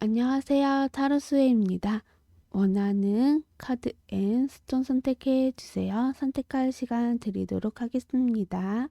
안녕하세요. 타로스웨입니다. 원하는 카드 앤 스톤 선택해 주세요. 선택할 시간 드리도록 하겠습니다.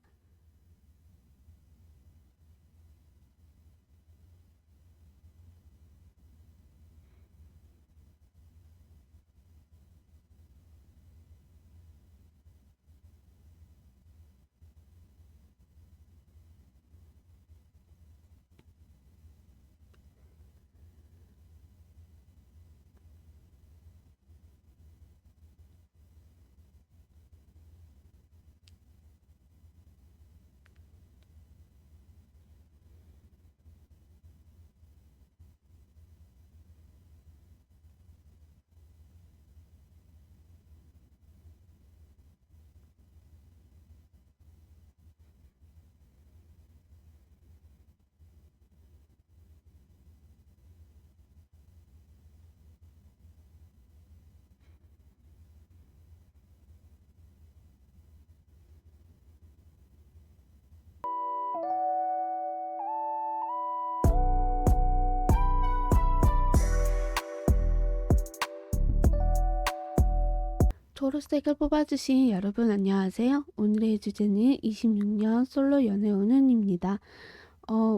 초록색을 뽑아주신 여러분 안녕하세요. 오늘의 주제는 26년 솔로 연애운은입니다.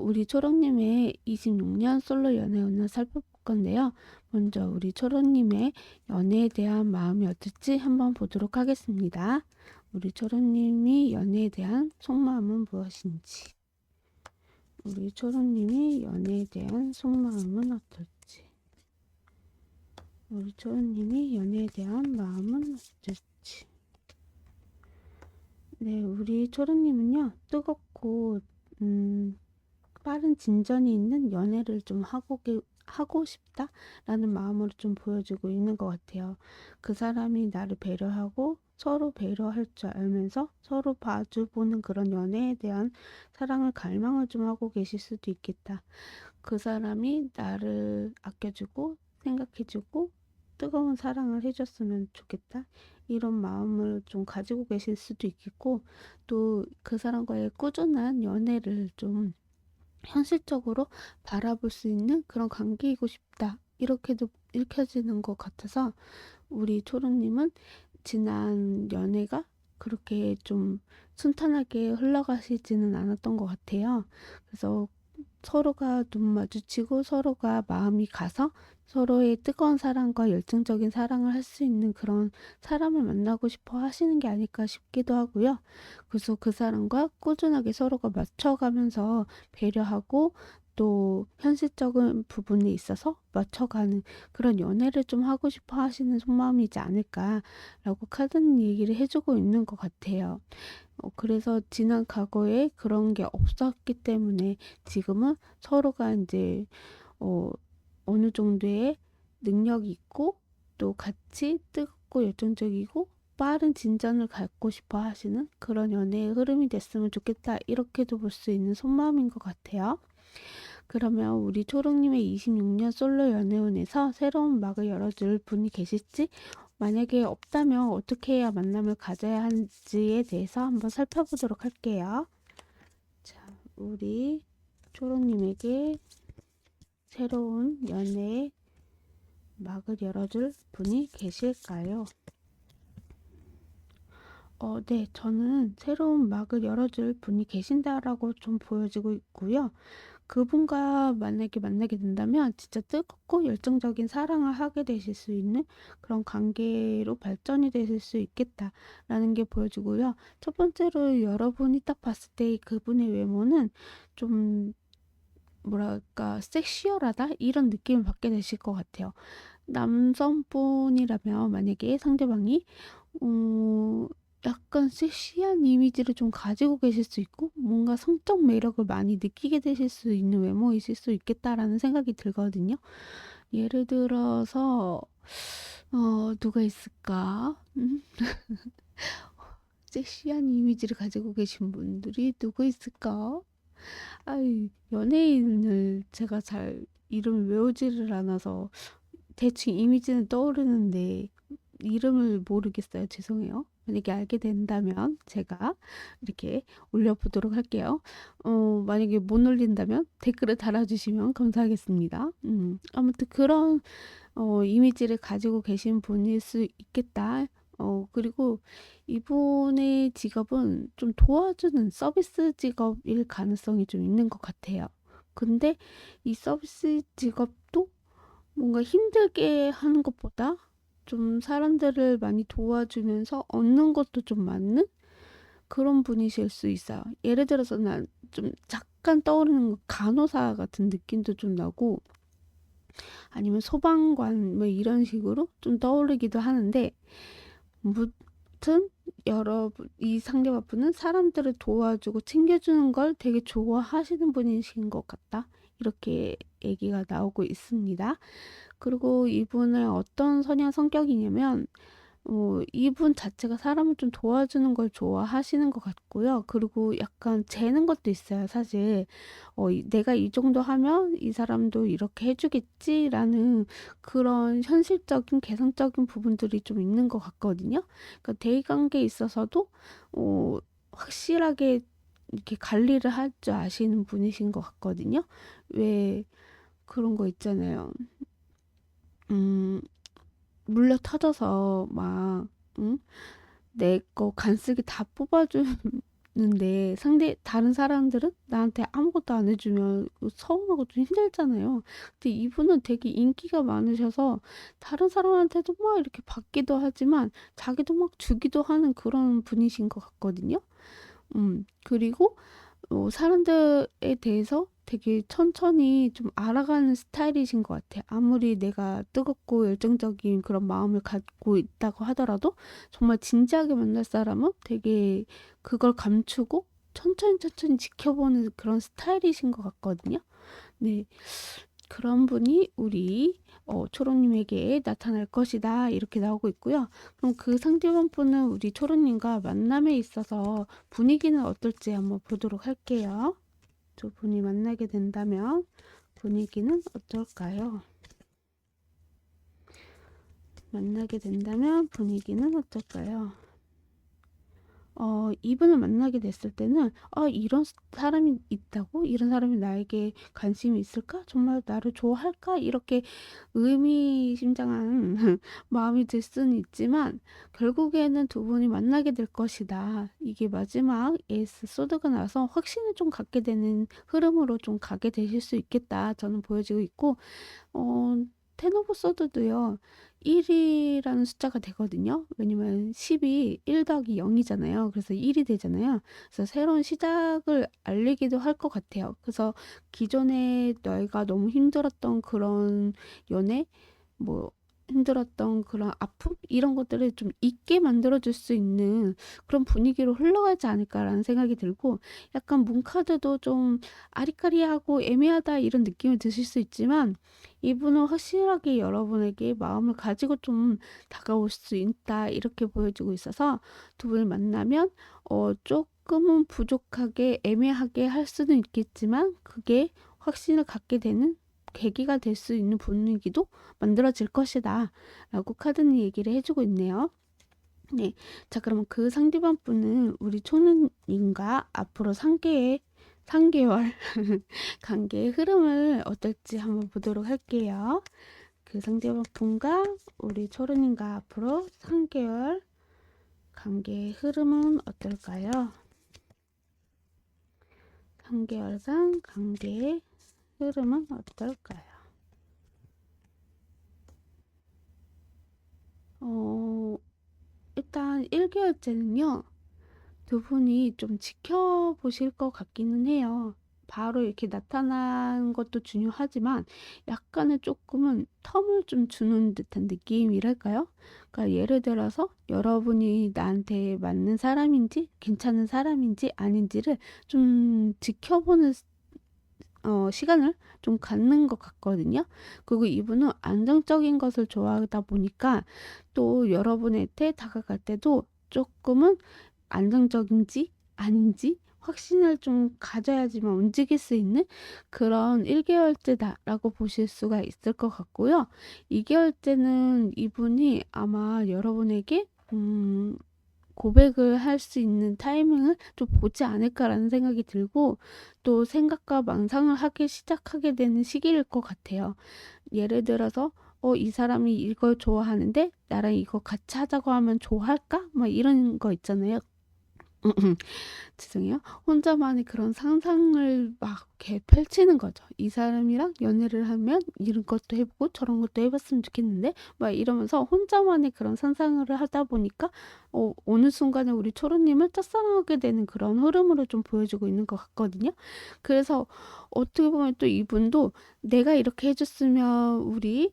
우리 초록님의 26년 솔로 연애운을 살펴볼 건데요. 먼저 우리 초록님의 연애에 대한 마음이 어떨지 한번 보도록 하겠습니다. 우리 초록님이 연애에 대한 속마음은 무엇인지, 우리 초록님이 연애에 대한 속마음은 어떨지, 우리 초록님이 연애에 대한 마음은 어떨지. 네, 우리 초록님은요, 뜨겁고 빠른 진전이 있는 연애를 좀 하고 싶다라는 마음으로 좀 보여주고 있는 것 같아요. 그 사람이 나를 배려하고 서로 배려할 줄 알면서 서로 봐주보는 그런 연애에 대한 사랑을 갈망을 좀 하고 계실 수도 있겠다. 그 사람이 나를 아껴주고 생각해주고 뜨거운 사랑을 해줬으면 좋겠다. 이런 마음을 좀 가지고 계실 수도 있겠고, 또 그 사람과의 꾸준한 연애를 좀 현실적으로 바라볼 수 있는 그런 관계이고 싶다. 이렇게도 읽혀지는 것 같아서 우리 초롱님은 지난 연애가 그렇게 좀 순탄하게 흘러가시지는 않았던 것 같아요. 그래서 서로가 눈 마주치고 서로가 마음이 가서 서로의 뜨거운 사랑과 열정적인 사랑을 할 수 있는 그런 사람을 만나고 싶어 하시는 게 아닐까 싶기도 하고요. 그래서 그 사람과 꾸준하게 서로가 맞춰가면서 배려하고 또 현실적인 부분에 있어서 맞춰가는 그런 연애를 좀 하고 싶어 하시는 속마음이지 않을까라고 카드는 얘기를 해주고 있는 것 같아요. 그래서 지난 과거에 그런 게 없었기 때문에 지금은 서로가 이제 어, 어느 정도의 능력이 있고 또 같이 뜨겁고 열정적이고 빠른 진전을 갖고 싶어 하시는 그런 연애의 흐름이 됐으면 좋겠다. 이렇게도 볼 수 있는 속마음인 것 같아요. 그러면 우리 초롱님의 26년 솔로 연애운에서 새로운 막을 열어줄 분이 계실지, 만약에 없다면 어떻게 해야 만남을 가져야 하는지에 대해서 한번 살펴보도록 할게요. 자, 우리 초롱님에게 새로운 연애의 막을 열어줄 분이 계실까요? 네, 저는 새로운 막을 열어줄 분이 계신다라고 좀 보여지고 있고요. 그분과 만약에 만나게 된다면 진짜 뜨겁고 열정적인 사랑을 하게 되실 수 있는 그런 관계로 발전이 되실 수 있겠다라는 게 보여지고요. 첫 번째로 여러분이 딱 봤을 때 그분의 외모는 좀 뭐랄까 섹시얼하다 이런 느낌을 받게 되실 것 같아요. 남성분이라면 만약에 상대방이 어, 약간 섹시한 이미지를 좀 가지고 계실 수 있고 뭔가 성적 매력을 많이 느끼게 되실 수 있는 외모이실 수 있겠다라는 생각이 들거든요. 예를 들어서 누가 있을까? 섹시한 이미지를 가지고 계신 분들이 누구 있을까? 아이, 연예인을 제가 잘 이름을 외우지를 않아서 대충 이미지는 떠오르는데 이름을 모르겠어요. 죄송해요. 만약에 알게 된다면 제가 이렇게 올려보도록 할게요. 만약에 못 올린다면 댓글을 달아주시면 감사하겠습니다. 아무튼 그런 이미지를 가지고 계신 분일 수 있겠다. 그리고 이분의 직업은 좀 도와주는 서비스 직업일 가능성이 좀 있는 것 같아요. 근데 이 서비스 직업도 뭔가 힘들게 하는 것보다 좀 사람들을 많이 도와주면서 얻는 것도 좀 많은 그런 분이실 수 있어요. 예를 들어서 난 좀 잠깐 떠오르는 건 간호사 같은 느낌도 좀 나고 아니면 소방관 뭐 이런 식으로 좀 떠오르기도 하는데 무튼 여러분 이 상대방분은 사람들을 도와주고 챙겨주는 걸 되게 좋아하시는 분이신 것 같다. 이렇게 얘기가 나오고 있습니다. 그리고 이분의 어떤 성향 성격이냐면 이분 자체가 사람을 좀 도와주는 걸 좋아하시는 것 같고요. 그리고 약간 재는 것도 있어요. 사실 내가 이 정도 하면 이 사람도 이렇게 해주겠지라는 그런 현실적인 개성적인 부분들이 좀 있는 것 같거든요. 그러니까 대인관계에 있어서도 확실하게 이렇게 관리를 할 줄 아시는 분이신 것 같거든요. 왜 그런 거 있잖아요. 음, 물려 터져서 막, 응? 내 거 간쓰기 다 뽑아주는데 다른 사람들은 나한테 아무것도 안 해주면 서운하고 좀 힘들잖아요. 근데 이분은 되게 인기가 많으셔서 다른 사람한테도 막 이렇게 받기도 하지만 자기도 막 주기도 하는 그런 분이신 것 같거든요. 그리고 사람들에 대해서 되게 천천히 좀 알아가는 스타일이신 것 같아요. 아무리 내가 뜨겁고 열정적인 그런 마음을 갖고 있다고 하더라도 정말 진지하게 만날 사람은 되게 그걸 감추고 천천히 천천히 지켜보는 그런 스타일이신 것 같거든요. 네, 그런 분이 우리 초롱님에게 나타날 것이다. 이렇게 나오고 있고요. 그럼 그 상대방 분은 우리 초롱님과 만남에 있어서 분위기는 어떨지 한번 보도록 할게요. 두 분이 만나게 된다면 분위기는 어떨까요? 만나게 된다면 분위기는 어떨까요? 이분을 만나게 됐을 때는 이런 사람이 있다고? 이런 사람이 나에게 관심이 있을까? 정말 나를 좋아할까? 이렇게 의미심장한 마음이 들 수는 있지만 결국에는 두 분이 만나게 될 것이다. 이게 마지막 에이스 소드가 나서 확신을 좀 갖게 되는 흐름으로 좀 가게 되실 수 있겠다. 저는 보여지고 있고 어, 텐 오브 소드도요. 1이라는 숫자가 되거든요. 왜냐면 10이 1 더하기 0이잖아요. 그래서 1이 되잖아요. 그래서 새로운 시작을 알리기도 할 것 같아요. 그래서 기존에 너희가 너무 힘들었던 그런 연애, 뭐 힘들었던 그런 아픔 이런 것들을 좀 잊게 만들어줄 수 있는 그런 분위기로 흘러가지 않을까라는 생각이 들고 약간 문카드도 좀 아리까리하고 애매하다 이런 느낌이 드실 수 있지만 이분은 확실하게 여러분에게 마음을 가지고 좀 다가올 수 있다 이렇게 보여지고 있어서 두 분을 만나면 조금은 부족하게 애매하게 할 수는 있겠지만 그게 확신을 갖게 되는 계기가 될 수 있는 분위기도 만들어질 것이다 라고 카드는 얘기를 해주고 있네요. 네, 자 그러면 그 상대방 분은 우리 초능님과 앞으로 3개월 관계의 흐름을 어떨지 한번 보도록 할게요. 그 상대방 분과 우리 초능님과 앞으로 3개월 관계의 흐름은 어떨까요? 3개월간 관계의 흐름은 어떨까요? 일단 1개월째는요. 두 분이 좀 지켜보실 것 같기는 해요. 바로 이렇게 나타난 것도 중요하지만 약간의 조금은 텀을 좀 주는 듯한 느낌이랄까요? 그러니까 예를 들어서 여러분이 나한테 맞는 사람인지 괜찮은 사람인지 아닌지를 좀 지켜보는 시간을 좀 갖는 것 같거든요. 그리고 이분은 안정적인 것을 좋아하다 보니까 또 여러분한테 다가갈 때도 조금은 안정적인지 아닌지 확신을 좀 가져야지만 움직일 수 있는 그런 1개월째다라고 보실 수가 있을 것 같고요. 2개월째는 이분이 아마 여러분에게 고백을 할 수 있는 타이밍을 좀 보지 않을까라는 생각이 들고, 또 생각과 망상을 하기 시작하게 되는 시기일 것 같아요. 예를 들어서 이 사람이 이걸 좋아하는데 나랑 이거 같이 하자고 하면 좋아할까? 막 이런 거 있잖아요. 죄송해요. 혼자만의 그런 상상을 막 이렇게 펼치는 거죠. 이 사람이랑 연애를 하면 이런 것도 해보고 저런 것도 해봤으면 좋겠는데 막 이러면서 혼자만의 그런 상상을 하다 보니까 어느 순간에 우리 초로님을 짝사랑하게 되는 그런 흐름으로 좀 보여주고 있는 것 같거든요. 그래서 어떻게 보면 또 이분도 내가 이렇게 해줬으면 우리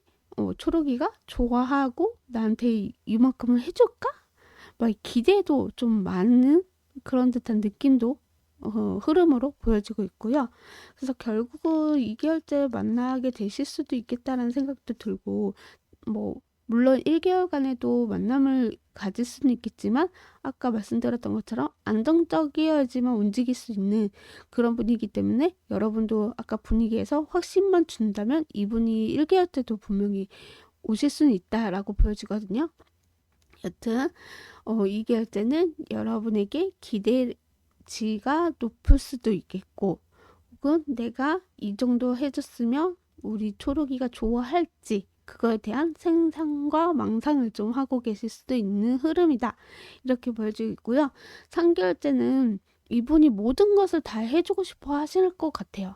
초록이가 좋아하고 나한테 이만큼을 해줄까? 막 기대도 좀 많은 그런 듯한 느낌도 흐름으로 보여지고 있고요. 그래서 결국은 2개월째 만나게 되실 수도 있겠다라는 생각도 들고, 뭐 물론 1개월간에도 만남을 가질 수는 있겠지만 아까 말씀드렸던 것처럼 안정적이어야지만 움직일 수 있는 그런 분이기 때문에, 여러분도 아까 분위기에서 확신만 준다면 이분이 1개월째도 분명히 오실 수는 있다라고 보여지거든요. 여튼 2개월째는 여러분에게 기대치가 높을 수도 있겠고, 혹은 내가 이 정도 해줬으면 우리 초록이가 좋아할지 그거에 대한 생상과 망상을 좀 하고 계실 수도 있는 흐름이다, 이렇게 보여지고 있고요. 3개월째는 이분이 모든 것을 다 해주고 싶어 하실 것 같아요.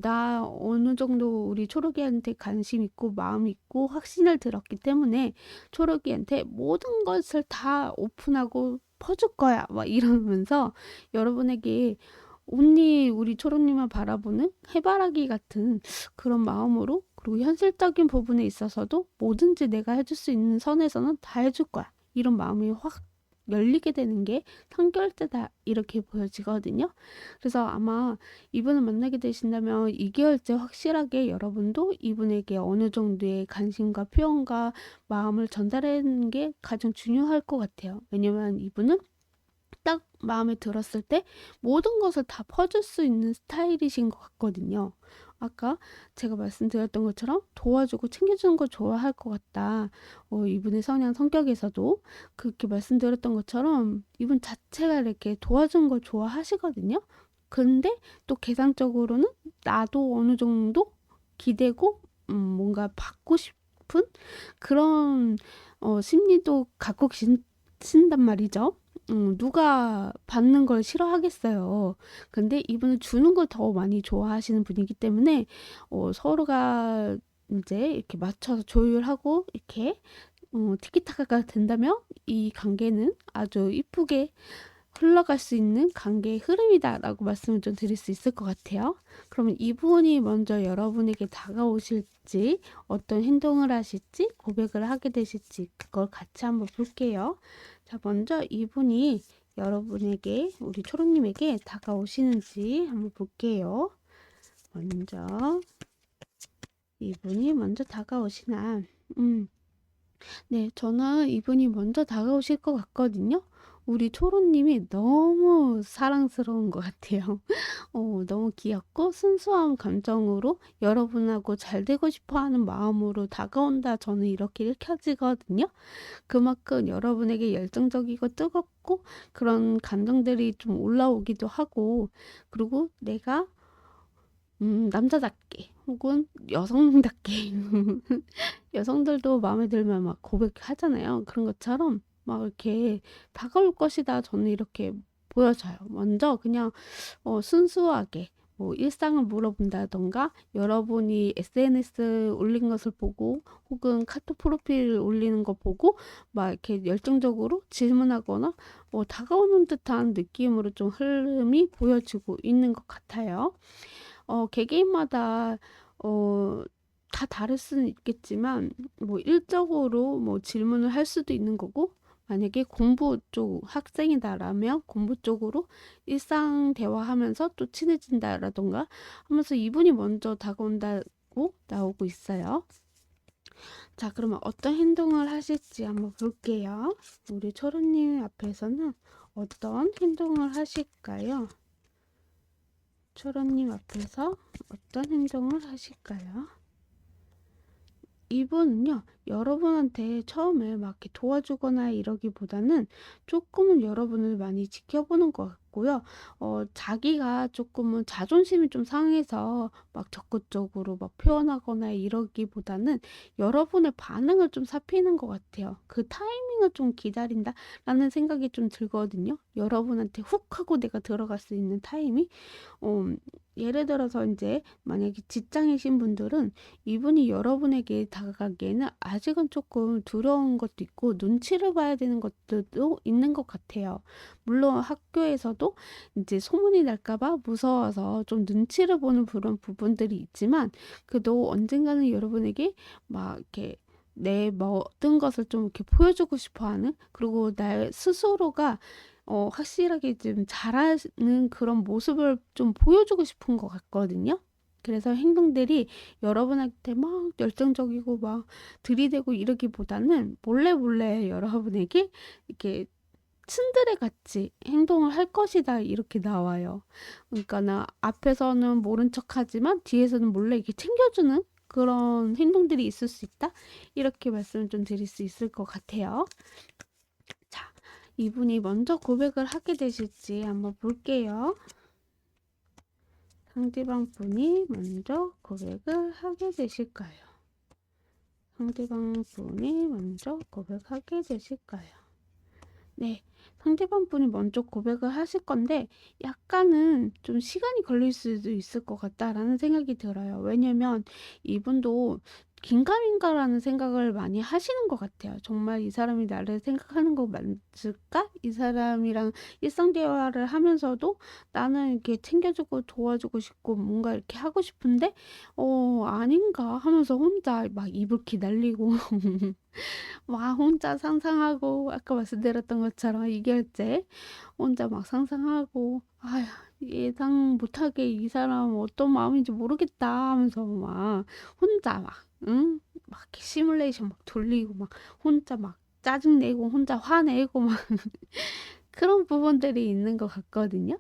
나 어느 정도 우리 초록이한테 관심 있고 마음 있고 확신을 들었기 때문에 초록이한테 모든 것을 다 오픈하고 퍼줄 거야 막 이러면서 여러분에게 온리 우리 초록님을 바라보는 해바라기 같은 그런 마음으로, 그리고 현실적인 부분에 있어서도 뭐든지 내가 해줄 수 있는 선에서는 다 해줄 거야, 이런 마음이 확 열리게 되는 게 3개월째다, 이렇게 보여지거든요. 그래서 아마 이분을 만나게 되신다면 2개월째 확실하게 여러분도 이분에게 어느 정도의 관심과 표현과 마음을 전달하는 게 가장 중요할 것 같아요. 왜냐면 이분은 딱 마음에 들었을 때 모든 것을 다 퍼줄 수 있는 스타일이신 것 같거든요. 아까 제가 말씀드렸던 것처럼 도와주고 챙겨주는 거 좋아할 것 같다. 이분의 성향 성격에서도 그렇게 말씀드렸던 것처럼 이분 자체가 이렇게 도와주는 걸 좋아하시거든요. 근데 또 계산적으로는 나도 어느 정도 기대고 뭔가 받고 싶은 그런 심리도 갖고 계신단 말이죠. 누가 받는 걸 싫어하겠어요. 근데 이분은 주는 걸 더 많이 좋아하시는 분이기 때문에 서로가 이제 이렇게 맞춰서 조율하고 이렇게 티키타카가 된다면 이 관계는 아주 이쁘게 흘러갈 수 있는 관계의 흐름이다라고 말씀을 좀 드릴 수 있을 것 같아요. 그러면 이분이 먼저 여러분에게 다가오실지, 어떤 행동을 하실지, 고백을 하게 되실지, 그걸 같이 한번 볼게요. 자, 먼저 이분이 여러분에게, 우리 초롱님에게 다가오시는지 한번 볼게요. 먼저 이분이 먼저 다가오시나. 네, 저는 이분이 먼저 다가오실 것 같거든요. 우리 초로님이 너무 사랑스러운 것 같아요. 너무 귀엽고 순수한 감정으로 여러분하고 잘 되고 싶어 하는 마음으로 다가온다. 저는 이렇게 읽혀지거든요. 그만큼 여러분에게 열정적이고 뜨겁고 그런 감정들이 좀 올라오기도 하고, 그리고 내가 남자답게 혹은 여성답게 여성들도 마음에 들면 막 고백하잖아요. 그런 것처럼 막 이렇게 다가올 것이다. 저는 이렇게 보여져요. 먼저 그냥 순수하게 뭐 일상을 물어본다던가, 여러분이 SNS 올린 것을 보고 혹은 카톡 프로필 올리는 거 보고 막 이렇게 열정적으로 질문하거나 다가오는 듯한 느낌으로 좀 흐름이 보여지고 있는 것 같아요. 개개인마다 다 다를 수는 있겠지만 뭐 일적으로 뭐 질문을 할 수도 있는 거고, 만약에 공부 쪽 학생이다라면 공부 쪽으로 일상 대화하면서 또 친해진다라던가 하면서 이분이 먼저 다가온다고 나오고 있어요. 자, 그러면 어떤 행동을 하실지 한번 볼게요. 우리 초로님 앞에서는 어떤 행동을 하실까요? 초로님 앞에서 어떤 행동을 하실까요? 이분은요, 여러분한테 처음에 막 이렇게 도와주거나 이러기보다는 조금은 여러분을 많이 지켜보는 것 같고요. 자기가 조금은 자존심이 좀 상해서 막 적극적으로 막 표현하거나 이러기보다는 여러분의 반응을 좀 살피는 것 같아요. 그 타이밍을 좀 기다린다라는 생각이 좀 들거든요. 여러분한테 훅 하고 내가 들어갈 수 있는 타이밍? 어, 예를 들어서 이제 만약에 직장이신 분들은 이분이 여러분에게 다가가기에는 아직은 조금 두려운 것도 있고 눈치를 봐야 되는 것들도 있는 것 같아요. 물론 학교에서도 이제 소문이 날까 봐 무서워서 좀 눈치를 보는 그런 부분들이 있지만 그래도 언젠가는 여러분에게 막 이렇게 내 모든 것을 좀 이렇게 보여주고 싶어 하는, 그리고 나 스스로가 확실하게 좀 잘하는 그런 모습을 좀 보여주고 싶은 것 같거든요. 그래서 행동들이 여러분한테 막 열정적이고 막 들이대고 이러기보다는 몰래 몰래 여러분에게 이렇게 츤드레 같이 행동을 할 것이다 이렇게 나와요. 그러니까 나 앞에서는 모른 척하지만 뒤에서는 몰래 이렇게 챙겨주는 그런 행동들이 있을 수 있다. 이렇게 말씀을 좀 드릴 수 있을 것 같아요. 자, 이분이 먼저 고백을 하게 되실지 한번 볼게요. 상대방 분이 먼저 고백을 하게 되실까요? 상대방 분이 먼저 고백하게 되실까요? 네, 상대방 분이 먼저 고백을 하실 건데 약간은 좀 시간이 걸릴 수도 있을 것 같다라는 생각이 들어요. 왜냐면 이분도 긴가민가라는 생각을 많이 하시는 것 같아요. 정말 이 사람이 나를 생각하는 거 맞을까? 이 사람이랑 일상 대화를 하면서도 나는 이렇게 챙겨주고 도와주고 싶고 뭔가 이렇게 하고 싶은데 아닌가 하면서 혼자 막 이불킥 날리고 막 혼자 상상하고 아까 말씀드렸던 것처럼 이결제 혼자 막 상상하고 아휴 예상 못하게 이 사람 어떤 마음인지 모르겠다 하면서 막 혼자 막 응? 막 이렇게 시뮬레이션 막 돌리고 막 혼자 막 짜증내고 혼자 화내고 막 그런 부분들이 있는 것 같거든요.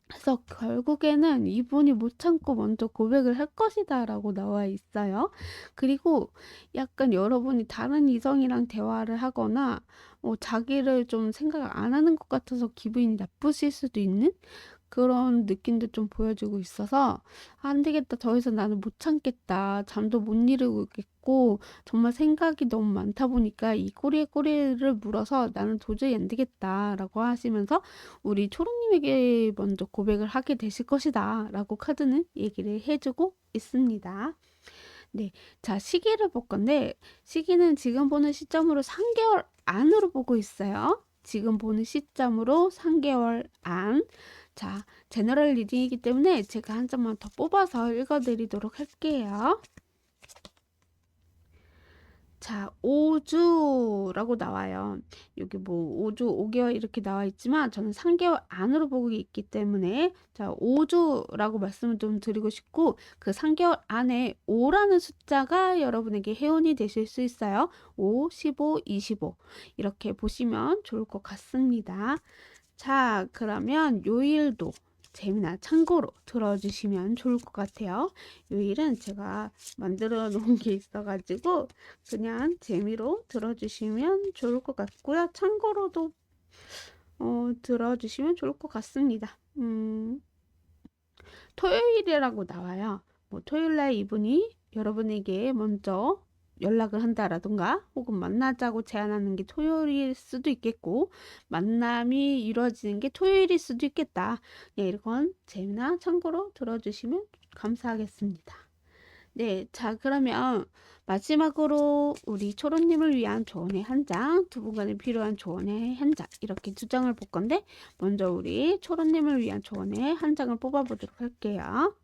그래서 결국에는 이분이 못 참고 먼저 고백을 할 것이다라고 나와 있어요. 그리고 약간 여러분이 다른 이성이랑 대화를 하거나 자기를 좀 생각 안 하는 것 같아서 기분이 나쁘실 수도 있는 그런 느낌도 좀 보여주고 있어서 '아, 안 되겠다. 더 이상 나는 못 참겠다. 잠도 못 이루겠고 정말 생각이 너무 많다 보니까 이 꼬리에 꼬리를 물어서 나는 도저히 안 되겠다.'라고 하시면서 우리 초롱님에게 먼저 고백을 하게 되실 것이다라고 카드는 얘기를 해주고 있습니다. 네, 자 시기를 볼 건데 시기는 지금 보는 시점으로 3개월 안으로 보고 있어요. 지금 보는 시점으로 3개월 안. 자, 제너럴 리딩이기 때문에 제가 한 장만 더 뽑아서 읽어드리도록 할게요. 자, 5주라고 나와요. 여기 뭐 5주, 5개월 이렇게 나와 있지만 저는 3개월 안으로 보고 있기 때문에 자, 5주라고 말씀을 좀 드리고 싶고 그 3개월 안에 5라는 숫자가 여러분에게 해운이 되실 수 있어요. 5, 15, 25 이렇게 보시면 좋을 것 같습니다. 자, 그러면 요일도 재미나 참고로 들어주시면 좋을 것 같아요. 요일은 제가 만들어 놓은 게 있어가지고 그냥 재미로 들어주시면 좋을 것 같고요. 참고로도 들어주시면 좋을 것 같습니다. 토요일이라고 나와요. 뭐 토요일날 이분이 여러분에게 먼저 연락을 한다라던가 혹은 만나자고 제안하는 게 토요일일 수도 있겠고 만남이 이루어지는 게 토요일일 수도 있겠다. 네, 이건 재미나 참고로 들어주시면 감사하겠습니다. 네, 자 그러면 마지막으로 우리 초롱님을 위한 조언의 한 장, 두 분간에 필요한 조언의 한 장, 이렇게 두 장을 볼 건데 먼저 우리 초롱님을 위한 조언의 한 장을 뽑아보도록 할게요.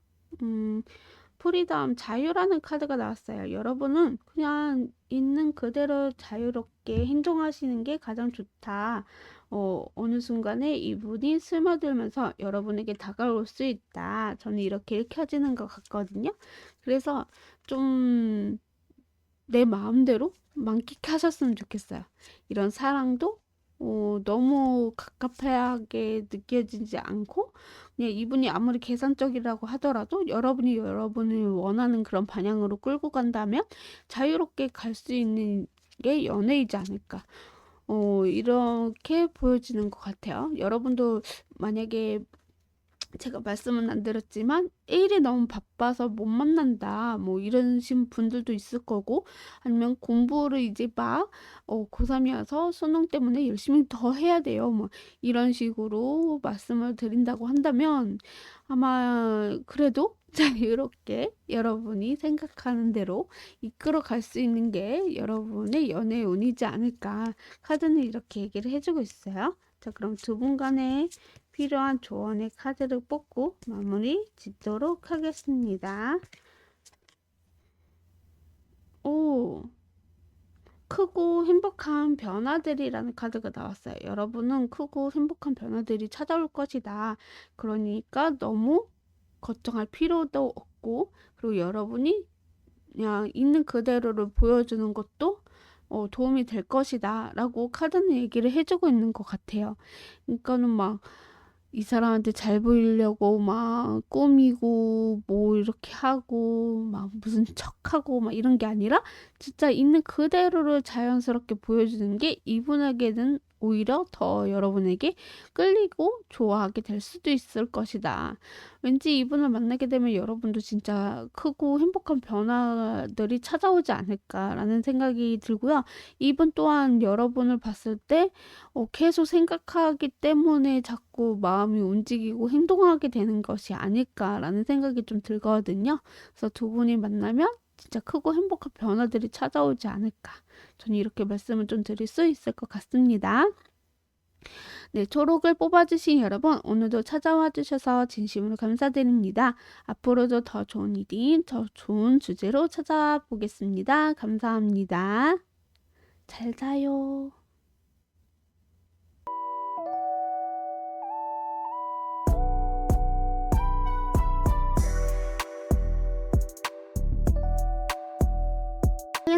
프리덤, 자유라는 카드가 나왔어요. 여러분은 그냥 있는 그대로 자유롭게 행동하시는 게 가장 좋다. 어느 순간에 이분이 스며들면서 여러분에게 다가올 수 있다. 저는 이렇게 읽혀지는 것 같거든요. 그래서 좀 내 마음대로 만끽하셨으면 좋겠어요. 이런 사랑도 너무 갑갑하게 느껴지지 않고 그냥 이분이 아무리 계산적이라고 하더라도 여러분이 여러분이 원하는 그런 방향으로 끌고 간다면 자유롭게 갈 수 있는 게 연애이지 않을까. 이렇게 보여지는 것 같아요. 여러분도 만약에 제가 말씀은 안 드렸지만 일이 너무 바빠서 못 만난다 뭐 이러신 분들도 있을 거고, 아니면 공부를 이제 막 고3이어서 수능 때문에 열심히 더 해야 돼요 뭐 이런 식으로 말씀을 드린다고 한다면, 아마 그래도 자유롭게 여러분이 생각하는 대로 이끌어 갈 수 있는 게 여러분의 연애의 운이지 않을까. 카드는 이렇게 얘기를 해주고 있어요. 자, 그럼 두 분 간의 필요한 조언의 카드를 뽑고 마무리 짓도록 하겠습니다. 오, 크고 행복한 변화들이라는 카드가 나왔어요. 여러분은 크고 행복한 변화들이 찾아올 것이다. 그러니까 너무 걱정할 필요도 없고, 그리고 여러분이 그냥 있는 그대로를 보여주는 것도 도움이 될 것이다 라고 카드는 얘기를 해주고 있는 것 같아요. 그러니까는 막 이 사람한테 잘 보이려고 막 꾸미고 뭐 이렇게 하고 막 무슨 척하고 막 이런 게 아니라 진짜 있는 그대로를 자연스럽게 보여주는 게 이분에게는 오히려 더 여러분에게 끌리고 좋아하게 될 수도 있을 것이다. 왠지 이분을 만나게 되면 여러분도 진짜 크고 행복한 변화들이 찾아오지 않을까라는 생각이 들고요. 이분 또한 여러분을 봤을 때 계속 생각하기 때문에 자꾸 마음이 움직이고 행동하게 되는 것이 아닐까라는 생각이 좀 들거든요. 그래서 두 분이 만나면 진짜 크고 행복한 변화들이 찾아오지 않을까. 저는 이렇게 말씀을 좀 드릴 수 있을 것 같습니다. 네, 초록을 뽑아주신 여러분, 오늘도 찾아와 주셔서 진심으로 감사드립니다. 앞으로도 더 좋은 리딩, 더 좋은 주제로 찾아보겠습니다. 감사합니다. 잘 자요.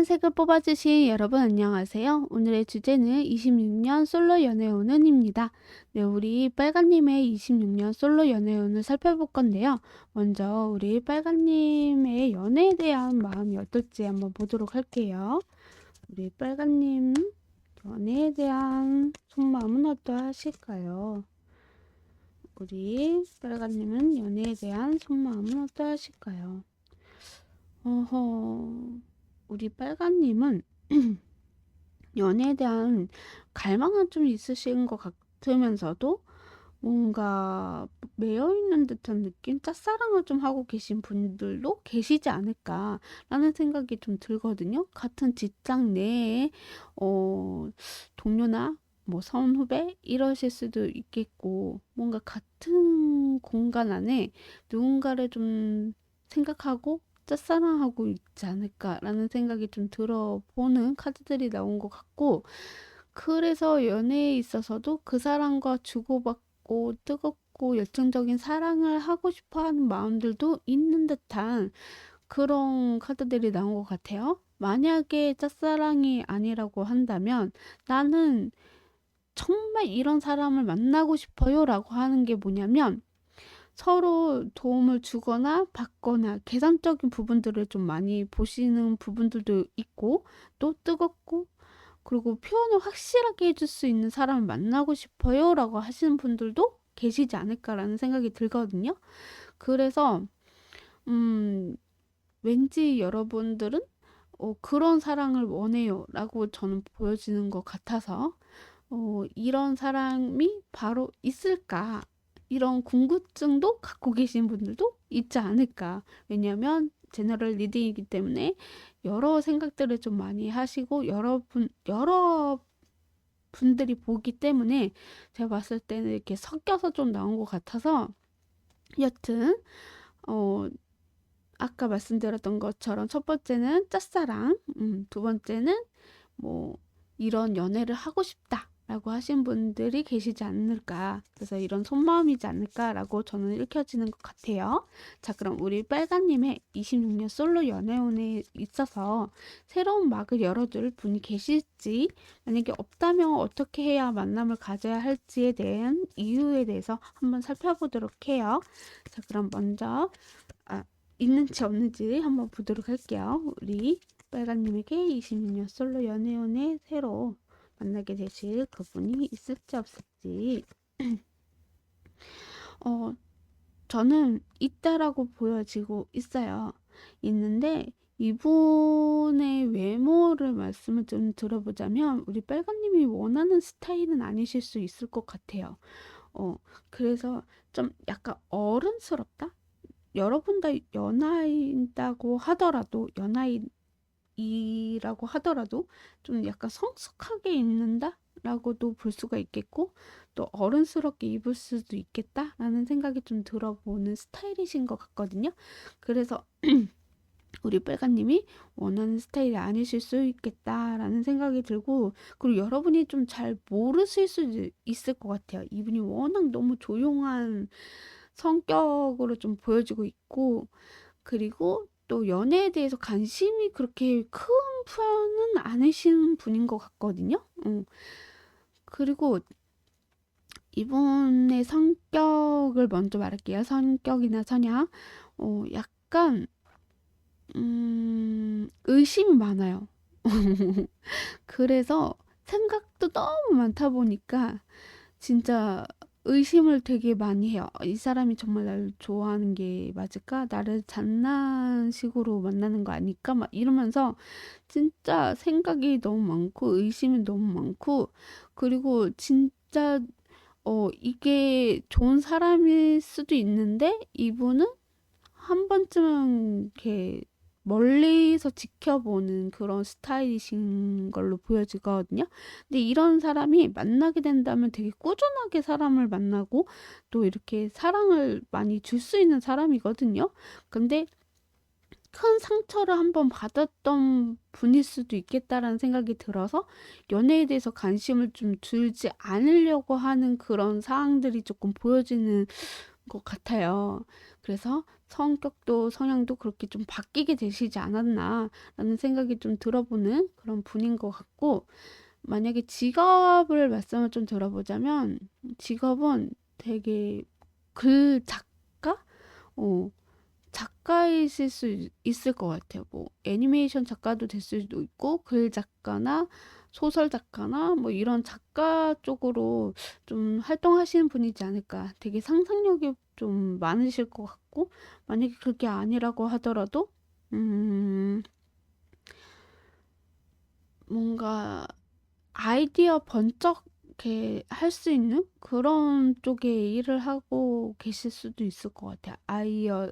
빨간색을 뽑아주신 여러분 안녕하세요. 오늘의 주제는 26년 솔로 연애운은입니다. 네, 우리 빨간님의 26년 솔로 연애운을 살펴볼 건데요. 먼저 우리 빨간님의 연애에 대한 마음이 어떨지 한번 보도록 할게요. 우리 빨간님 연애에 대한 속마음은 어떠하실까요? 우리 빨간님은 연애에 대한 속마음은 어떠하실까요? 어허... 우리 빨간님은 연애에 대한 갈망은 좀 있으신 것 같으면서도 뭔가 매여 있는 듯한 느낌? 짝사랑을 좀 하고 계신 분들도 계시지 않을까라는 생각이 좀 들거든요. 같은 직장 내에 동료나 뭐 선후배 이러실 수도 있겠고, 뭔가 같은 공간 안에 누군가를 좀 생각하고 짝사랑하고 있지 않을까라는 생각이 좀 들어보는 카드들이 나온 것 같고, 그래서 연애에 있어서도 그 사람과 주고받고 뜨겁고 열정적인 사랑을 하고 싶어 하는 마음들도 있는 듯한 그런 카드들이 나온 것 같아요. 만약에 짝사랑이 아니라고 한다면 나는 정말 이런 사람을 만나고 싶어요 라고 하는 게 뭐냐면, 서로 도움을 주거나 받거나 계산적인 부분들을 좀 많이 보시는 부분들도 있고, 또 뜨겁고 그리고 표현을 확실하게 해줄 수 있는 사람을 만나고 싶어요 라고 하시는 분들도 계시지 않을까라는 생각이 들거든요. 그래서 왠지 여러분들은 그런 사랑을 원해요 라고 저는 보여지는 것 같아서, 이런 사람이 바로 있을까, 이런 궁금증도 갖고 계신 분들도 있지 않을까. 왜냐면 제너럴 리딩이기 때문에 여러 생각들을 좀 많이 하시고 여러 분들이 보기 때문에 제가 봤을 때는 이렇게 섞여서 좀 나온 것 같아서, 여튼 아까 말씀드렸던 것처럼 첫 번째는 짝사랑, 두 번째는 뭐 이런 연애를 하고 싶다 라고 하신 분들이 계시지 않을까. 그래서 이런 속마음이지 않을까라고 저는 읽혀지는 것 같아요. 자, 그럼 우리 빨간님의 26년 솔로 연애운에 있어서 새로운 막을 열어줄 분이 계실지, 만약에 없다면 어떻게 해야 만남을 가져야 할지에 대한 이유에 대해서 한번 살펴보도록 해요. 자, 그럼 먼저 있는지 없는지 한번 보도록 할게요. 우리 빨간님에게 26년 솔로 연애운에 새로 만나게 되실 그분이 있을지 없을지. 저는 있다라고 보여지고 있어요. 있는데 이분의 외모를 말씀을 좀 들어보자면 우리 빨간님이 원하는 스타일은 아니실 수 있을 것 같아요. 그래서 좀 약간 어른스럽다? 여러분 다 연하인다고 하더라도 연하이라고 하더라도 좀 약간 성숙하게 입는다라고도 볼 수가 있겠고 또 어른스럽게 입을 수도 있겠다라는 생각이 좀 들어보는 스타일이신 것 같거든요. 그래서 우리 빨간님이 원하는 스타일이 아니실 수 있겠다라는 생각이 들고 그리고 여러분이 좀 잘 모르실 수 있을 것 같아요. 이분이 워낙 너무 조용한 성격으로 좀 보여지고 있고 그리고 또 연애에 대해서 관심이 그렇게 큰 편은 아니신 분인 것 같거든요. 그리고 이분의 성격을 먼저 말할게요. 성격이나 성향. 약간 의심이 많아요. 그래서 생각도 너무 많다 보니까 진짜 의심을 되게 많이 해요. 이 사람이 정말 나를 좋아하는 게 맞을까? 나를 장난식으로 만나는 거 아닐까? 막 이러면서 진짜 생각이 너무 많고 의심이 너무 많고 그리고 진짜 이게 좋은 사람일 수도 있는데 이분은 한 번쯤은 이렇게 멀리서 지켜보는 그런 스타일이신 걸로 보여지거든요. 근데 이런 사람이 만나게 된다면 되게 꾸준하게 사람을 만나고 또 이렇게 사랑을 많이 줄 수 있는 사람이거든요. 근데 큰 상처를 한번 받았던 분일 수도 있겠다라는 생각이 들어서 연애에 대해서 관심을 좀 두지 않으려고 하는 그런 사항들이 조금 보여지는 것 같아요. 그래서 성격도 성향도 그렇게 좀 바뀌게 되시지 않았나라는 생각이 좀 들어보는 그런 분인 것 같고 만약에 직업을 말씀을 좀 들어보자면 직업은 되게 글 작가? 작가이실 수 있을 것 같아요. 뭐 애니메이션 작가도 될 수도 있고 글 작가나 소설 작가나 뭐 이런 작가 쪽으로 좀 활동하시는 분이지 않을까. 되게 상상력이 좀 많으실 것 같고 만약에 그게 아니라고 하더라도 뭔가 아이디어 번쩍 이렇게 할 수 있는 그런 쪽에 일을 하고 계실 수도 있을 것 같아요.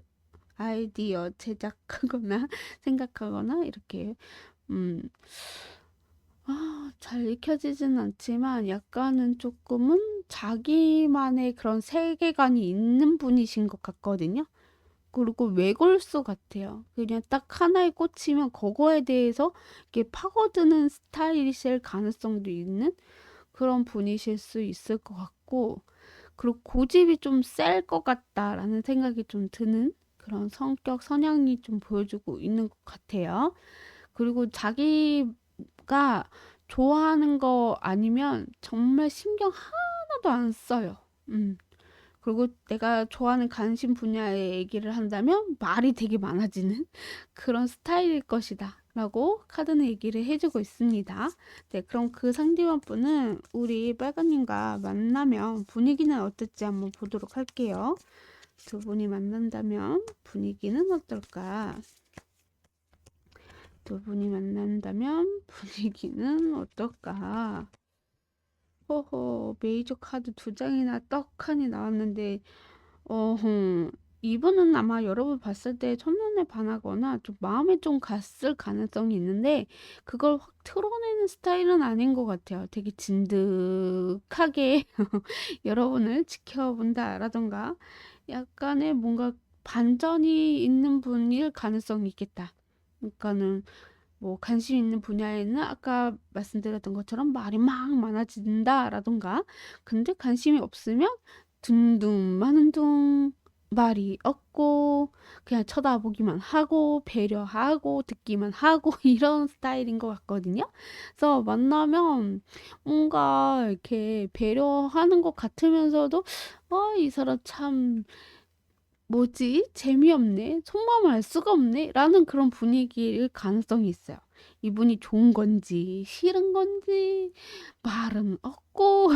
아이디어 제작하거나 생각하거나 이렇게 음, 잘 익혀지진 않지만 약간은 조금은 자기만의 그런 세계관이 있는 분이신 것 같거든요. 그리고 외골수 같아요. 그냥 딱 하나에 꽂히면 그거에 대해서 이렇게 파고드는 스타일이실 가능성도 있는 그런 분이실 수 있을 것 같고 그리고 고집이 좀 셀 것 같다라는 생각이 좀 드는 그런 성격 성향이 좀 보여주고 있는 것 같아요. 그리고 자기가 좋아하는 거 아니면 정말 신경 하나도 안 써요. 그리고 내가 좋아하는 관심 분야의 얘기를 한다면 말이 되게 많아지는 그런 스타일일 것이다. 라고 카드는 얘기를 해주고 있습니다. 네, 그럼 그 상대방 분은 우리 빨간님과 만나면 분위기는 어떨지 한번 보도록 할게요. 두 분이 만난다면 분위기는 어떨까? 두 분이 만난다면 분위기는 어떨까? 호호, 메이저 카드 두 장이나 떡하니 나왔는데 이분은 아마 여러분 봤을 때 첫눈에 반하거나 좀 마음에 좀 갔을 가능성이 있는데 그걸 확 틀어내는 스타일은 아닌 것 같아요. 되게 진득하게 여러분을 지켜본다라던가 약간의 뭔가 반전이 있는 분일 가능성이 있겠다. 그러니까는 뭐 관심 있는 분야에는 아까 말씀드렸던 것처럼 말이 막 많아진다라던가, 근데 관심이 없으면 둥둥 마는 둥, 말이 없고 그냥 쳐다보기만 하고 배려하고 듣기만 하고 이런 스타일인 것 같거든요. 그래서 만나면 뭔가 이렇게 배려하는 것 같으면서도 이 사람 참 뭐지? 재미없네. 속마음을 알 수가 없네. 라는 그런 분위기일 가능성이 있어요. 이분이 좋은 건지 싫은 건지 말은 없고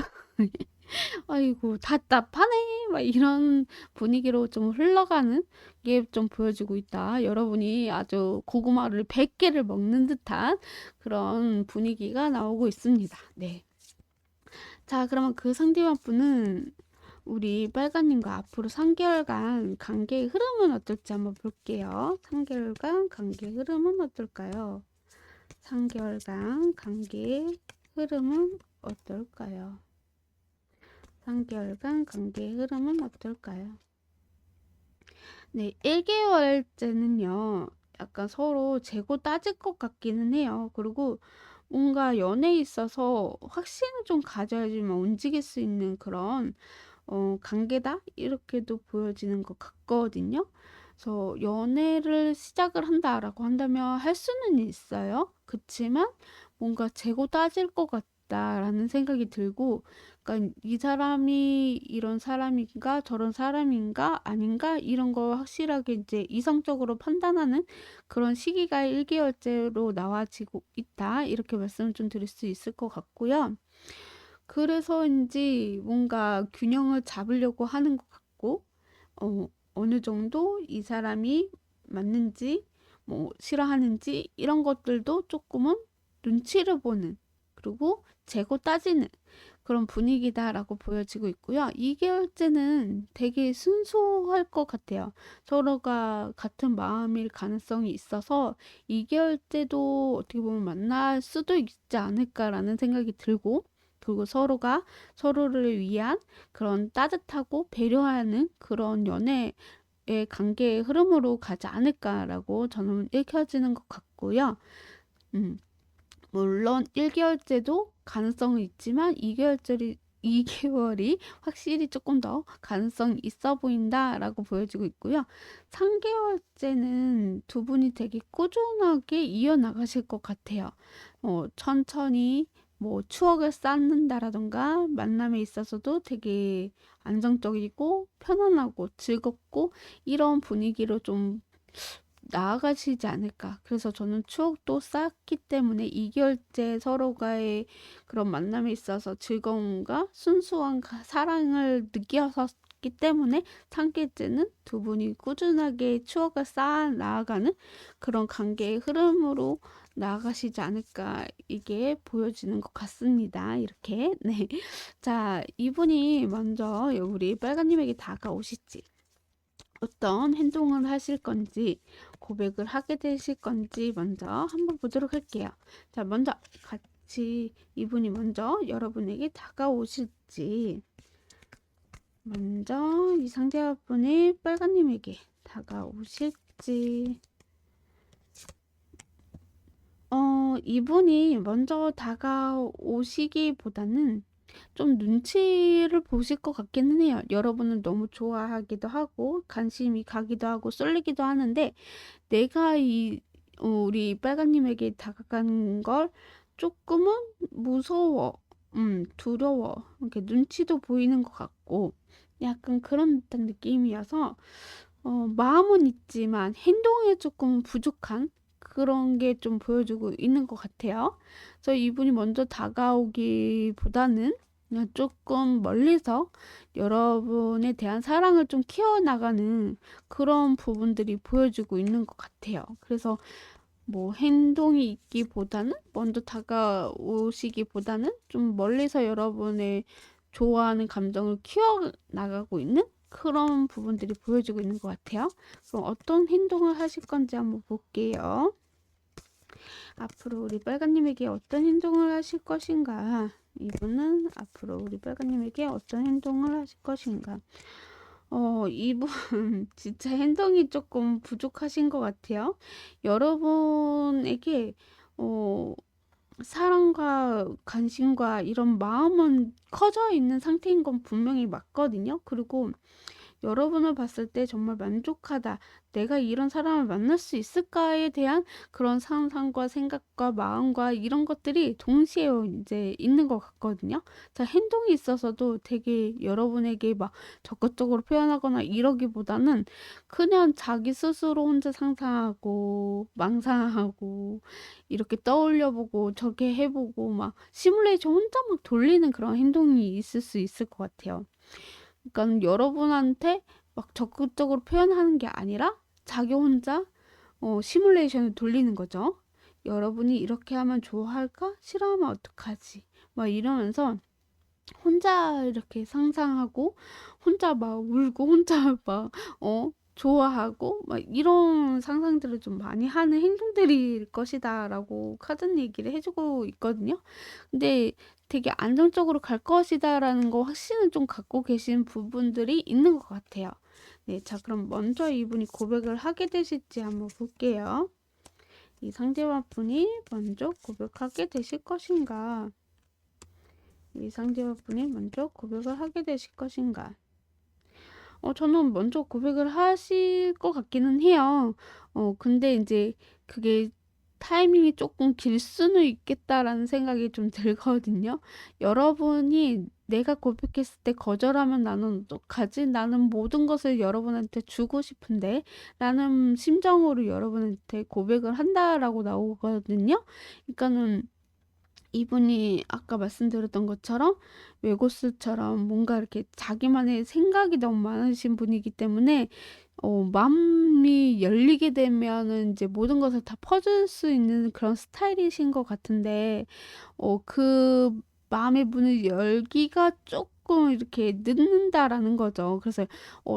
아이고 답답하네. 막 이런 분위기로 좀 흘러가는 게 좀 보여지고 있다. 여러분이 아주 고구마를 100개를 먹는 듯한 그런 분위기가 나오고 있습니다. 네. 자, 그러면 그 상대방분은 우리 빨간님과 앞으로 3개월간 관계의 흐름은 어떨지 한번 볼게요. 3개월간 관계의 흐름은 어떨까요? 3개월간 관계의 흐름은 어떨까요? 3개월간 관계의 흐름은 어떨까요? 네, 1개월째는요, 약간 서로 재고 따질 것 같기는 해요. 그리고 뭔가 연애에 있어서 확신을 좀 가져야지만 움직일 수 있는 그런 관계다? 이렇게도 보여지는 것 같거든요. 그래서 연애를 시작을 한다라고 한다면 할 수는 있어요. 그치만 뭔가 재고 따질 것 같다라는 생각이 들고, 그러니까 이 사람이 이런 사람인가 저런 사람인가 아닌가 이런 거 확실하게 이제 이성적으로 판단하는 그런 시기가 1개월째로 나와지고 있다. 이렇게 말씀을 좀 드릴 수 있을 것 같고요. 그래서인지 뭔가 균형을 잡으려고 하는 것 같고, 어느 정도 이 사람이 맞는지, 뭐, 싫어하는지, 이런 것들도 조금은 눈치를 보는, 그리고 재고 따지는 그런 분위기다라고 보여지고 있고요. 2개월째는 되게 순수할 것 같아요. 서로가 같은 마음일 가능성이 있어서 2개월째도 어떻게 보면 만날 수도 있지 않을까라는 생각이 들고, 그리고 서로가 서로를 위한 그런 따뜻하고 배려하는 그런 연애의 관계의 흐름으로 가지 않을까라고 저는 읽혀지는 것 같고요. 음, 물론 1개월째도 가능성은 있지만 2개월이 확실히 조금 더 가능성이 있어 보인다라고 보여지고 있고요. 3개월째는 두 분이 되게 꾸준하게 이어나가실 것 같아요. 천천히 뭐 추억을 쌓는다라던가 만남에 있어서도 되게 안정적이고 편안하고 즐겁고 이런 분위기로 좀 나아가시지 않을까. 그래서 저는 추억도 쌓았기 때문에 2개월째 서로가의 그런 만남에 있어서 즐거움과 순수한 사랑을 느끼었기 때문에 3개째는 두 분이 꾸준하게 추억을 쌓아 나아가는 그런 관계의 흐름으로 나아가시지 않을까 이게 보여지는 것 같습니다. 이렇게 네. 자, 이분이 먼저 우리 빨간님에게 다가오실지 어떤 행동을 하실 건지 고백을 하게 되실 건지 먼저 한번 보도록 할게요. 자, 먼저 같이 이분이 먼저 여러분에게 다가오실지, 먼저 이 상대분이 빨간님에게 다가오실지, 이분이 먼저 다가오시기보다는 좀 눈치를 보실 것 같기는 해요. 여러분은 너무 좋아하기도 하고 관심이 가기도 하고 쏠리기도 하는데, 내가 우리 빨간님에게 다가가는 걸 조금은 무서워, 두려워, 이렇게 눈치도 보이는 것 같고 약간 그런 듯한 느낌이어서 마음은 있지만 행동에 조금 부족한 그런 게 좀 보여주고 있는 것 같아요. 그래서 이분이 먼저 다가오기보다는 그냥 조금 멀리서 여러분에 대한 사랑을 좀 키워나가는 그런 부분들이 보여주고 있는 것 같아요. 그래서 뭐 행동이 있기보다는 먼저 다가오시기보다는 좀 멀리서 여러분의 좋아하는 감정을 키워나가고 있는 그런 부분들이 보여지고 있는 것 같아요. 그럼 어떤 행동을 하실 건지 한번 볼게요. 앞으로 우리 빨간님에게 어떤 행동을 하실 것인가? 이분은 앞으로 우리 빨간님에게 어떤 행동을 하실 것인가? 이분 진짜 행동이 조금 부족하신 것 같아요. 여러분에게 어, 사랑과 관심과 이런 마음은 커져 있는 상태인 건 분명히 맞거든요. 그리고 여러분을 봤을 때 정말 만족하다. 내가 이런 사람을 만날 수 있을까에 대한 그런 상상과 생각과 마음과 이런 것들이 동시에 이제 있는 것 같거든요. 자, 행동이 있어서도 되게 여러분에게 막 적극적으로 표현하거나 이러기보다는 그냥 자기 스스로 혼자 상상하고 망상하고 이렇게 떠올려보고 저렇게 해보고 막 시뮬레이션 혼자 막 돌리는 그런 행동이 있을 수 있을 것 같아요. 그러니까 여러분한테 막 적극적으로 표현하는 게 아니라 자기 혼자 시뮬레이션을 돌리는 거죠. 여러분이 이렇게 하면 좋아할까? 싫어하면 어떡하지? 막 이러면서 혼자 이렇게 상상하고 혼자 막 울고 혼자 막 좋아하고 막 이런 상상들을 좀 많이 하는 행동들일 것이다라고 카드는 얘기를 해주고 있거든요. 근데 되게 안정적으로 갈 것이다라는 거 확신을 좀 갖고 계신 부분들이 있는 것 같아요. 네, 자 그럼 먼저 이분이 고백을 하게 되실지 한번 볼게요. 이 상대방분이 먼저 고백하게 되실 것인가? 이 상대방분이 먼저 고백을 하게 되실 것인가? 저는 먼저 고백을 하실 것 같기는 해요. 근데 이제 그게 타이밍이 조금 길 수는 있겠다라는 생각이 좀 들거든요. 여러분이 내가 고백했을 때 거절하면 나는 어떡하지? 나는 모든 것을 여러분한테 주고 싶은데 라는 심정으로 여러분한테 고백을 한다라고 나오거든요. 그러니까는 이분이 아까 말씀드렸던 것처럼 외고스처럼 뭔가 이렇게 자기만의 생각이 너무 많으신 분이기 때문에 마음이 열리게 되면은 이제 모든 것을 다 퍼줄 수 있는 그런 스타일이신 것 같은데 그 마음의 문을 열기가 조금 이렇게 늦는다라는 거죠. 그래서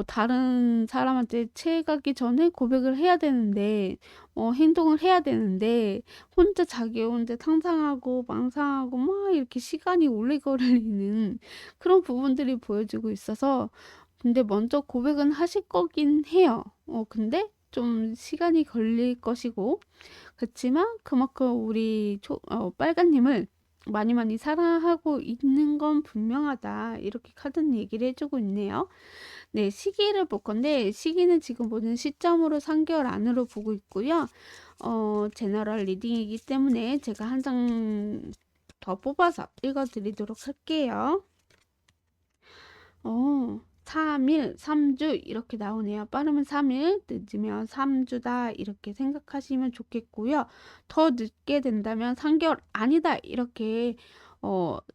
다른 사람한테 채가기 전에 고백을 해야 되는데 행동을 해야 되는데 혼자 자기 혼자 상상하고 망상하고 막 이렇게 시간이 오래 걸리는 그런 부분들이 보여지고 있어서 근데 먼저 고백은 하실 거긴 해요. 근데 좀 시간이 걸릴 것이고 그렇지만 그만큼 우리 빨간님을 많이 많이 사랑하고 있는 건 분명하다. 이렇게 카드는 얘기를 해주고 있네요. 네, 시기를 볼 건데 시기는 지금 보는 시점으로 3개월 안으로 보고 있고요. 제너럴 리딩이기 때문에 제가 한 장 더 뽑아서 읽어드리도록 할게요. 3일, 3주 이렇게 나오네요. 빠르면 3일, 늦으면 3주다 이렇게 생각하시면 좋겠고요. 더 늦게 된다면 3개월 아니다 이렇게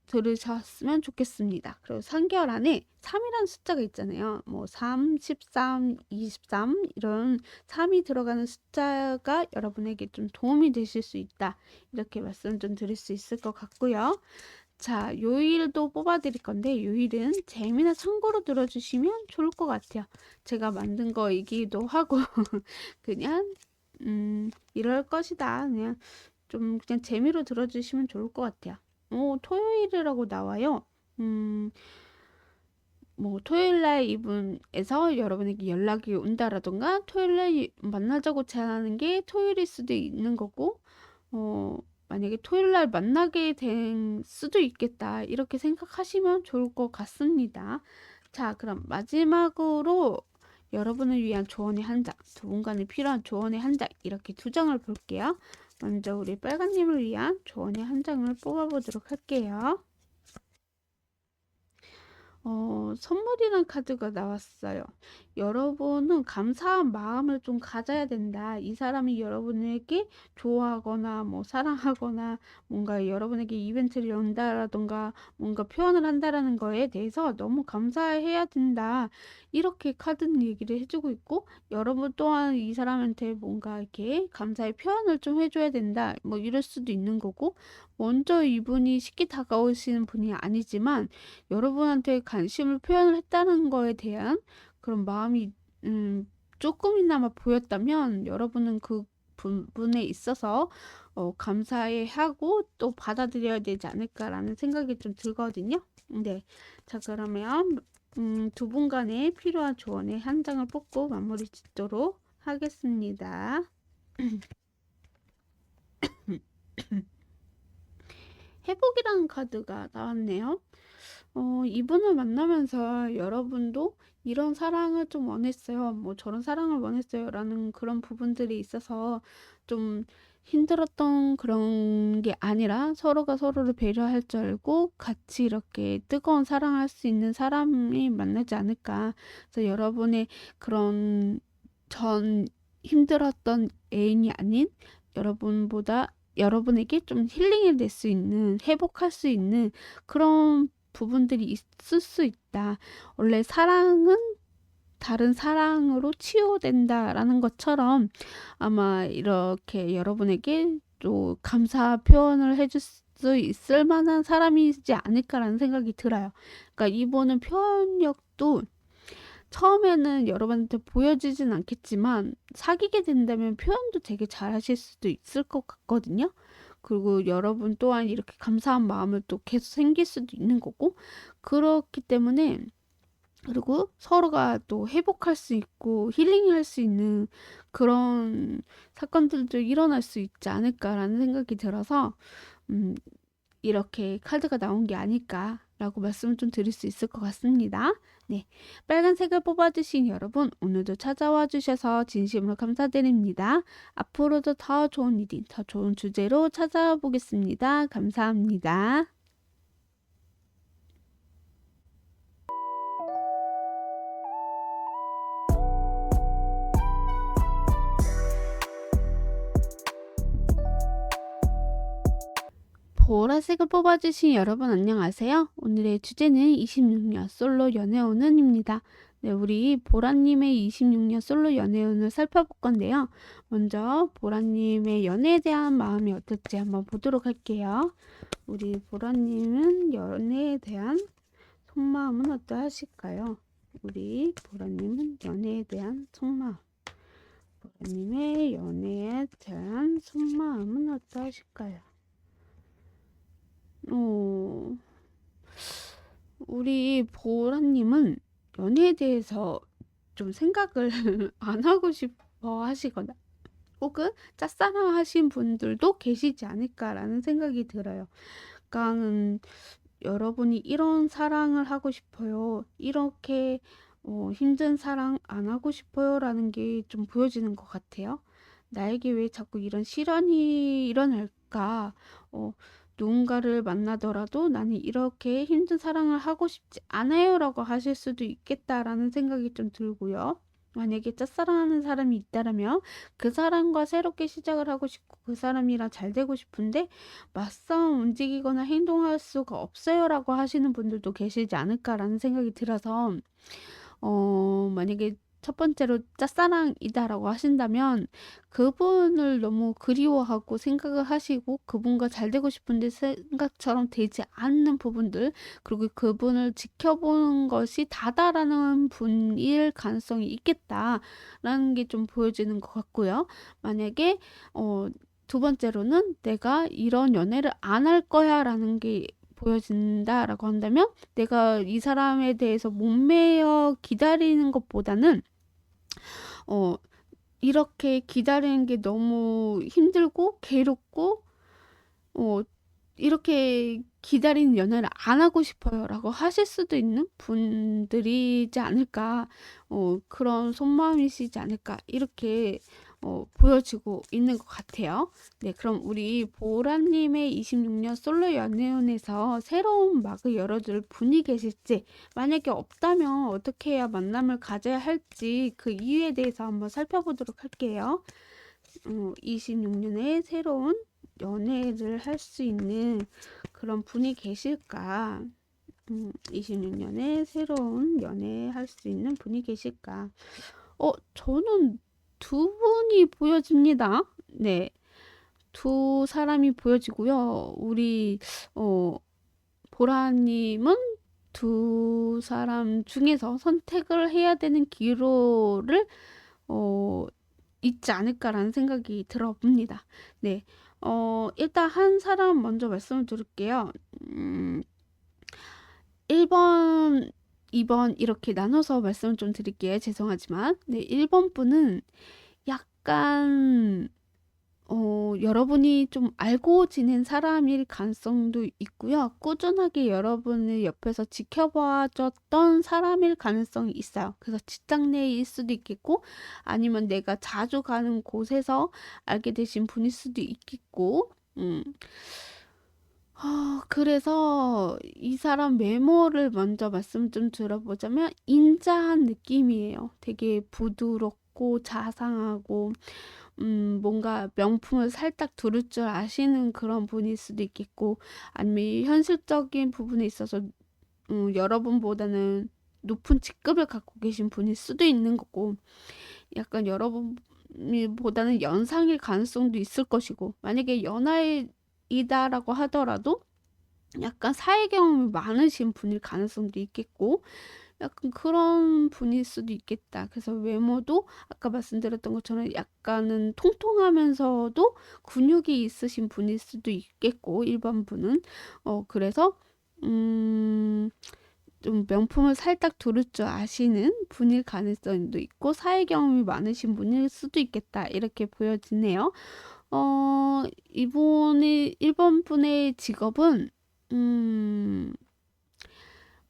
들으셨으면 좋겠습니다. 그리고 3개월 안에 3이라는 숫자가 있잖아요. 뭐 3, 13, 23 이런 3이 들어가는 숫자가 여러분에게 좀 도움이 되실 수 있다. 이렇게 말씀 좀 드릴 수 있을 것 같고요. 자, 요일도 뽑아드릴 건데 요일은 재미나 참고로 들어주시면 좋을 것 같아요. 제가 만든 거이기도 하고 그냥 이럴 것이다. 그냥 좀 그냥 재미로 들어주시면 좋을 것 같아요. 토요일이라고 나와요. 뭐 토요일날 이분에서 여러분에게 연락이 온다라던가 토요일날 만나자고 제안하는 게 토요일일 수도 있는 거고 만약에 토요일날 만나게 된 수도 있겠다 이렇게 생각하시면 좋을 것 같습니다. 자 그럼 마지막으로 여러분을 위한 조언의 한 장, 두 분간에 필요한 조언의 한 장 이렇게 두 장을 볼게요. 먼저 우리 빨간님을 위한 조언의 한 장을 뽑아보도록 할게요. 선물이란 카드가 나왔어요. 여러분은 감사한 마음을 좀 가져야 된다. 이 사람이 여러분에게 좋아하거나 뭐 사랑하거나 뭔가 여러분에게 이벤트를 연다라던가 뭔가 표현을 한다라는 거에 대해서 너무 감사해야 된다. 이렇게 카드는 얘기를 해주고 있고 여러분 또한 이 사람한테 뭔가 이렇게 감사의 표현을 좀 해줘야 된다. 뭐 이럴 수도 있는 거고 먼저 이분이 쉽게 다가오시는 분이 아니지만 여러분한테 관심을 표현을 했다는 거에 대한 그런 마음이 조금이나마 보였다면 여러분은 그 부분에 있어서 감사해 하고 또 받아들여야 되지 않을까라는 생각이 좀 들거든요. 네. 자, 그러면 두 분 간에 필요한 조언의 한 장을 뽑고 마무리 짓도록 하겠습니다. 회복이라는 카드가 나왔네요. 이분을 만나면서 여러분도 이런 사랑을 좀 원했어요. 뭐 저런 사랑을 원했어요. 라는 그런 부분들이 있어서 좀 힘들었던 그런 게 아니라 서로가 서로를 배려할 줄 알고 같이 이렇게 뜨거운 사랑할 수 있는 사람이 만나지 않을까. 그래서 여러분의 그런 전 힘들었던 애인이 아닌 여러분보다 여러분에게 좀 힐링이 될 수 있는, 회복할 수 있는 그런 부분들이 있을 수 있다. 원래 사랑은 다른 사랑으로 치유된다라는 것처럼 아마 이렇게 여러분에게 또 감사 표현을 해줄 수 있을 만한 사람이지 않을까라는 생각이 들어요. 그러니까 이분은 표현력도 처음에는 여러분한테 보여지진 않겠지만 사귀게 된다면 표현도 되게 잘하실 수도 있을 것 같거든요. 그리고 여러분 또한 이렇게 감사한 마음을 또 계속 생길 수도 있는 거고, 그렇기 때문에, 그리고 서로가 또 회복할 수 있고 힐링할 수 있는 그런 사건들도 일어날 수 있지 않을까라는 생각이 들어서 음, 이렇게 카드가 나온 게 아닐까라고 말씀을 좀 드릴 수 있을 것 같습니다. 네, 빨간색을 뽑아주신 여러분, 오늘도 찾아와 주셔서 진심으로 감사드립니다. 앞으로도 더 좋은 리딩, 더 좋은 주제로 찾아보겠습니다. 감사합니다. 보라색을 뽑아주신 여러분 안녕하세요. 오늘의 주제는 26년 솔로 연애운은입니다. 네, 우리 보라님의 26년 솔로 연애운을 살펴볼 건데요. 먼저 보라님의 연애에 대한 마음이 어떨지 한번 보도록 할게요. 우리 보라님은 연애에 대한 속마음은 어떠하실까요? 우리 보라님은 연애에 대한 속마음. 보라님의 연애에 대한 속마음은 어떠하실까요? 우리 보라님은 연애에 대해서 좀 생각을 안 하고 싶어 하시거나 혹은 짝사랑 하신 분들도 계시지 않을까라는 생각이 들어요. 그러니까 여러분이 이런 사랑을 하고 싶어요. 이렇게 힘든 사랑 안 하고 싶어요. 라는 게 좀 보여지는 것 같아요. 나에게 왜 자꾸 이런 시련이 일어날까? 누군가를 만나더라도 나는 이렇게 힘든 사랑을 하고 싶지 않아요. 라고 하실 수도 있겠다라는 생각이 좀 들고요. 만약에 짝사랑하는 사람이 있다라면 그 사람과 새롭게 시작을 하고 싶고 그 사람이랑 잘 되고 싶은데 맞싸움 움직이거나 행동할 수가 없어요 라고 하시는 분들도 계시지 않을까라는 생각이 들어서 만약에 첫 번째로 짝사랑이다라고 하신다면 그분을 너무 그리워하고 생각을 하시고 그분과 잘 되고 싶은데 생각처럼 되지 않는 부분들, 그리고 그분을 지켜보는 것이 다다라는 분일 가능성이 있겠다라는 게 좀 보여지는 것 같고요. 만약에 두 번째로는 내가 이런 연애를 안 할 거야 라는 게 보여진다라고 한다면 내가 이 사람에 대해서 목매어 기다리는 것보다는 이렇게 기다리는 게 너무 힘들고 괴롭고 이렇게 기다리는 연애를 안 하고 싶어요 라고 하실 수도 있는 분들이지 않을까, 그런 속마음이시지 않을까 이렇게 보여지고 있는 것 같아요. 네, 그럼 우리 보라님의 26년 솔로 연애운에서 새로운 막을 열어줄 분이 계실지, 만약에 없다면 어떻게 해야 만남을 가져야 할지 그 이유에 대해서 한번 살펴보도록 할게요. 26년에 새로운 연애를 할 수 있는 그런 분이 계실까? 26년에 새로운 연애할 수 있는 분이 계실까? 저는 두 분이 보여집니다. 네. 두 사람이 보여지고요. 우리 보라님은 두 사람 중에서 선택을 해야 되는 기로를 있지 않을까라는 생각이 들어봅니다. 네. 일단 한 사람 먼저 말씀을 드릴게요. 1번, 2번 이렇게 나눠서 말씀을 좀 드릴게요. 죄송하지만. 네, 1번 분은 약간 여러분이 좀 알고 지낸 사람일 가능성도 있고요. 꾸준하게 여러분을 옆에서 지켜봐 줬던 사람일 가능성이 있어요. 그래서 직장 내일 수도 있겠고, 아니면 내가 자주 가는 곳에서 알게 되신 분일 수도 있겠고, 그래서 이 사람 외모를 먼저 말씀 좀 들어보자면 인자한 느낌이에요. 되게 부드럽고 자상하고 뭔가 명품을 살짝 두를 줄 아시는 그런 분일 수도 있겠고, 아니면 현실적인 부분에 있어서 여러분보다는 높은 직급을 갖고 계신 분일 수도 있는 거고, 약간 여러분보다는 연상일 가능성도 있을 것이고, 만약에 연하이다라고 하더라도 약간 사회 경험이 많으신 분일 가능성도 있겠고, 약간 그런 분일 수도 있겠다. 그래서 외모도 아까 말씀드렸던 것처럼 약간은 통통하면서도 근육이 있으신 분일 수도 있겠고, 1번 분은. 그래서, 좀 명품을 살짝 두를 줄 아시는 분일 가능성도 있고, 사회 경험이 많으신 분일 수도 있겠다. 이렇게 보여지네요. 이분이 1번 분의 직업은,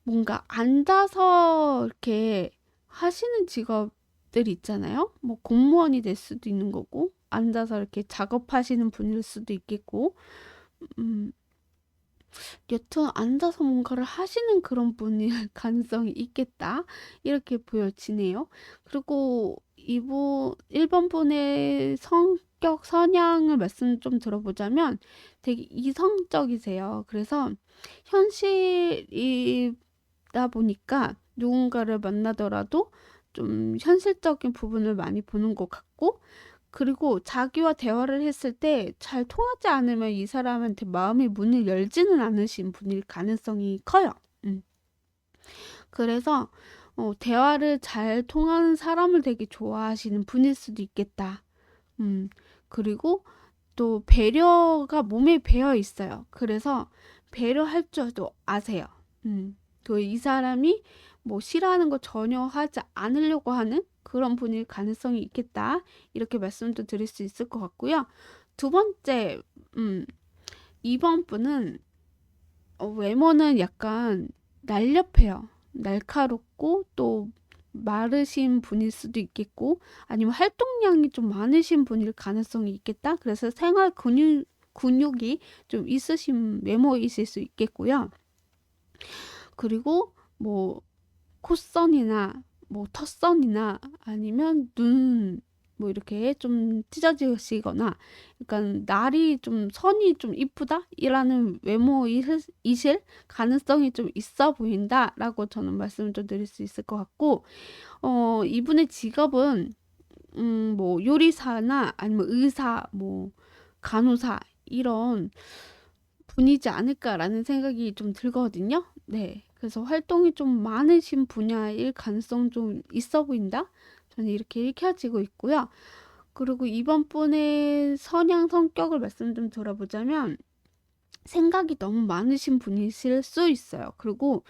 뭔가 앉아서 이렇게 하시는 직업들 있잖아요. 뭐 공무원이 될 수도 있는 거고, 앉아서 이렇게 작업하시는 분일 수도 있겠고, 음, 여튼 앉아서 뭔가를 하시는 그런 분일 가능성이 있겠다. 이렇게 보여지네요. 그리고 이분 1번 분의 성격 성향을 말씀 좀 들어보자면 되게 이성적이세요. 그래서 현실이다 보니까 누군가를 만나더라도 좀 현실적인 부분을 많이 보는 것 같고, 그리고 자기와 대화를 했을 때 잘 통하지 않으면 이 사람한테 마음의 문을 열지는 않으신 분일 가능성이 커요. 그래서 대화를 잘 통하는 사람을 되게 좋아하시는 분일 수도 있겠다. 그리고 또 배려가 몸에 배어 있어요. 그래서 배려할 줄도 아세요. 그 이 사람이 뭐 싫어하는 거 전혀 하지 않으려고 하는 그런 분일 가능성이 있겠다. 이렇게 말씀도 드릴 수 있을 것 같고요. 두 번째, 2번 분은 외모는 약간 날렵해요. 날카롭고 또 마르신 분일 수도 있겠고, 아니면 활동량이 좀 많으신 분일 가능성이 있겠다. 그래서 생활 근육이 좀 있으신 외모이실 수 있겠고요. 그리고 뭐 콧선이나 뭐 턱선이나 아니면 눈 뭐 이렇게 좀 찢어지시거나 약간 날이 좀 선이 좀 이쁘다 이라는 외모이실 가능성이 좀 있어 보인다라고 저는 말씀을 좀 드릴 수 있을 것 같고, 이분의 직업은 뭐 요리사나 아니면 의사, 뭐 간호사 이런 분이지 않을까라는 생각이 좀 들거든요. 네. 그래서 활동이 좀 많으신 분야일 가능성 좀 있어 보인다. 저는 이렇게 읽혀지고 있고요. 그리고 이번 분의 성향 성격을 말씀 좀 들어보자면 생각이 너무 많으신 분이실 수 있어요. 그리고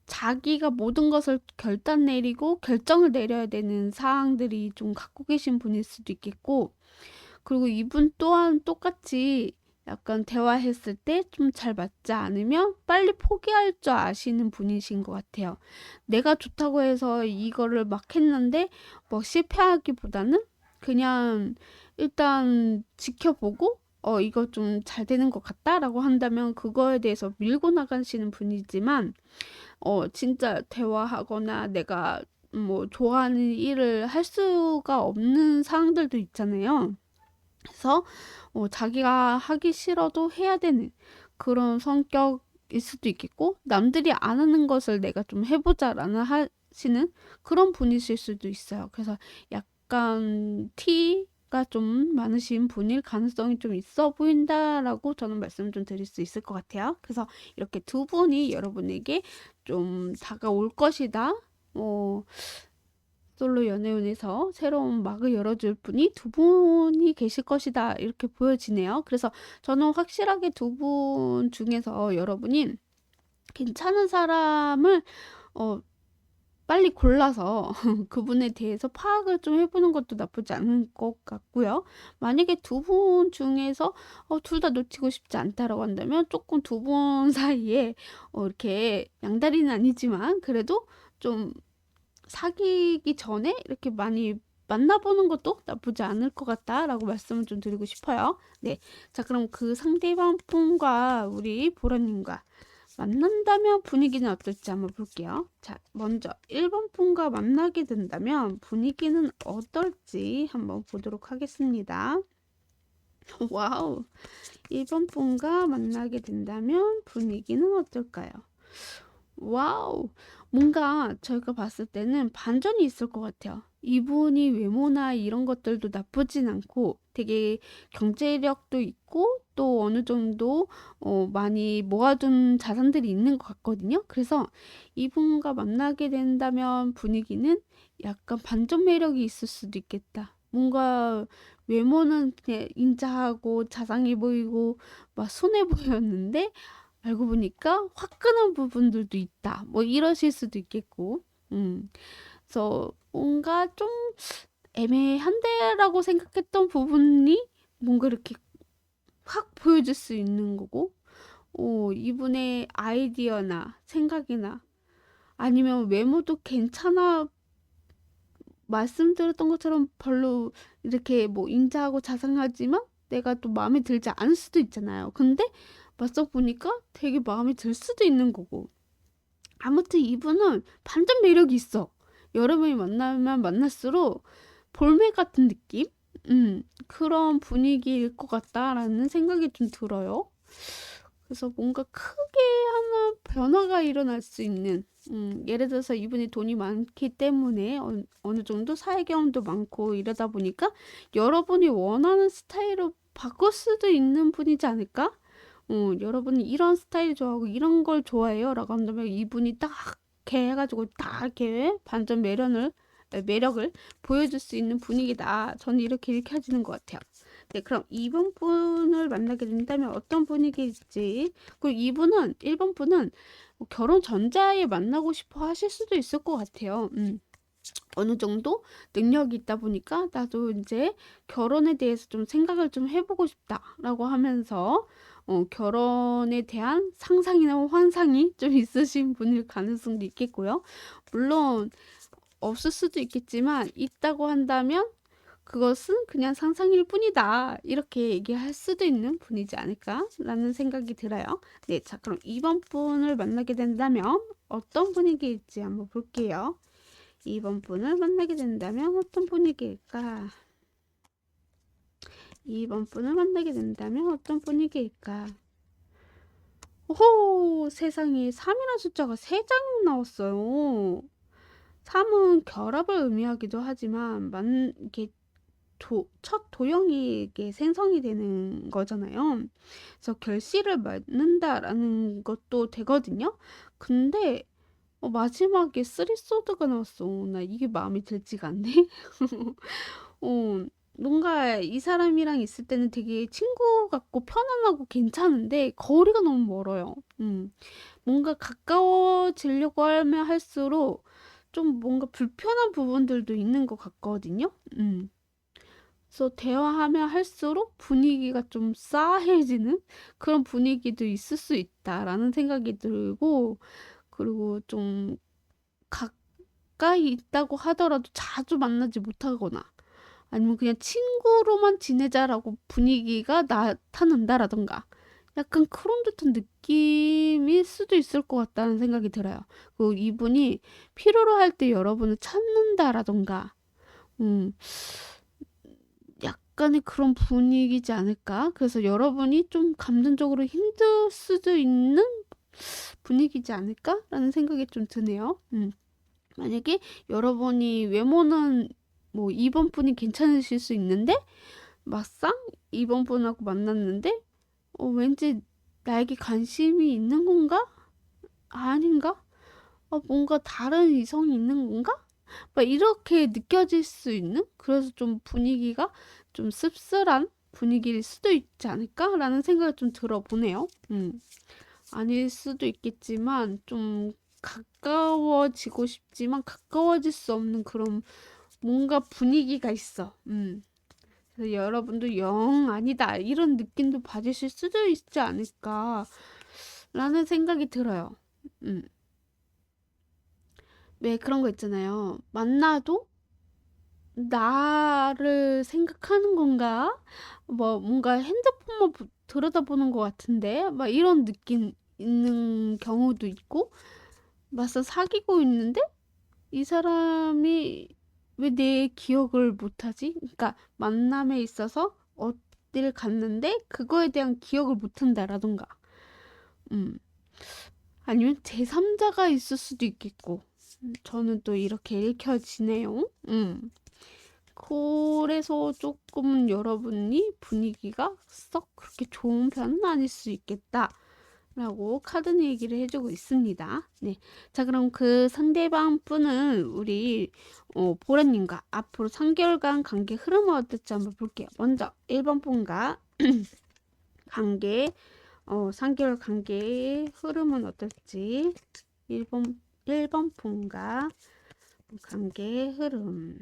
자기가 모든 것을 결단 내리고 결정을 내려야 되는 사항들이 좀 갖고 계신 분일 수도 있겠고, 그리고 이분 또한 똑같이 약간 대화했을 때 좀 잘 맞지 않으면 빨리 포기할 줄 아시는 분이신 것 같아요. 내가 좋다고 해서 이거를 막 했는데 뭐 실패하기보다는 그냥 일단 지켜보고 이거 좀 잘 되는 것 같다라고 한다면 그거에 대해서 밀고 나가시는 분이지만, 진짜 대화하거나 내가 뭐 좋아하는 일을 할 수가 없는 상황들도 있잖아요. 그래서 자기가 하기 싫어도 해야 되는 그런 성격일 수도 있겠고, 남들이 안 하는 것을 내가 좀 해보자라는 하시는 그런 분이실 수도 있어요. 그래서 약간 티가 좀 많으신 분일 가능성이 좀 있어 보인다라고 저는 말씀 좀 드릴 수 있을 것 같아요. 그래서 이렇게 두 분이 여러분에게 좀 다가올 것이다. 솔로 연애운에서 새로운 막을 열어줄 분이 두 분이 계실 것이다. 이렇게 보여지네요. 그래서 저는 확실하게 두 분 중에서 여러분이 괜찮은 사람을 어, 빨리 골라서 그분에 대해서 파악을 좀 해보는 것도 나쁘지 않은 것 같고요. 만약에 두 분 중에서 둘 다 놓치고 싶지 않다라고 한다면 조금 두 분 사이에 이렇게 양다리는 아니지만 그래도 좀 사귀기 전에 이렇게 많이 만나보는 것도 나쁘지 않을 것 같다라고 말씀을 좀 드리고 싶어요. 네. 자, 그럼 그 상대방 분과 우리 보라님과 만난다면 분위기는 어떨지 한번 볼게요. 자, 먼저 1번 분과 만나게 된다면 분위기는 어떨지 한번 보도록 하겠습니다. 와우. 1번 분과 만나게 된다면 분위기는 어떨까요? 와우. 뭔가 저희가 봤을 때는 반전이 있을 것 같아요. 이분이 외모나 이런 것들도 나쁘진 않고 되게 경제력도 있고 또 어느 정도 많이 모아둔 자산들이 있는 것 같거든요. 그래서 이분과 만나게 된다면 분위기는 약간 반전 매력이 있을 수도 있겠다. 뭔가 외모는 그냥 인자하고 자상해 보이고 막 순해 보였는데 알고 보니까 화끈한 부분들도 있다. 뭐 이러실 수도 있겠고. 그래서 뭔가 좀 애매한데라고 생각했던 부분이 뭔가 이렇게 확 보여줄 수 있는 거고, 이분의 아이디어나 생각이나 아니면 외모도 괜찮아 말씀드렸던 것처럼 별로 이렇게 뭐 인자하고 자상하지만 내가 또 마음에 들지 않을 수도 있잖아요. 근데 맞서 보니까 되게 마음에 들 수도 있는 거고. 아무튼 이분은 반전 매력이 있어. 여러분이 만나면 만날수록 볼매 같은 느낌? 그런 분위기일 것 같다라는 생각이 좀 들어요. 그래서 뭔가 크게 하나 변화가 일어날 수 있는, 예를 들어서 이분이 돈이 많기 때문에 어느 정도 사회 경험도 많고 이러다 보니까 여러분이 원하는 스타일로 바꿀 수도 있는 분이지 않을까? 여러분이 이런 스타일 좋아하고 이런 걸 좋아해요 라고 한다면 이분이 딱 이렇게 해가지고 딱 이렇게 반전 매력을 보여줄 수 있는 분위기다. 저는 이렇게 읽혀지는 것 같아요. 네, 그럼 2번 분을 만나게 된다면 어떤 분위기일지. 그리고 1번 분은 결혼 전자에 만나고 싶어 하실 수도 있을 것 같아요. 어느 정도 능력이 있다 보니까 나도 이제 결혼에 대해서 좀 생각을 좀 해보고 싶다라고 하면서 결혼에 대한 상상이나 환상이 좀 있으신 분일 가능성도 있겠고요. 물론 없을 수도 있겠지만 있다고 한다면 그것은 그냥 상상일 뿐이다. 이렇게 얘기할 수도 있는 분이지 않을까라는 생각이 들어요. 네, 자, 그럼 2번 분을 만나게 된다면 어떤 분위기일지 한번 볼게요. 2번 분을 만나게 된다면 어떤 분위기일까? 2번 분을 만나게 된다면 어떤 분위기일까? 오호, 세상에 3이라는 숫자가 3장이 나왔어요. 3은 결합을 의미하기도 하지만 이게 첫 도형이 이게 생성이 되는 거잖아요. 그래서 결실을 맺는다라는 것도 되거든요. 근데 마지막에 쓰리 소드가 나왔어. 나 이게 마음에 들지가 않네. 어, 뭔가 이 사람이랑 있을 때는 되게 친구 같고 편안하고 괜찮은데 거리가 너무 멀어요. 뭔가 가까워지려고 하면 할수록 좀 뭔가 불편한 부분들도 있는 것 같거든요. 그래서 대화하면 할수록 분위기가 좀 싸해지는 그런 분위기도 있을 수 있다라는 생각이 들고, 그리고 좀 가까이 있다고 하더라도 자주 만나지 못하거나 아니면 그냥 친구로만 지내자라고 분위기가 나타난다라던가 약간 그런 듯한 느낌일 수도 있을 것 같다는 생각이 들어요. 그 이분이 필요로 할 때 여러분을 찾는다라던가 음, 약간의 그런 분위기지 않을까? 그래서 여러분이 좀 감정적으로 힘들 수도 있는 분위기지 않을까라는 생각이 좀 드네요. 만약에 여러분이 외모는 뭐 2번 분이 괜찮으실 수 있는데 막상 2번 분하고 만났는데 왠지 나에게 관심이 있는 건가? 아닌가? 뭔가 다른 이성이 있는 건가? 막 이렇게 느껴질 수 있는 그래서 좀 분위기가 좀 씁쓸한 분위기일 수도 있지 않을까라는 생각을 좀 들어보네요. 아닐 수도 있겠지만 좀 가까워지고 싶지만 가까워질 수 없는 그런 뭔가 분위기가 있어. 그래서 여러분도 영 아니다 이런 느낌도 받으실 수도 있지 않을까 라는 생각이 들어요. 음. 왜 그런 거 있잖아요. 만나도 나를 생각하는 건가? 뭐 뭔가 핸드폰만 들여다보는 것 같은데 막 이런 느낌 있는 경우도 있고, 맞서 사귀고 있는데 이 사람이 왜 내 기억을 못하지? 그러니까 만남에 있어서 어딜 갔는데 그거에 대한 기억을 못한다라던가, 음. 아니면 제3자가 있을 수도 있겠고, 저는 또 이렇게 읽혀지네요. 그래서 조금 여러분이 분위기가 썩 그렇게 좋은 편은 아닐 수 있겠다 라고 카드는 얘기를 해주고 있습니다. 네. 자, 그럼 그 상대방 분은 우리 보라님과 앞으로 3개월간 관계 흐름은 어떨지 한번 볼게요. 먼저 1번 분과 관계 3개월 관계의 흐름은 어떨지. 1번 분과 관계의 흐름.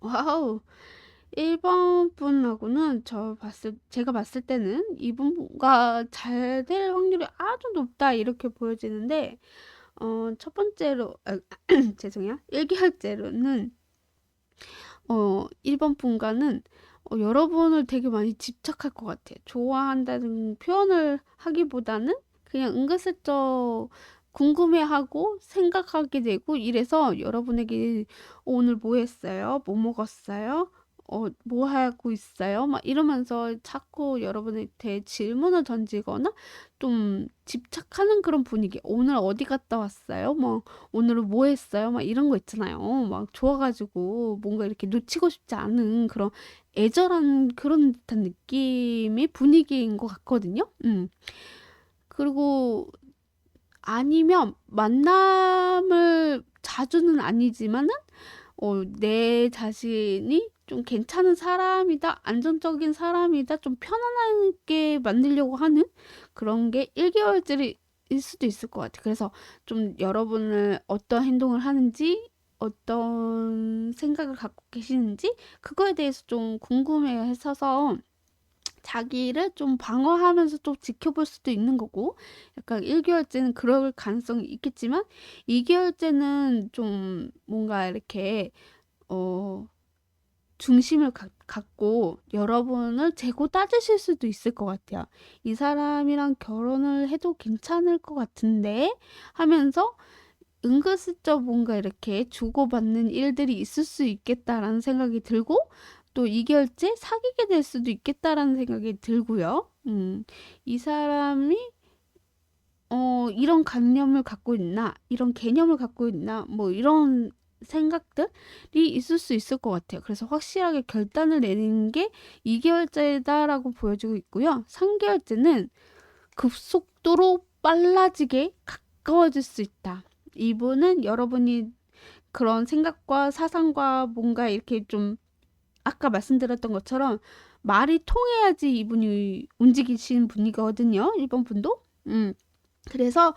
와우. 1번 분하고는 제가 봤을 때는 이분과 잘 될 확률이 아주 높다 이렇게 보여지는데, 첫 번째로, 죄송해요. 1개월째로는, 1번 분과는 여러분을 되게 많이 집착할 것 같아요. 좋아한다는 표현을 하기보다는 그냥 은근슬쩍 궁금해하고 생각하게 되고, 이래서 여러분에게 오늘 뭐 했어요? 뭐 먹었어요? 뭐 하고 있어요? 막 이러면서 자꾸 여러분한테 질문을 던지거나 좀 집착하는 그런 분위기. 오늘 어디 갔다 왔어요? 뭐 오늘은 뭐 했어요? 막 이런 거 있잖아요. 막 좋아가지고 뭔가 이렇게 놓치고 싶지 않은 그런 애절한 그런 듯한 느낌의 분위기인 것 같거든요. 그리고 아니면 만남을 자주는 아니지만은 내 자신이 좀 괜찮은 사람이다, 안정적인 사람이다, 좀 편안하게 만들려고 하는 그런 게 1개월째일 수도 있을 것 같아요. 그래서 좀 여러분을 어떤 행동을 하는지, 어떤 생각을 갖고 계시는지, 그거에 대해서 좀 궁금해 했어서 자기를 좀 방어하면서 또 지켜볼 수도 있는 거고, 약간 1개월째는 그럴 가능성이 있겠지만 2개월째는 좀 뭔가 이렇게 어 중심을 갖고 여러분을 재고 따지실 수도 있을 것 같아요. 이 사람이랑 결혼을 해도 괜찮을 것 같은데 하면서 은근슬쩍 뭔가 이렇게 주고받는 일들이 있을 수 있겠다라는 생각이 들고, 또 2개월째 사귀게 될 수도 있겠다라는 생각이 들고요. 이 사람이 이런 관념을 갖고 있나, 이런 개념을 갖고 있나, 뭐 이런 생각들이 있을 수 있을 것 같아요. 그래서 확실하게 결단을 내는 게 2개월째다라고 보여지고 있고요. 3개월째는 급속도로 빨라지게 가까워질 수 있다. 이분은 여러분이 그런 생각과 사상과 뭔가 이렇게 좀 아까 말씀드렸던 것처럼 말이 통해야지 이분이 움직이시는 분이거든요. 1번 분도. 그래서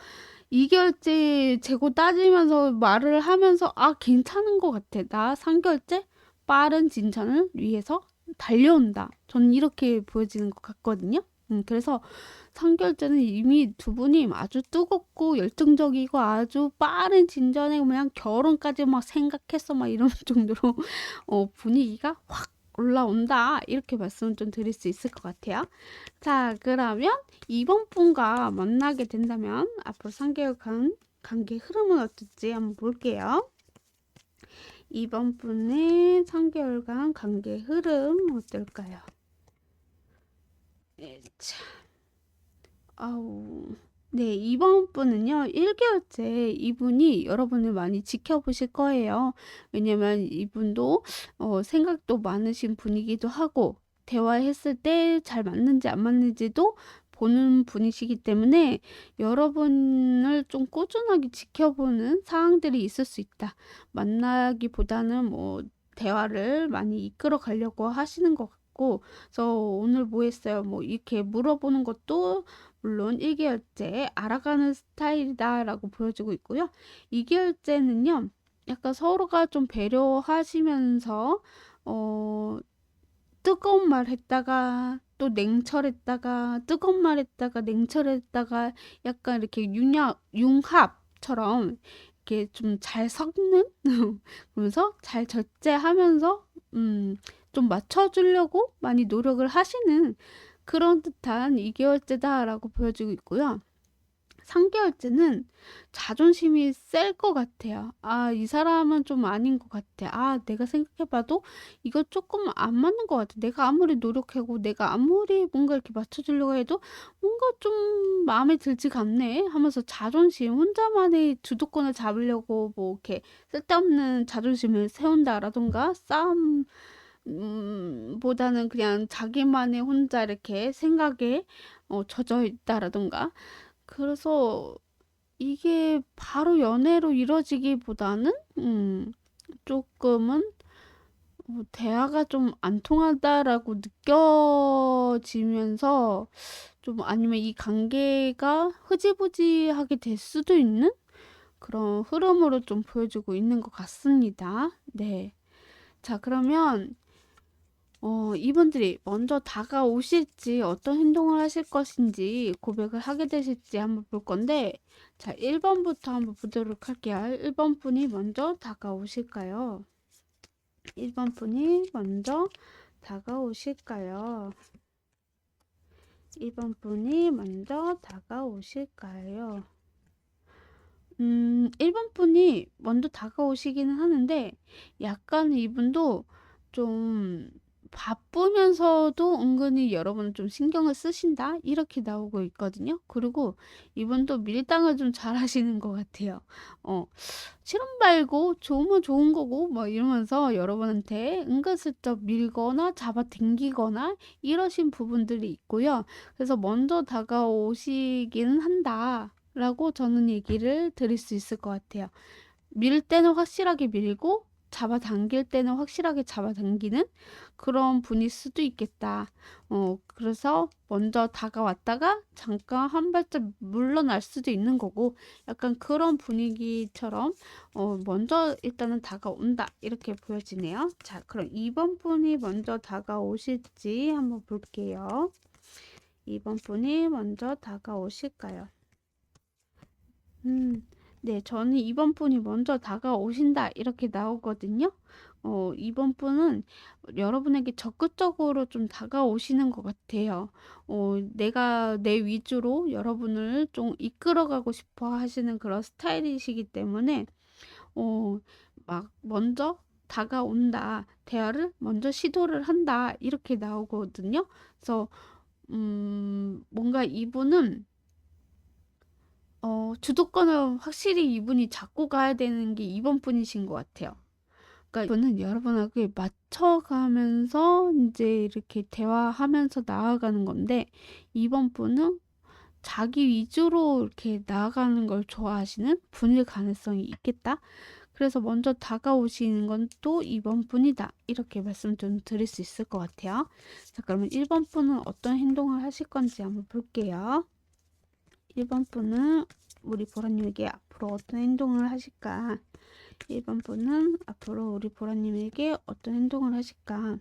2개월째 재고 따지면서 말을 하면서 괜찮은 것 같아. 나 3개월째 빠른 진전을 위해서 달려온다. 저는 이렇게 보여지는 것 같거든요. 그래서 3개월째는 이미 두 분이 아주 뜨겁고 열정적이고 아주 빠른 진전에 그냥 결혼까지 막 생각했어 막 이런 정도로 분위기가 확 올라온다. 이렇게 말씀을 좀 드릴 수 있을 것 같아요. 자, 그러면 이번 분과 만나게 된다면 앞으로 3개월간 관계 흐름은 어떨지 한번 볼게요. 이번 분의 3개월간 관계 흐름 어떨까요? 네, 자, 아우. 네, 이번 분은요, 1개월째 이분이 여러분을 많이 지켜보실 거예요. 왜냐면 이분도 생각도 많으신 분이기도 하고, 대화했을 때 잘 맞는지 안 맞는지도 보는 분이시기 때문에 여러분을 좀 꾸준하게 지켜보는 상황들이 있을 수 있다. 만나기보다는 뭐 대화를 많이 이끌어 가려고 하시는 것 같고, 그래서 오늘 뭐 했어요? 뭐 이렇게 물어보는 것도 물론 1계열째 알아가는 스타일이다라고 보여주고 있고요. 2계열째는요. 약간 서로가 좀 배려하시면서 뜨거운 말 했다가 또 냉철했다가 뜨거운 말 했다가 냉철했다가 약간 이렇게 융합처럼 이렇게 좀 잘 섞는 그러면서 잘 절제하면서 좀 맞춰주려고 많이 노력을 하시는 그런 듯한 2개월째다라고 보여지고 있고요. 3개월째는 자존심이 셀 것 같아요. 아, 이 사람은 좀 아닌 것 같아. 아, 내가 생각해봐도 이거 조금 안 맞는 것 같아. 내가 아무리 노력하고 내가 아무리 뭔가 이렇게 맞춰주려고 해도 뭔가 좀 마음에 들지가 않네 하면서 자존심, 혼자만의 주도권을 잡으려고 뭐 이렇게 쓸데없는 자존심을 세운다라던가 싸움 보다는 그냥 자기만의 혼자 이렇게 생각에 젖어 있다라던가 그래서 이게 바로 연애로 이루어지기보다는 조금은 대화가 좀 안 통하다라고 느껴지면서 좀 아니면 이 관계가 흐지부지하게 될 수도 있는 그런 흐름으로 좀 보여주고 있는 것 같습니다. 네. 자, 그러면 이분들이 먼저 다가오실지 어떤 행동을 하실 것인지 고백을 하게 되실지 한번 볼 건데 자 1번부터 한번 보도록 할게요. 1번 분이 먼저 다가오실까요? 1번 분이 먼저 다가오실까요? 2번 분이 먼저 다가오실까요? 1번 분이 먼저 다가오시기는 하는데 약간 이분도 좀 바쁘면서도 은근히 여러분을 좀 신경을 쓰신다 이렇게 나오고 있거든요. 그리고 이분도 밀당을 좀 잘하시는 것 같아요. 싫음 말고 좋으면 좋은 거고 뭐 이러면서 여러분한테 은근슬쩍 밀거나 잡아당기거나 이러신 부분들이 있고요. 그래서 먼저 다가오시기는 한다. 라고 저는 얘기를 드릴 수 있을 것 같아요. 밀 때는 확실하게 밀고 잡아당길 때는 확실하게 잡아당기는 그런 분일 수도 있겠다. 그래서 먼저 다가왔다가 잠깐 한 발짝 물러날 수도 있는 거고 약간 그런 분위기처럼 먼저 일단은 다가온다 이렇게 보여지네요. 자, 그럼 2번 분이 먼저 다가오실지 한번 볼게요. 2번 분이 먼저 다가오실까요? 네, 저는 2번 분이 먼저 다가오신다 이렇게 나오거든요. 2번 분은 여러분에게 적극적으로 좀 다가오시는 것 같아요. 내가 내 위주로 여러분을 좀 이끌어가고 싶어 하시는 그런 스타일이시기 때문에 막 먼저 다가온다, 대화를 먼저 시도를 한다 이렇게 나오거든요. 그래서 뭔가 이분은 주도권을 확실히 이분이 잡고 가야 되는 게 이번 분이신 것 같아요. 그러니까 이분은 여러분에게 맞춰가면서 이제 이렇게 대화하면서 나아가는 건데 이번 분은 자기 위주로 이렇게 나아가는 걸 좋아하시는 분일 가능성이 있겠다. 그래서 먼저 다가오시는 건 또 이번 분이다. 이렇게 말씀 좀 드릴 수 있을 것 같아요. 자, 그러면 1번 분은 어떤 행동을 하실 건지 한번 볼게요. 1번 분은 우리 보라님에게 앞으로 어떤 행동을 하실까? 1번 분은 앞으로 우리 보라님에게 어떤 행동을 하실까?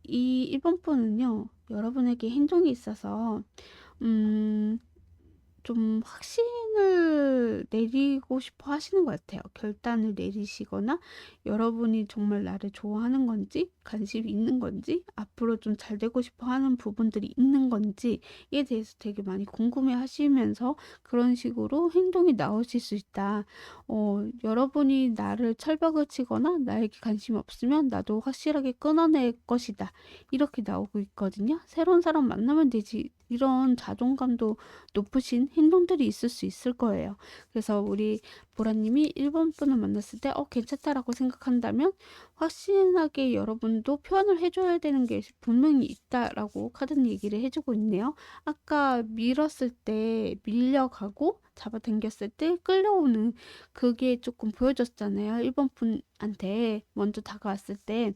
이 1번 분은요, 여러분에게 행동이 있어서, 좀 확신을 내리고 싶어 하시는 것 같아요. 결단을 내리시거나 여러분이 정말 나를 좋아하는 건지 관심이 있는 건지 앞으로 좀 잘 되고 싶어 하는 부분들이 있는 건지에 대해서 되게 많이 궁금해 하시면서 그런 식으로 행동이 나오실 수 있다. 여러분이 나를 철벽을 치거나 나에게 관심이 없으면 나도 확실하게 끊어낼 것이다. 이렇게 나오고 있거든요. 새로운 사람 만나면 되지. 이런 자존감도 높으신 행동들이 있을 수 있을 거예요. 그래서 우리 보라님이 1번 분을 만났을 때 괜찮다라고 생각한다면 확실하게 여러분도 표현을 해줘야 되는 게 분명히 있다라고 카드는 얘기를 해주고 있네요. 아까 밀었을 때 밀려가고 잡아당겼을 때 끌려오는 그게 조금 보여졌잖아요. 1번 분한테 먼저 다가왔을 때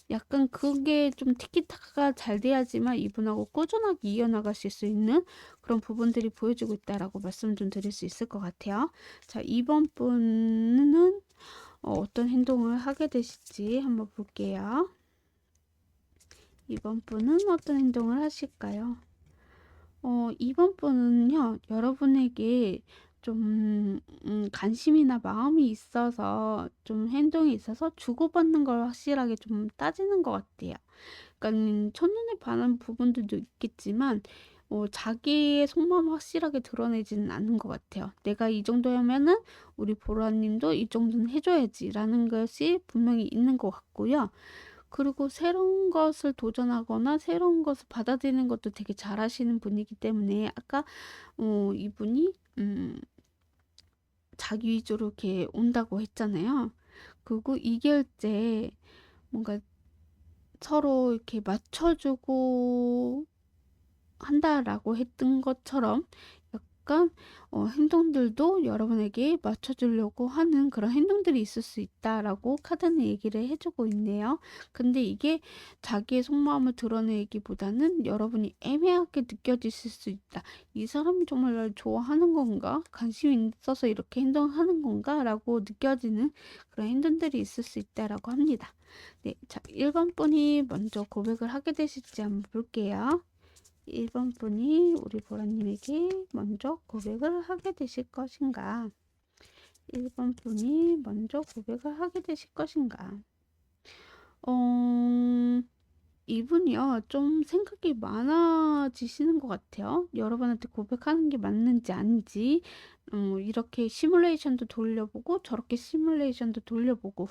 약간 그게 좀 티키타카가 잘 돼야지만 이분하고 꾸준하게 이어나가실 수 있는 그런 부분들이 보여주고 있다라고 말씀 좀 드릴 수 있을 것 같아요. 자, 2번 분은 어떤 행동을 하게 되실지 한번 볼게요. 2번 분은 어떤 행동을 하실까요? 2번 분은요, 여러분에게 좀, 관심이나 마음이 있어서, 좀 행동이 있어서 주고받는 걸 확실하게 좀 따지는 것 같아요. 그러니까, 첫눈에 반한 부분들도 있겠지만, 자기의 속마음을 확실하게 드러내지는 않는 것 같아요. 내가 이 정도 하면은, 우리 보라님도 이 정도는 해줘야지라는 것이 분명히 있는 것 같고요. 그리고 새로운 것을 도전하거나 새로운 것을 받아들이는 것도 되게 잘하시는 분이기 때문에 아까 이분이 자기 위주로 이렇게 온다고 했잖아요. 그리고 2개월째 뭔가 서로 이렇게 맞춰주고 한다라고 했던 것처럼 약간 행동들도 여러분에게 맞춰주려고 하는 그런 행동들이 있을 수 있다라고 카드는 얘기를 해주고 있네요. 근데 이게 자기의 속마음을 드러내기보다는 여러분이 애매하게 느껴지실 수 있다. 이 사람이 정말 날 좋아하는 건가? 관심이 있어서 이렇게 행동하는 건가? 라고 느껴지는 그런 행동들이 있을 수 있다라고 합니다. 네, 자, 1번 분이 먼저 고백을 하게 되실지 한번 볼게요. 1번 분이 우리 보라님에게 먼저 고백을 하게 되실 것인가? 1번 분이 먼저 고백을 하게 되실 것인가? 이분이요, 좀 생각이 많아지시는 것 같아요. 여러분한테 고백하는 게 맞는지 아닌지, 이렇게 시뮬레이션도 돌려보고, 저렇게 시뮬레이션도 돌려보고,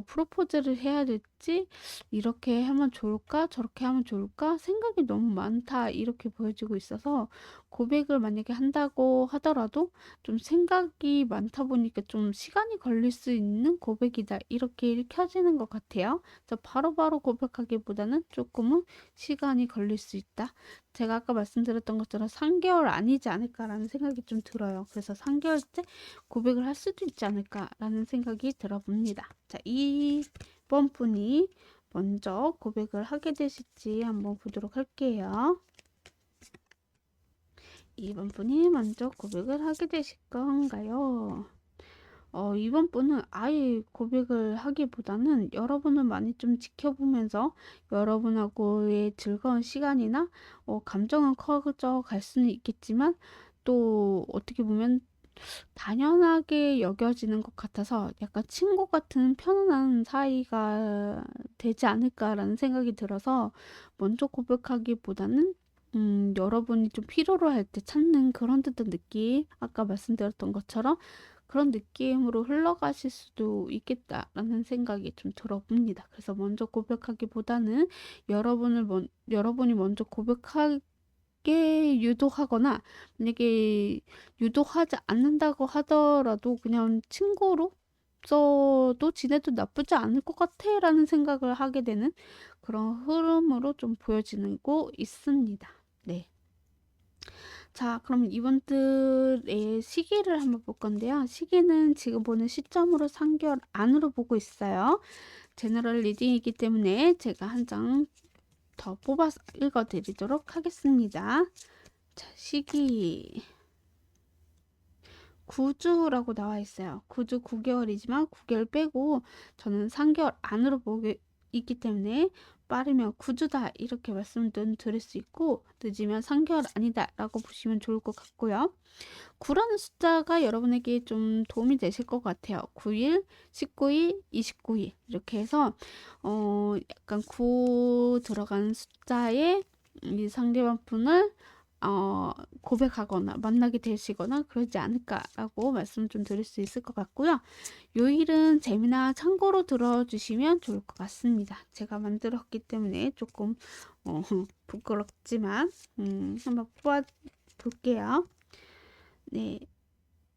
프로포즈를 해야 될지, 이렇게 하면 좋을까, 저렇게 하면 좋을까, 생각이 너무 많다, 이렇게 보여지고 있어서, 고백을 만약에 한다고 하더라도, 좀 생각이 많다 보니까 좀 시간이 걸릴 수 있는 고백이다, 이렇게 켜지는 것 같아요. 바로바로 고백하기보다는 조금은 시간이 걸릴 수 있다. 제가 아까 말씀드렸던 것처럼 3개월 아니지 않을까라는 생각이 좀 들어요. 그래서 3개월째 고백을 할 수도 있지 않을까라는 생각이 들어봅니다. 자, 2번 분이 먼저 고백을 하게 되실지 한번 보도록 할게요. 2번 분이 먼저 고백을 하게 되실 건가요? 이번 분은 아예 고백을 하기보다는 여러분을 많이 좀 지켜보면서 여러분하고의 즐거운 시간이나 감정은 커져 갈 수는 있겠지만 또 어떻게 보면 당연하게 여겨지는 것 같아서 약간 친구 같은 편안한 사이가 되지 않을까라는 생각이 들어서 먼저 고백하기보다는 여러분이 좀 필요로 할 때 찾는 그런 듯한 느낌, 아까 말씀드렸던 것처럼 그런 느낌으로 흘러가실 수도 있겠다라는 생각이 좀 들어봅니다. 그래서 먼저 고백하기보다는 여러분이 먼저 고백하게 유도하거나 만약에 유도하지 않는다고 하더라도 그냥 친구로 써도 지내도 나쁘지 않을 것 같아라는 생각을 하게 되는 그런 흐름으로 좀 보여지고 있습니다. 네. 자, 그럼 이분들의 시기를 한번 볼 건데요. 시기는 지금 보는 시점으로 3개월 안으로 보고 있어요. 제너럴 리딩이기 때문에 제가 한 장 더 뽑아서 읽어드리도록 하겠습니다. 자, 시기 9주라고 나와 있어요. 9주 9개월이지만 9개월 빼고 저는 3개월 안으로 보고 있기 때문에 빠르면 9주다 이렇게 말씀을 드릴 수 있고 늦으면 3개월 아니다 라고 보시면 좋을 것 같고요. 9라는 숫자가 여러분에게 좀 도움이 되실 것 같아요. 9일, 19일, 29일 이렇게 해서 약간 9 들어가는 숫자에 이 상대방 분을 고백하거나 만나게 되시거나 그러지 않을까라고 말씀 좀 드릴 수 있을 것 같고요. 요일은 재미나 참고로 들어주시면 좋을 것 같습니다. 제가 만들었기 때문에 조금 부끄럽지만 한번 뽑아 볼게요. 네,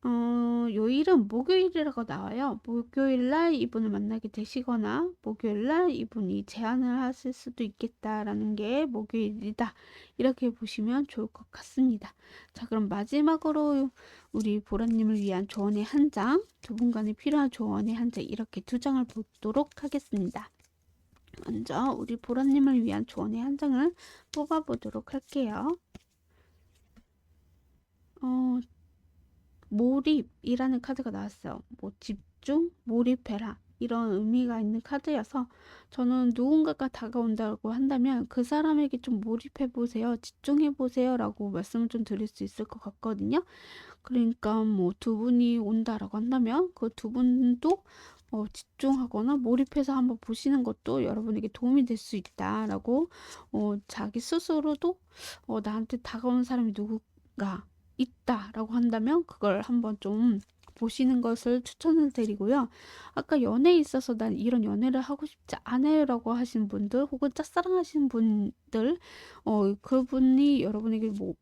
요일은 목요일이라고 나와요. 목요일날 이분을 만나게 되시거나 목요일날 이분이 제안을 하실 수도 있겠다라는 게 목요일이다. 이렇게 보시면 좋을 것 같습니다. 자, 그럼 마지막으로 우리 보라님을 위한 조언의 한 장, 두 분간에 필요한 조언의 한 장, 이렇게 두 장을 보도록 하겠습니다. 먼저 우리 보라님을 위한 조언의 한 장을 뽑아보도록 할게요. 몰입이라는 카드가 나왔어요. 뭐 집중, 몰입해라, 이런 의미가 있는 카드여서 저는 누군가가 다가온다고 한다면 그 사람에게 좀 몰입해 보세요, 집중해 보세요 라고 말씀을 좀 드릴 수 있을 것 같거든요. 그러니까 뭐 두 분이 온다라고 한다면 그 두 분도 집중하거나 몰입해서 한번 보시는 것도 여러분에게 도움이 될 수 있다라고, 자기 스스로도 나한테 다가오는 사람이 누군가 있다라고 한다면 그걸 한번 좀 보시는 것을 추천을 드리고요. 아까 연애에 있어서 난 이런 연애를 하고 싶지 않아요라고 하신 분들, 혹은 짝사랑하시는 분들, 그분이 여러분에게 뭐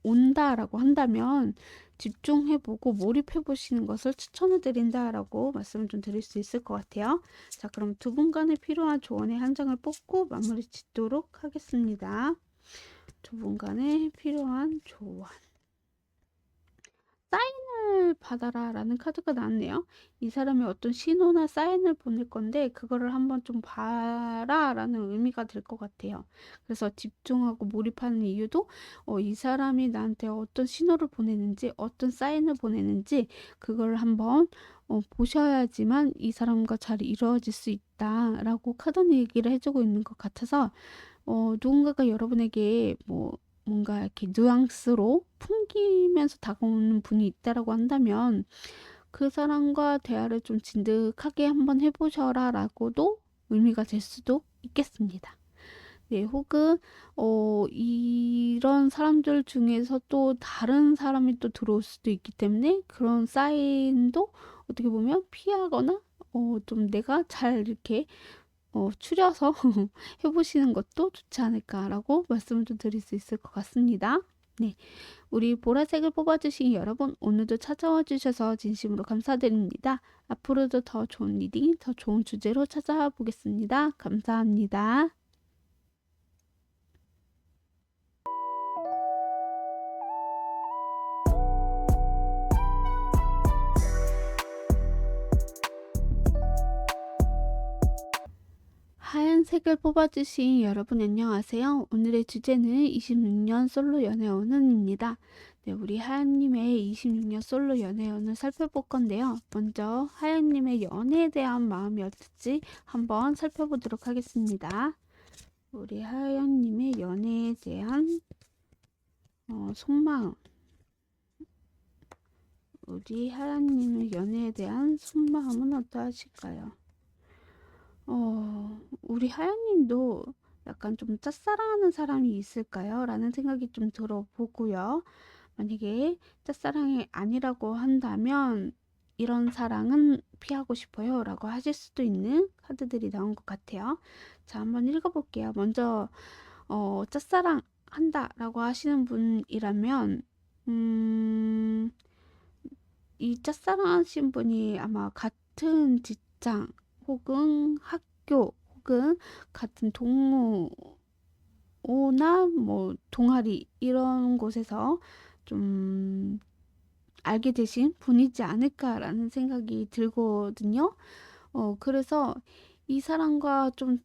온다라고 한다면 집중해보고 몰입해보시는 것을 추천을 드린다라고 말씀을 좀 드릴 수 있을 것 같아요. 자, 그럼 두 분간에 필요한 조언의 한 장을 뽑고 마무리 짓도록 하겠습니다. 두 분간에 필요한 조언. 사인을 받아라 라는 카드가 나왔네요. 이 사람이 어떤 신호나 사인을 보낼 건데 그거를 한번 좀 봐라 라는 의미가 될 것 같아요. 그래서 집중하고 몰입하는 이유도 이 사람이 나한테 어떤 신호를 보내는지, 어떤 사인을 보내는지 그걸 한번 보셔야지만 이 사람과 잘 이루어질 수 있다라고 카드는 얘기를 해주고 있는 것 같아서, 누군가가 여러분에게 뭔가 이렇게 뉘앙스로 풍기면서 다가오는 분이 있다라고 한다면 그 사람과 대화를 좀 진득하게 한번 해보셔라 라고도 의미가 될 수도 있겠습니다. 네, 혹은 이런 사람들 중에서 또 다른 사람이 또 들어올 수도 있기 때문에 그런 사인도 어떻게 보면 피하거나 좀 내가 잘 이렇게 추려서 해보시는 것도 좋지 않을까라고 말씀을 좀 드릴 수 있을 것 같습니다. 네, 우리 보라색을 뽑아주신 여러분, 오늘도 찾아와 주셔서 진심으로 감사드립니다. 앞으로도 더 좋은 리딩, 더 좋은 주제로 찾아보겠습니다. 감사합니다. 하얀색을 뽑아주신 여러분 안녕하세요. 오늘의 주제는 26년 솔로 연애운입니다. 네, 우리 하얀님의 26년 솔로 연애운을 살펴볼 건데요. 먼저 하얀님의 연애에 대한 마음이 어떨지 한번 살펴보도록 하겠습니다. 우리 하얀님의 연애에 대한 속마음. 우리 하얀님의 연애에 대한 속마음은 어떠하실까요? 우리 하연님도 약간 좀 짝사랑하는 사람이 있을까요? 라는 생각이 좀 들어보고요. 만약에 짝사랑이 아니라고 한다면 이런 사랑은 피하고 싶어요 라고 하실 수도 있는 카드들이 나온 것 같아요. 자, 한번 읽어볼게요. 먼저 짝사랑 한다 라고 하시는 분이라면 이 짝사랑 하신 분이 아마 같은 직장 혹은 학교 혹은 같은 동호나 뭐 동아리 이런 곳에서 좀 알게 되신 분이지 않을까라는 생각이 들거든요. 그래서 이 사람과 좀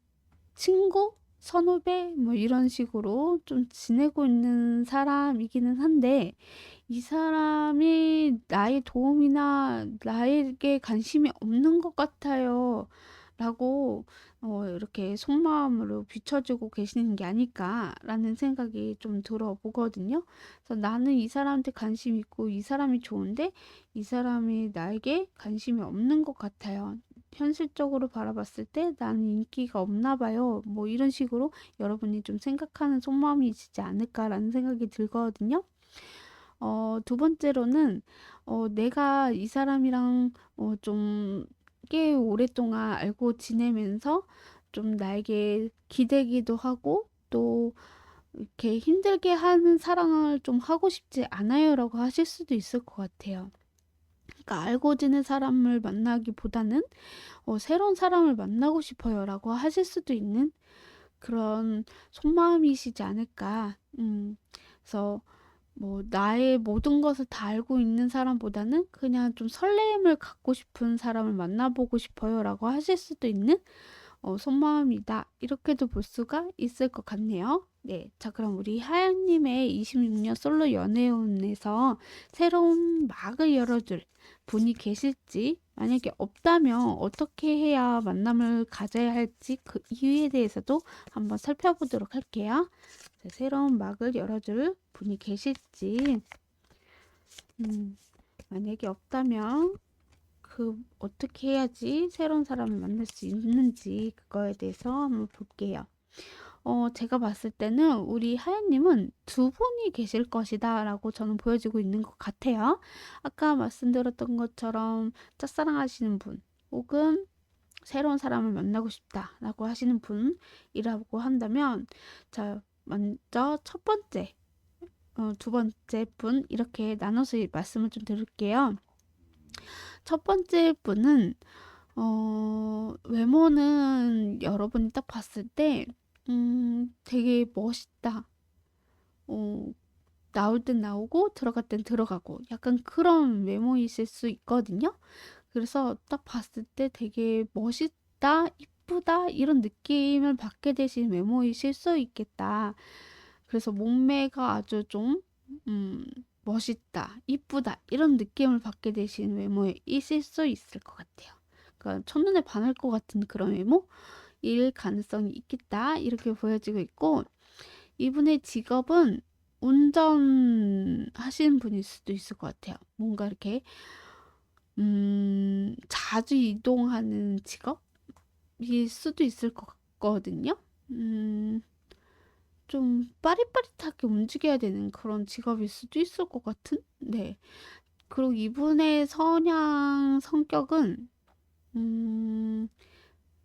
친구, 선후배 뭐 이런 식으로 좀 지내고 있는 사람이기는 한데 이 사람이 나의 도움이나 나에게 관심이 없는 것 같아요 라고 이렇게 속마음으로 비춰주고 계시는 게 아닐까라는 생각이 좀 들어보거든요. 그래서 나는 이 사람한테 관심 있고 이 사람이 좋은데 이 사람이 나에게 관심이 없는 것 같아요. 현실적으로 바라봤을 때 나는 인기가 없나 봐요. 뭐 이런 식으로 여러분이 좀 생각하는 속마음이시지 않을까라는 생각이 들거든요. 두 번째로는 내가 이 사람이랑 좀 꽤 오랫동안 알고 지내면서 좀 나에게 기대기도 하고 또 이렇게 힘들게 하는 사랑을 좀 하고 싶지 않아요라고 하실 수도 있을 것 같아요. 그러니까 알고 지낸 사람을 만나기보다는 새로운 사람을 만나고 싶어요라고 하실 수도 있는 그런 속마음이시지 않을까. 그래서 뭐 나의 모든 것을 다 알고 있는 사람보다는 그냥 좀 설레임을 갖고 싶은 사람을 만나보고 싶어요라고 하실 수도 있는 속마음이다. 이렇게도 볼 수가 있을 것 같네요. 네, 자 그럼 우리 하연님의 26년 솔로 연애운에서 새로운 막을 열어줄 분이 계실지, 만약에 없다면 어떻게 해야 만남을 가져야 할지 그 이유에 대해서도 한번 살펴보도록 할게요. 자, 새로운 막을 열어줄 분이 계실지, 만약에 없다면 어떻게 해야지 새로운 사람을 만날 수 있는지 그거에 대해서 한번 볼게요. 제가 봤을 때는 우리 하연님은 두 분이 계실 것이다 라고 저는 보여지고 있는 것 같아요. 아까 말씀드렸던 것처럼 짝사랑하시는 분 혹은 새로운 사람을 만나고 싶다 라고 하시는 분이라고 한다면, 자 먼저 첫 번째, 두 번째 분 이렇게 나눠서 말씀을 좀 드릴게요. 첫 번째 분은 외모는 여러분이 딱 봤을 때 되게 멋있다. 나올 땐 나오고 들어갈 땐 들어가고 약간 그런 외모이실 수 있거든요. 그래서 딱 봤을 때 되게 멋있다, 이쁘다 이런 느낌을 받게 되신 외모이실 수 있겠다. 그래서 몸매가 아주 좀 멋있다, 이쁘다 이런 느낌을 받게 되신 외모이실 수 있을 것 같아요. 그러니까 첫눈에 반할 것 같은 그런 외모일 가능성이 있겠다 이렇게 보여지고 있고, 이분의 직업은 운전하시는 분일 수도 있을 것 같아요. 뭔가 이렇게 자주 이동하는 직업일 수도 있을 것 같거든요. 좀 빠릿빠릿하게 움직여야 되는 그런 직업일 수도 있을 것 같은? 네. 그리고 이분의 성향, 성격은,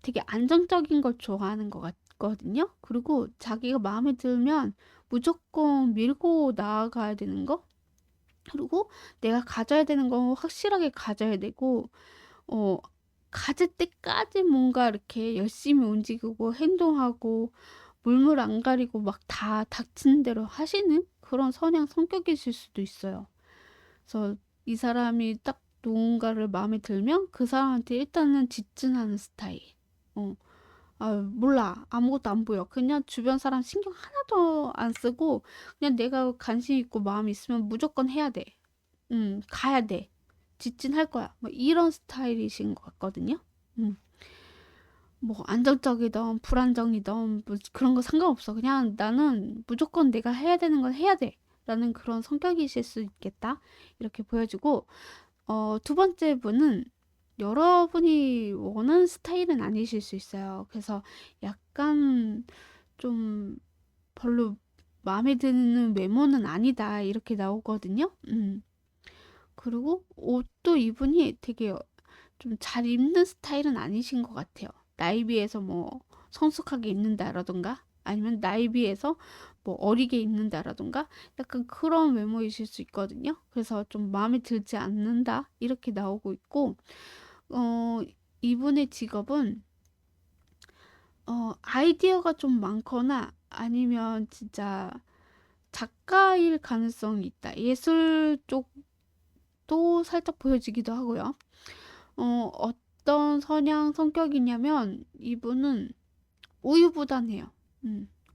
되게 안정적인 걸 좋아하는 것 같거든요. 그리고 자기가 마음에 들면 무조건 밀고 나아가야 되는 거? 그리고 내가 가져야 되는 건 확실하게 가져야 되고, 어, 가질 때까지 뭔가 이렇게 열심히 움직이고 행동하고 물물 안 가리고 막 다 닥치는 대로 하시는 그런 성향 성격이실 수도 있어요. 그래서 이 사람이 딱 누군가를 마음에 들면 그 사람한테 일단은 직진하는 스타일. 어, 몰라. 아무것도 안 보여. 그냥 주변 사람 신경 하나도 안 쓰고 그냥 내가 관심 있고 마음 있으면 무조건 해야 돼. 가야 돼. 직진할 거야. 뭐 이런 스타일이신 것 같거든요. 음. 뭐 안정적이든 불안정이든 뭐 그런 거 상관없어. 그냥 나는 무조건 내가 해야 되는 건 해야 돼. 라는 그런 성격이실 수 있겠다. 이렇게 보여주고, 두 번째 분은 여러분이 원하는 스타일은 아니실 수 있어요. 그래서 약간 좀 별로 마음에 드는 외모는 아니다. 이렇게 나오거든요. 그리고 옷도 이분이 되게 좀 잘 입는 스타일은 아니신 것 같아요. 나이 비해서 뭐 성숙하게 입는다라던가 아니면 나이 비해서 뭐 어리게 입는다라던가 약간 그런 외모이실 수 있거든요. 그래서 좀 마음에 들지 않는다 이렇게 나오고 있고, 어, 이분의 직업은 아이디어가 좀 많거나 아니면 진짜 작가일 가능성이 있다. 예술 쪽도 살짝 보여지기도 하고요. 어떤 성향 성격이냐면 이분은 우유부단해요.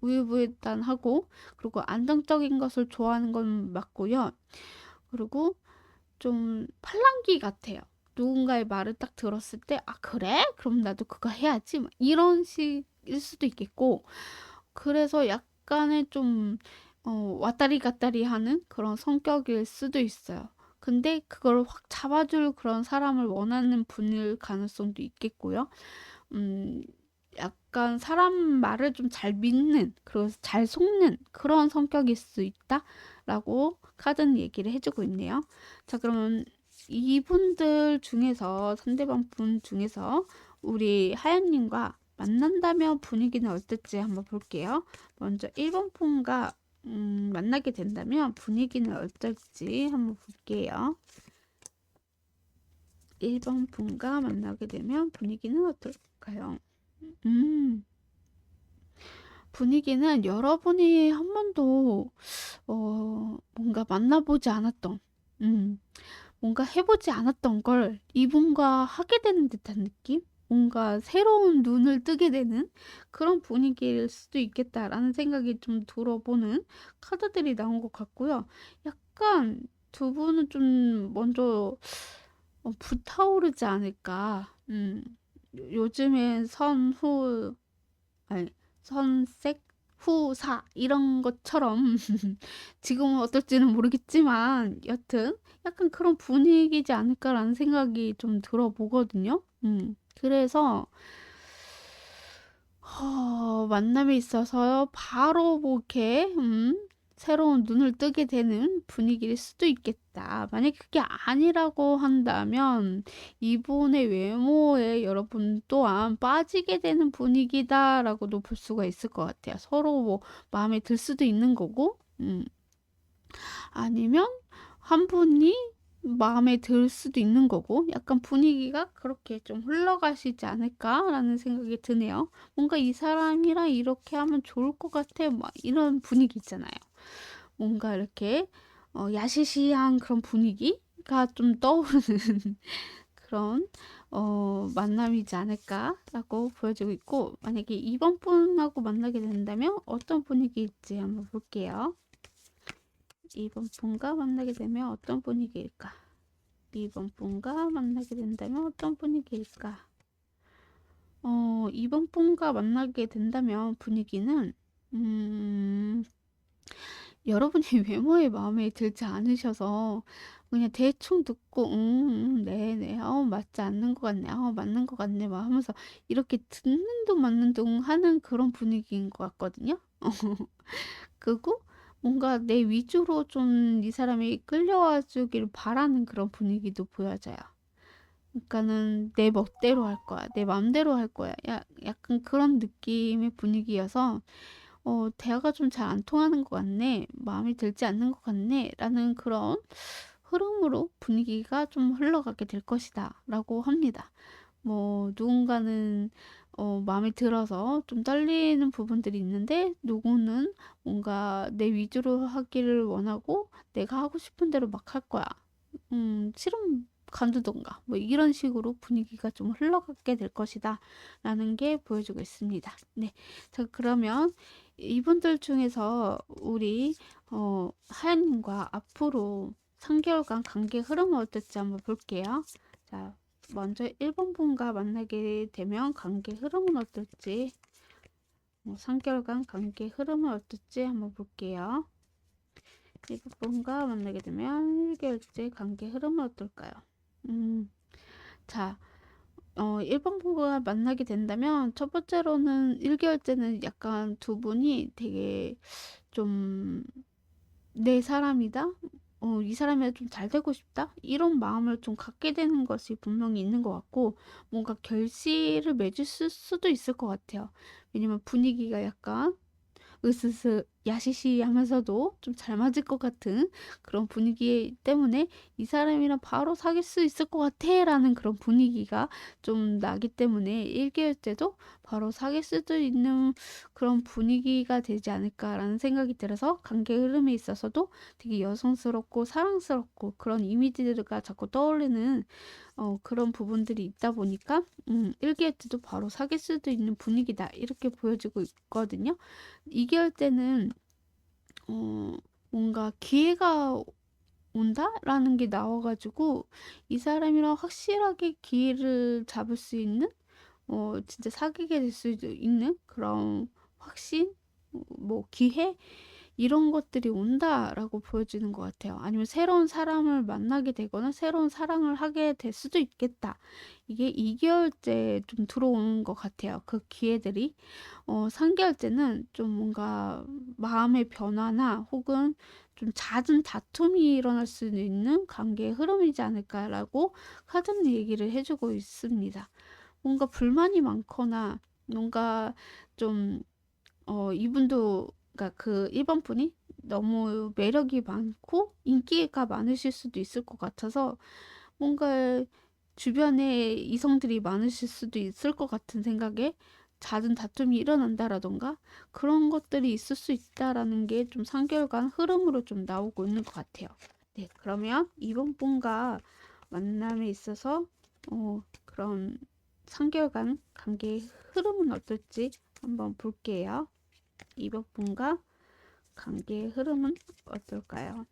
우유부단하고 그리고 안정적인 것을 좋아하는 건 맞고요. 그리고 좀 팔랑귀 같아요. 누군가의 말을 딱 들었을 때, 아, 그래? 그럼 나도 그거 해야지. 막 이런 식일 수도 있겠고, 그래서 약간의 좀, 왔다리 갔다리 하는 그런 성격일 수도 있어요. 근데 그걸 확 잡아줄 그런 사람을 원하는 분일 가능성도 있겠고요. 음, 약간 사람 말을 좀 잘 믿는, 그리고 잘 속는 그런 성격일 수 있다라고 카드는 얘기를 해주고 있네요. 자, 그러면 이분들 중에서, 상대방 분 중에서 우리 하연님과 만난다면 분위기는 어떨지 한번 볼게요. 먼저 1번 분과 만나게 된다면 분위기는 어떨지 한번 볼게요. 1번 분과 만나게 되면 분위기는 어떨까요? 분위기는 여러분이 한 번도 뭔가 만나보지 않았던, 뭔가 해보지 않았던 걸 이분과 하게 되는 듯한 느낌? 뭔가 새로운 눈을 뜨게 되는 그런 분위기일 수도 있겠다라는 생각이 좀 들어보는 카드들이 나온 것 같고요. 약간 두 분은 좀 먼저 불타오르지 않을까. 요즘엔 선후, 아니, 선색, 후사 이런 것처럼 지금은 어떨지는 모르겠지만 여튼 약간 그런 분위기지 않을까라는 생각이 좀 들어보거든요. 그래서 만남에 있어서 바로 뭐 이렇게 새로운 눈을 뜨게 되는 분위기일 수도 있겠다. 만약에 그게 아니라고 한다면 이분의 외모에 여러분 또한 빠지게 되는 분위기다라고도 볼 수가 있을 것 같아요. 서로 뭐 마음에 들 수도 있는 거고, 아니면 한 분이 마음에 들 수도 있는 거고, 약간 분위기가 그렇게 좀 흘러가시지 않을까라는 생각이 드네요. 뭔가 이 사람이랑 이렇게 하면 좋을 것 같아, 막 이런 분위기 있잖아요. 뭔가 이렇게 야시시한 그런 분위기가 좀 떠오르는 그런 만남이지 않을까라고 보여지고 있고, 만약에 이번 분하고 만나게 된다면 어떤 분위기일지 한번 볼게요. 이번 분과 만나게 되면 어떤 분위기일까? 이번 분과 만나게 된다면 어떤 분위기일까? 이번 분과 만나게 된다면 분위기는 여러분이 외모에 마음에 들지 않으셔서 그냥 대충 듣고 네네 맞지 않는 것 같네 맞는 것 같네 막 하면서 이렇게 듣는 둥 맞는 둥 하는 그런 분위기인 것 같거든요. 그리고 뭔가 내 위주로 좀 이 사람이 끌려와 주길 바라는 그런 분위기도 보여져요. 그러니까는 내 멋대로 할 거야. 내 맘대로 할 거야. 약간 그런 느낌의 분위기여서 대화가 좀 잘 안 통하는 것 같네. 마음에 들지 않는 것 같네. 라는 그런 흐름으로 분위기가 좀 흘러가게 될 것이다. 라고 합니다. 뭐, 누군가는 마음에 들어서 좀 떨리는 부분들이 있는데, 누구는 뭔가 내 위주로 하기를 원하고, 내가 하고 싶은 대로 막 할 거야. 싫으면 간두던가. 뭐, 이런 식으로 분위기가 좀 흘러가게 될 것이다. 라는 게 보여주고 있습니다. 네. 자, 그러면 이분들 중에서 우리, 하연님과 앞으로 3개월간 관계 흐름은 어떨지 한번 볼게요. 자, 먼저 1번 분과 만나게 되면 관계 흐름은 어떨지, 3개월간 관계 흐름은 어떨지 한번 볼게요. 1번 분과 만나게 되면 1개월째 관계 흐름은 어떨까요? 자, 1번 분과 만나게 된다면 첫 번째로는 1개월째는 약간 두 분이 되게 좀 내 사람이다? 이 사람이랑 좀 잘 되고 싶다? 이런 마음을 좀 갖게 되는 것이 분명히 있는 것 같고, 뭔가 결실을 맺을 수도 있을 것 같아요. 왜냐면 분위기가 약간 으스스 야시시하면서도 좀 잘 맞을 것 같은 그런 분위기 때문에 이 사람이랑 바로 사귈 수 있을 것 같아라는 그런 분위기가 좀 나기 때문에 1개월째도 바로 사귈 수도 있는 그런 분위기가 되지 않을까라는 생각이 들어서 관계 흐름에 있어서도 되게 여성스럽고 사랑스럽고 그런 이미지가 자꾸 떠오르는 그런 부분들이 있다 보니까 1개월 때도 바로 사귈 수도 있는 분위기다 이렇게 보여지고 있거든요. 2개월 때는 뭔가 기회가 온다라는 게 나와가지고 이 사람이랑 확실하게 기회를 잡을 수 있는 진짜 사귀게 될 수도 있는 그런 확신, 뭐 기회 이런 것들이 온다라고 보여지는 것 같아요. 아니면 새로운 사람을 만나게 되거나 새로운 사랑을 하게 될 수도 있겠다. 이게 2개월째 좀 들어오는 것 같아요. 그 기회들이. 3개월째는 좀 뭔가 마음의 변화나 혹은 좀 잦은 다툼이 일어날 수 있는 관계의 흐름이지 않을까라고 카드는 얘기를 해주고 있습니다. 뭔가 불만이 많거나 뭔가 좀 이분도, 그러니까 그 1번 분이 너무 매력이 많고 인기가 많으실 수도 있을 것 같아서 뭔가 주변에 이성들이 많으실 수도 있을 것 같은 생각에 잦은 다툼이 일어난다라던가 그런 것들이 있을 수 있다라는 게 좀 3개월간 흐름으로 좀 나오고 있는 것 같아요. 네, 그러면 이번 분과 만남에 있어서 그런 3개월간 관계의 흐름은 어떨지 한번 볼게요. 이번 분과 관계의 흐름은 어떨까요?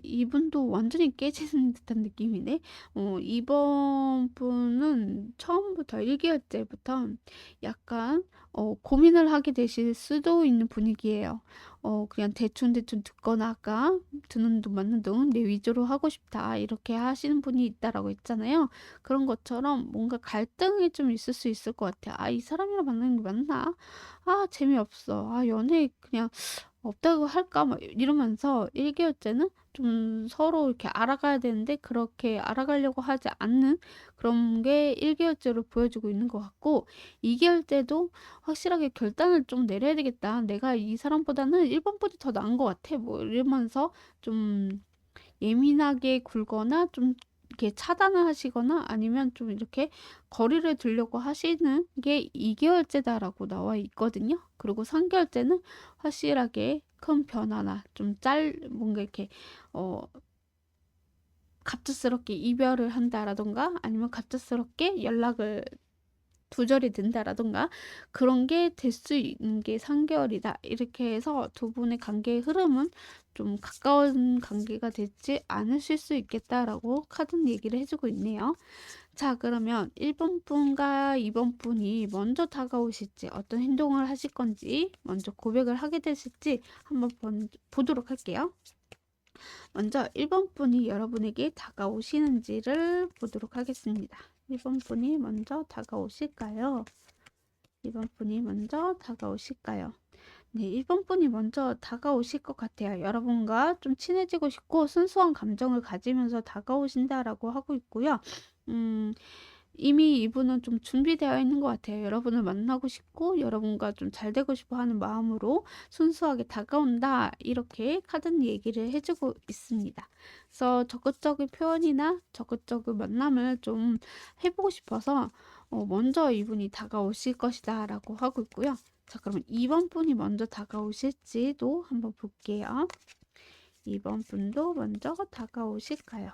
이분도 완전히 깨지는 듯한 느낌이네. 이번 분은 처음부터 1개월 때부터 약간 고민을 하게 되실 수도 있는 분위기예요. 그냥 대충대충 듣거나 아까 드는 둥 맞는 둥 내 위주로 하고 싶다 이렇게 하시는 분이 있다라고 했잖아요. 그런 것처럼 뭔가 갈등이 좀 있을 수 있을 것 같아요. 아, 이 사람이랑 만나는 게 맞나? 아, 재미없어. 아, 연애 그냥 없다고 할까? 막 이러면서 1개월째는 좀 서로 이렇게 알아가야 되는데 그렇게 알아가려고 하지 않는 그런 게 1개월째로 보여지고 있는 것 같고, 2개월째도 확실하게 결단을 좀 내려야 되겠다. 내가 이 사람보다는 1번 분이 더 나은 것 같아. 뭐 이러면서 좀 예민하게 굴거나 좀 이렇게 차단을 하시거나 아니면 좀 이렇게 거리를 두려고 하시는 게 2개월째다라고 나와 있거든요. 그리고 3개월째는 확실하게 큰 변화나 좀 뭔가 이렇게 어 갑작스럽게 이별을 한다라던가 아니면 갑작스럽게 연락을 두절이 된다라던가 그런 게 될 수 있는 게 3개월이다. 이렇게 해서 두 분의 관계의 흐름은 좀 가까운 관계가 되지 않으실 수 있겠다라고 카드는 얘기를 해주고 있네요. 자, 그러면 1번 분과 2번 분이 먼저 다가오실지 어떤 행동을 하실 건지 먼저 고백을 하게 되실지 한번 보도록 할게요. 먼저 1번 분이 여러분에게 다가오시는지를 보도록 하겠습니다. 1번 분이 먼저 다가오실까요? 2번 분이 먼저 다가오실까요? 네, 1번 분이 먼저 다가오실 것 같아요. 여러분과 좀 친해지고 싶고 순수한 감정을 가지면서 다가오신다라고 하고 있고요. 음, 이미 이분은 좀 준비되어 있는 것 같아요. 여러분을 만나고 싶고 여러분과 좀 잘 되고 싶어 하는 마음으로 순수하게 다가온다. 이렇게 카드는 얘기를 해주고 있습니다. 그래서 적극적인 표현이나 적극적인 만남을 좀 해보고 싶어서 먼저 이분이 다가오실 것이다 라고 하고 있고요. 자, 그러면 2번 분이 먼저 다가오실지도 한번 볼게요. 2번 분도 먼저 다가오실까요?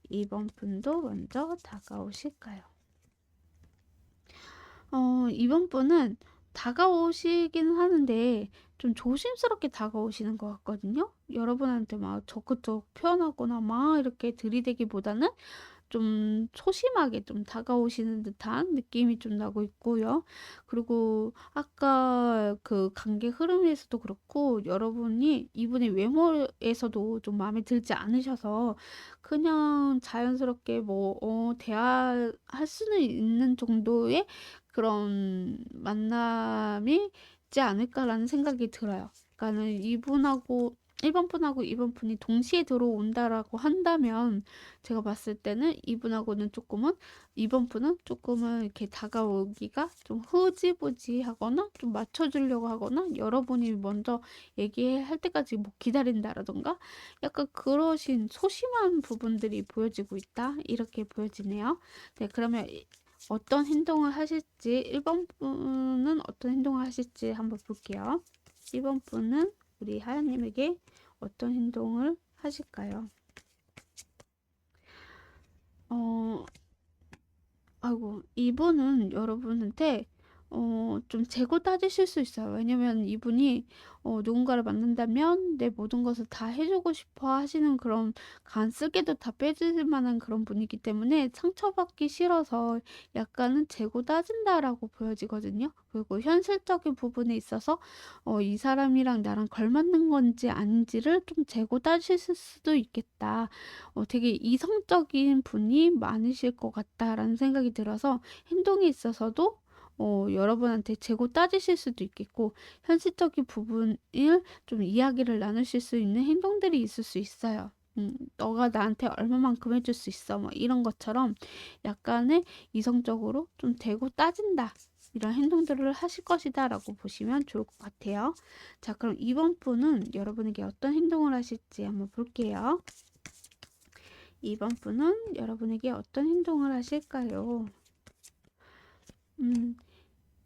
2번 분도 먼저 다가오실까요? 2번 분은 다가오시긴 하는데 좀 조심스럽게 다가오시는 것 같거든요. 여러분한테 막 적극적 표현하거나 막 이렇게 들이대기보다는 좀 소심하게 좀 다가오시는 듯한 느낌이 좀 나고 있고요. 그리고 아까 그 관계 흐름에서도 그렇고 여러분이 이분의 외모에서도 좀 마음에 들지 않으셔서 그냥 자연스럽게 뭐 대화할 수는 있는 정도의 그런 만남이 있지 않을까라는 생각이 들어요. 그러니까는 이분하고 1번 분하고 2번 분이 동시에 들어온다라고 한다면 제가 봤을 때는 이분하고는 조금은 2번 분은 조금은 이렇게 다가오기가 좀 흐지부지하거나 좀 맞춰주려고 하거나 여러분이 먼저 얘기할 때까지 뭐 기다린다라던가 약간 그러신 소심한 부분들이 보여지고 있다 이렇게 보여지네요. 네, 그러면 어떤 행동을 하실지 1번 분은 어떤 행동을 하실지 한번 볼게요. 1번 분은 우리 하연님에게 어떤 행동을 하실까요? 어, 아이고, 이분은 여러분한테 좀 재고 따지실 수 있어요. 왜냐면 이분이 누군가를 만난다면 내 모든 것을 다 해주고 싶어 하시는 그런 간쓰게도 다 빼줄 만한 그런 분이기 때문에 상처받기 싫어서 약간은 재고 따진다라고 보여지거든요. 그리고 현실적인 부분에 있어서 이 사람이랑 나랑 걸맞는 건지 아닌지를 좀 재고 따지실 수도 있겠다. 되게 이성적인 분이 많으실 것 같다라는 생각이 들어서 행동에 있어서도 여러분한테 재고 따지실 수도 있겠고 현실적인 부분을 좀 이야기를 나누실 수 있는 행동들이 있을 수 있어요. 너가 나한테 얼마만큼 해줄 수 있어 뭐 이런 것처럼 약간의 이성적으로 좀 대고 따진다 이런 행동들을 하실 것이다 라고 보시면 좋을 것 같아요. 자, 그럼 이번 분은 여러분에게 어떤 행동을 하실지 한번 볼게요. 이번 분은 여러분에게 어떤 행동을 하실까요? 음,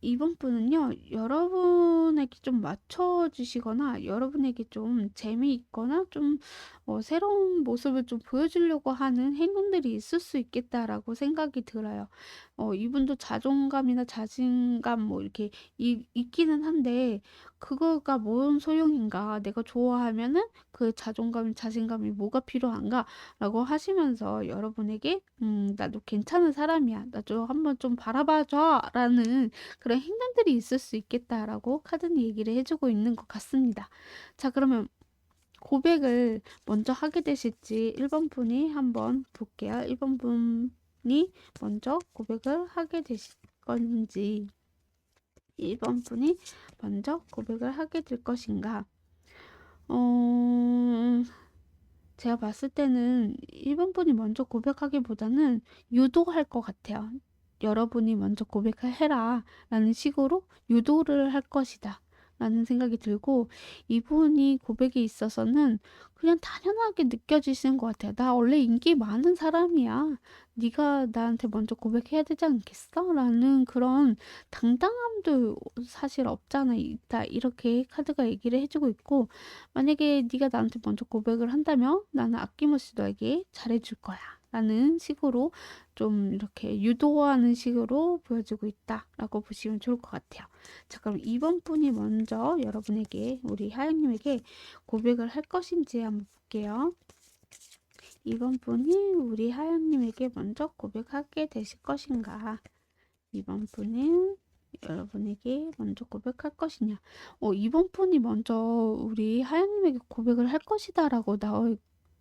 이번 분은요, 여러분에게 좀 맞춰주시거나, 여러분에게 좀 재미있거나, 좀, 새로운 모습을 좀 보여주려고 하는 행동들이 있을 수 있겠다라고 생각이 들어요. 이분도 자존감이나 자신감, 뭐, 이렇게, 있기는 한데, 그거가 뭔 소용인가? 내가 좋아하면은 그 자존감, 자신감이 뭐가 필요한가? 라고 하시면서 여러분에게, 나도 괜찮은 사람이야. 나 좀 한번 좀 바라봐줘. 라는 그런 행동들이 있을 수 있겠다라고 카드는 얘기를 해주고 있는 것 같습니다. 자, 그러면 고백을 먼저 하게 되실지 1번 분이 한번 볼게요. 1번 분이 먼저 고백을 하게 되실 건지 1번 분이 먼저 고백을 하게 될 것인가. 제가 봤을 때는 1번 분이 먼저 고백하기보다는 유도할 것 같아요. 여러분이 먼저 고백을 해라 라는 식으로 유도를 할 것이다 라는 생각이 들고, 이분이 고백에 있어서는 그냥 당연하게 느껴지시는 것 같아요. 나 원래 인기 많은 사람이야. 네가 나한테 먼저 고백해야 되지 않겠어? 라는 그런 당당함도 사실 없잖아 있다, 이렇게 카드가 얘기를 해주고 있고, 만약에 네가 나한테 먼저 고백을 한다면 나는 아낌없이 너에게 잘해줄 거야 라는 식으로 좀 이렇게 유도하는 식으로 보여주고 있다라고 보시면 좋을 것 같아요. 자, 그럼 2번 분이 먼저 여러분에게, 우리 하영님에게 고백을 할 것인지 한번 볼게요. 2번 분이 우리 하영님에게 먼저 고백하게 되실 것인가? 2번 분은 여러분에게 먼저 고백할 것이냐? 2번 분이 먼저 우리 하영님에게 고백을 할 것이다 라고 나와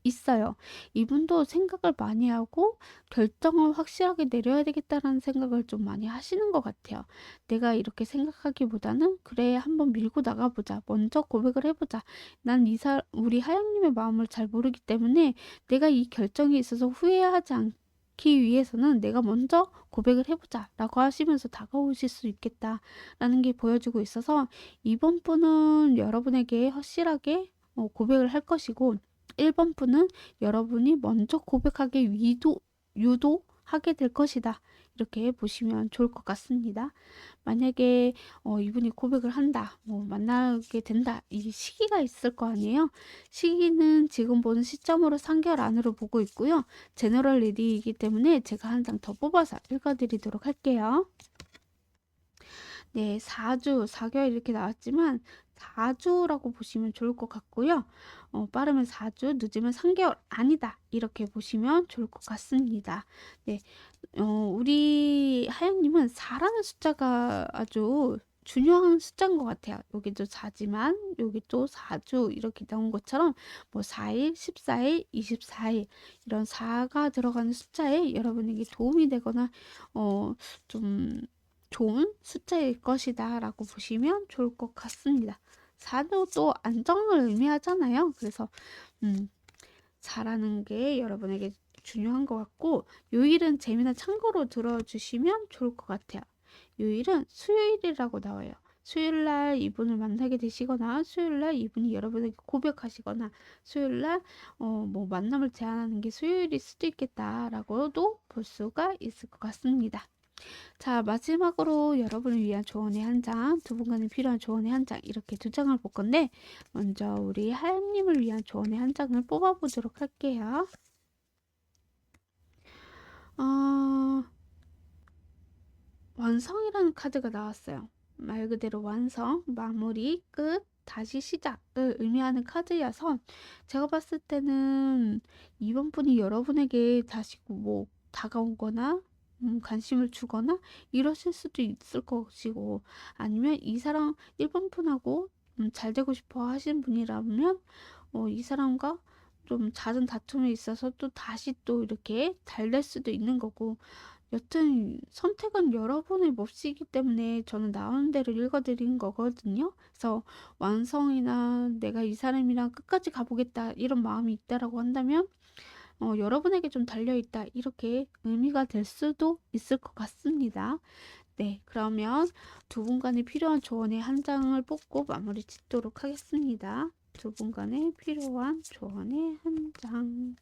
있어요. 이분도 생각을 많이 하고 결정을 확실하게 내려야 되겠다라는 생각을 좀 많이 하시는 것 같아요. 내가 이렇게 생각하기보다는 그래, 한번 밀고 나가보자. 먼저 고백을 해보자. 난 우리 하영님의 마음을 잘 모르기 때문에 내가 이 결정에 있어서 후회하지 않기 위해서는 내가 먼저 고백을 해보자 라고 하시면서 다가오실 수 있겠다라는 게 보여지고 있어서, 이번 분은 여러분에게 확실하게 고백을 할 것이고, 1번 분은 여러분이 먼저 고백하게 유도하게 될 것이다. 이렇게 보시면 좋을 것 같습니다. 만약에 이분이 고백을 한다, 뭐 만나게 된다, 이 시기가 있을 거 아니에요. 시기는 지금 보는 시점으로 3개월 안으로 보고 있고요. 제너럴 리딩이기 때문에 제가 한 장 더 뽑아서 읽어드리도록 할게요. 네, 4주, 4개월 이렇게 나왔지만 4주라고 보시면 좋을 것 같고요. 빠르면 4주, 늦으면 3개월 아니다. 이렇게 보시면 좋을 것 같습니다. 네, 우리 하영님은 4라는 숫자가 아주 중요한 숫자인 것 같아요. 여기도 4지만 여기 또 4주 이렇게 나온 것처럼 뭐 4일, 14일, 24일 이런 4가 들어가는 숫자에 여러분에게 도움이 되거나 좀 좋은 숫자일 것이다 라고 보시면 좋을 것 같습니다. 4도 또 안정을 의미하잖아요. 그래서 4라는 게 여러분에게 중요한 것 같고, 요일은 재미나 참고로 들어주시면 좋을 것 같아요. 요일은 수요일이라고 나와요. 수요일날 이분을 만나게 되시거나, 수요일날 이분이 여러분에게 고백하시거나, 수요일날 뭐 만남을 제안하는 게 수요일일 수도 있겠다라고도 볼 수가 있을 것 같습니다. 자, 마지막으로 여러분을 위한 조언의 한 장, 두 분간에 필요한 조언의 한 장, 이렇게 두 장을 볼 건데, 먼저 우리 하영님을 위한 조언의 한 장을 뽑아보도록 할게요. 완성이라는 카드가 나왔어요. 말 그대로 완성, 마무리, 끝, 다시 시작을 의미하는 카드여서, 제가 봤을 때는 이번 분이 여러분에게 다시 뭐 다가오거나 관심을 주거나 이러실 수도 있을 것이고, 아니면 이 사람 1번 분하고 잘 되고 싶어 하시는 분이라면 이 사람과 좀 잦은 다툼이 있어서 또 다시 또 이렇게 잘 될 수도 있는 거고, 여튼 선택은 여러분의 몫이기 때문에 저는 나오는 대로 읽어드린 거거든요. 그래서 완성이나 내가 이 사람이랑 끝까지 가보겠다 이런 마음이 있다라고 한다면 여러분에게 좀 달려있다 이렇게 의미가 될 수도 있을 것 같습니다. 네, 그러면 두 분 간에 필요한 조언의 한 장을 뽑고 마무리 짓도록 하겠습니다. 두 분 간에 필요한 조언의 한 장.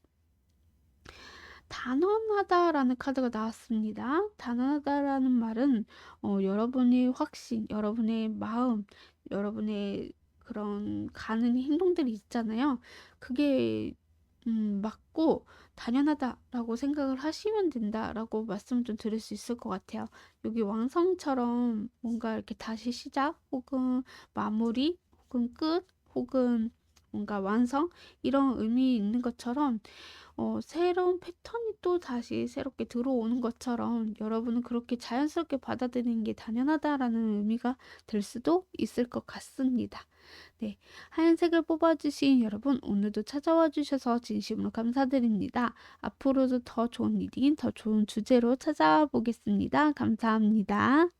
단언하다라는 카드가 나왔습니다. 단언하다라는 말은 여러분의 확신, 여러분의 마음, 여러분의 그런 가는 행동들이 있잖아요. 그게 맞고 당연하다라고 생각을 하시면 된다라고 말씀 좀 드릴 수 있을 것 같아요. 여기 왕성처럼 뭔가 이렇게 다시 시작 혹은 마무리 혹은 끝 혹은 뭔가 완성 이런 의미 있는 것처럼 새로운 패턴이 또 다시 새롭게 들어오는 것처럼 여러분은 그렇게 자연스럽게 받아들이는 게 당연하다라는 의미가 될 수도 있을 것 같습니다. 네, 하얀색을 뽑아주신 여러분 오늘도 찾아와 주셔서 진심으로 감사드립니다. 앞으로도 더 좋은 리딩, 더 좋은 주제로 찾아보겠습니다. 감사합니다.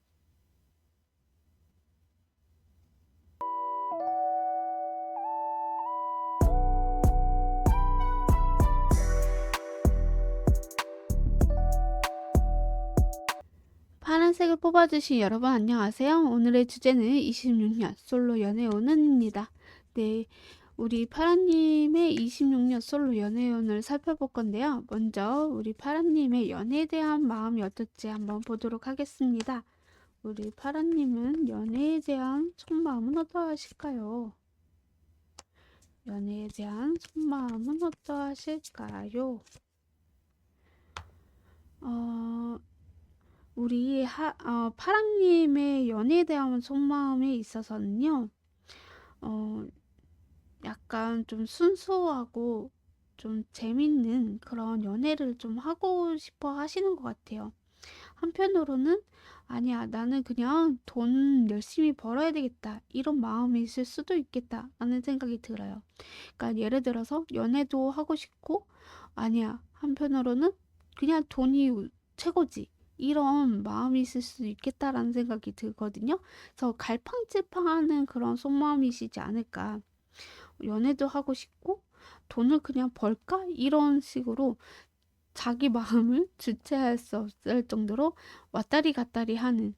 파란색을 뽑아주신 여러분 안녕하세요. 오늘의 주제는 26년 솔로 연애운입니다. 네, 우리 파란님의 26년 솔로 연애운을 살펴볼 건데요. 먼저 우리 파란님의 연애에 대한 마음이 어떨지 한번 보도록 하겠습니다. 우리 파란님은 연애에 대한 속마음은 어떠하실까요? 연애에 대한 속마음은 어떠하실까요? 우리 파랑님의 연애에 대한 속마음에 있어서는요, 약간 좀 순수하고 좀 재밌는 그런 연애를 좀 하고 싶어 하시는 것 같아요. 한편으로는 아니야, 나는 그냥 돈 열심히 벌어야 되겠다. 이런 마음이 있을 수도 있겠다. 라는 생각이 들어요. 그러니까 예를 들어서 연애도 하고 싶고, 아니야, 한편으로는 그냥 돈이 최고지. 이런 마음이 있을 수 있겠다라는 생각이 들거든요. 그래서 갈팡질팡하는 그런 속마음이시지 않을까. 연애도 하고 싶고, 돈을 그냥 벌까? 이런 식으로 자기 마음을 주체할 수 없을 정도로 왔다리 갔다리 하는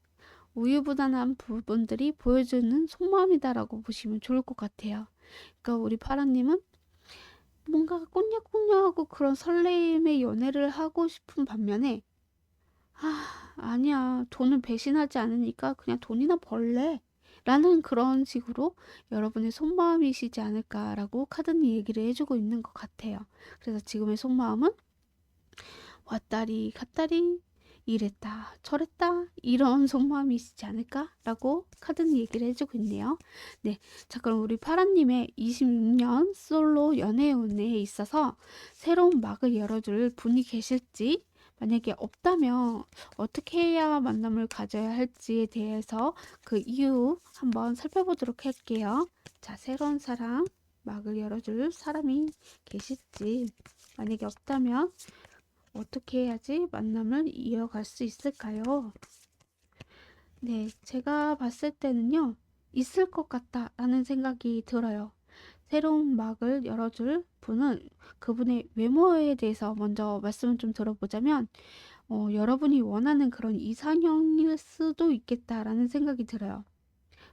우유부단한 부분들이 보여주는 속마음이다라고 보시면 좋을 것 같아요. 그러니까 우리 파라님은 뭔가 꽁냥꽁냥하고 그런 설레임의 연애를 하고 싶은 반면에 아니야. 돈은 배신하지 않으니까 그냥 돈이나 벌래. 라는 그런 식으로 여러분의 속마음이시지 않을까라고 카드는 얘기를 해주고 있는 것 같아요. 그래서 지금의 속마음은 왔다리 갔다리 이랬다 저랬다 이런 속마음이시지 않을까라고 카드는 얘기를 해주고 있네요. 네, 자 그럼 우리 파라님의 26년 솔로 연애운에 있어서 새로운 막을 열어줄 분이 계실지 만약에 없다면 어떻게 해야 만남을 가져야 할지에 대해서 그 이유 한번 살펴보도록 할게요. 자, 새로운 사랑 막을 열어줄 사람이 계실지 만약에 없다면 어떻게 해야지 만남을 이어갈 수 있을까요? 네, 제가 봤을 때는요, 있을 것 같다라는 생각이 들어요. 새로운 막을 열어줄 분은 그분의 외모에 대해서 먼저 말씀을 좀 들어보자면, 여러분이 원하는 그런 이상형일 수도 있겠다라는 생각이 들어요.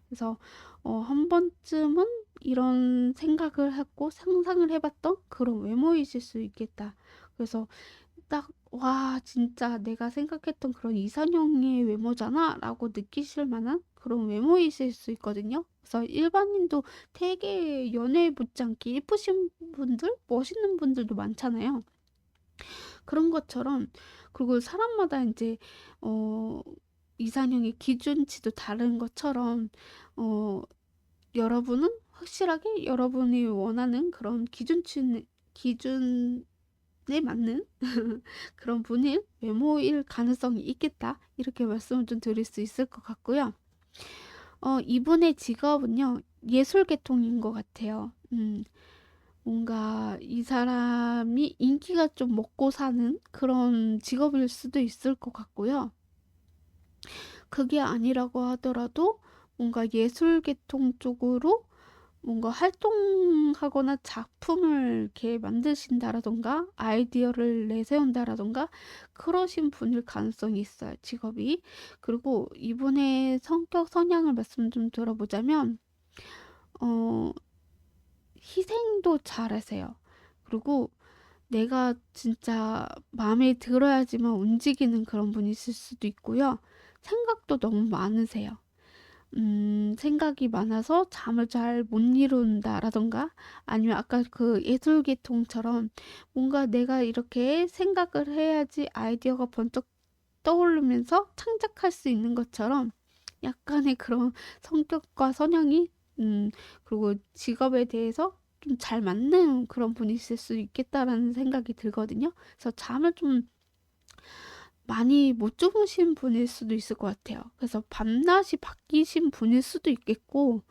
그래서 한 번쯤은 이런 생각을 하고 상상을 해봤던 그런 외모이실 수 있겠다. 그래서 딱, 와, 진짜 내가 생각했던 그런 이상형의 외모잖아? 라고 느끼실 만한 그런 외모이실 수 있거든요. 그래서 일반인도 되게 연애 못지않게 예쁘신 분들, 멋있는 분들도 많잖아요. 그런 것처럼, 그리고 사람마다 이제, 이상형의 기준치도 다른 것처럼, 어, 여러분은 확실하게 여러분이 원하는 그런 기준에 맞는 그런 분일, 외모일 가능성이 있겠다. 이렇게 말씀을 좀 드릴 수 있을 것 같고요. 이분의 직업은요, 예술 계통인 것 같아요. 뭔가 이 사람이 인기가 좀 먹고 사는 그런 직업일 수도 있을 것 같고요. 그게 아니라고 하더라도 뭔가 예술 계통 쪽으로 뭔가 활동하거나 작품을 이렇게 만드신다라던가 아이디어를 내세운다라던가 그러신 분일 가능성이 있어요, 직업이. 그리고 이분의 성격 성향을 말씀 좀 들어보자면 어, 희생도 잘하세요. 그리고 내가 진짜 마음에 들어야지만 움직이는 그런 분이 있을 수도 있고요. 생각도 너무 많으세요. 생각이 많아서 잠을 잘 못 이룬다라던가 아니면 아까 그 예술계통처럼 뭔가 내가 이렇게 생각을 해야지 아이디어가 번쩍 떠오르면서 창작할 수 있는 것처럼 약간의 그런 성격과 성향이 그리고 직업에 대해서 좀 잘 맞는 그런 분이 있을 수 있겠다라는 생각이 들거든요. 그래서 잠을 좀 많이 못 주무신 분일 수도 있을 것 같아요. 그래서 밤낮이 바뀌신 분일 수도 있겠고,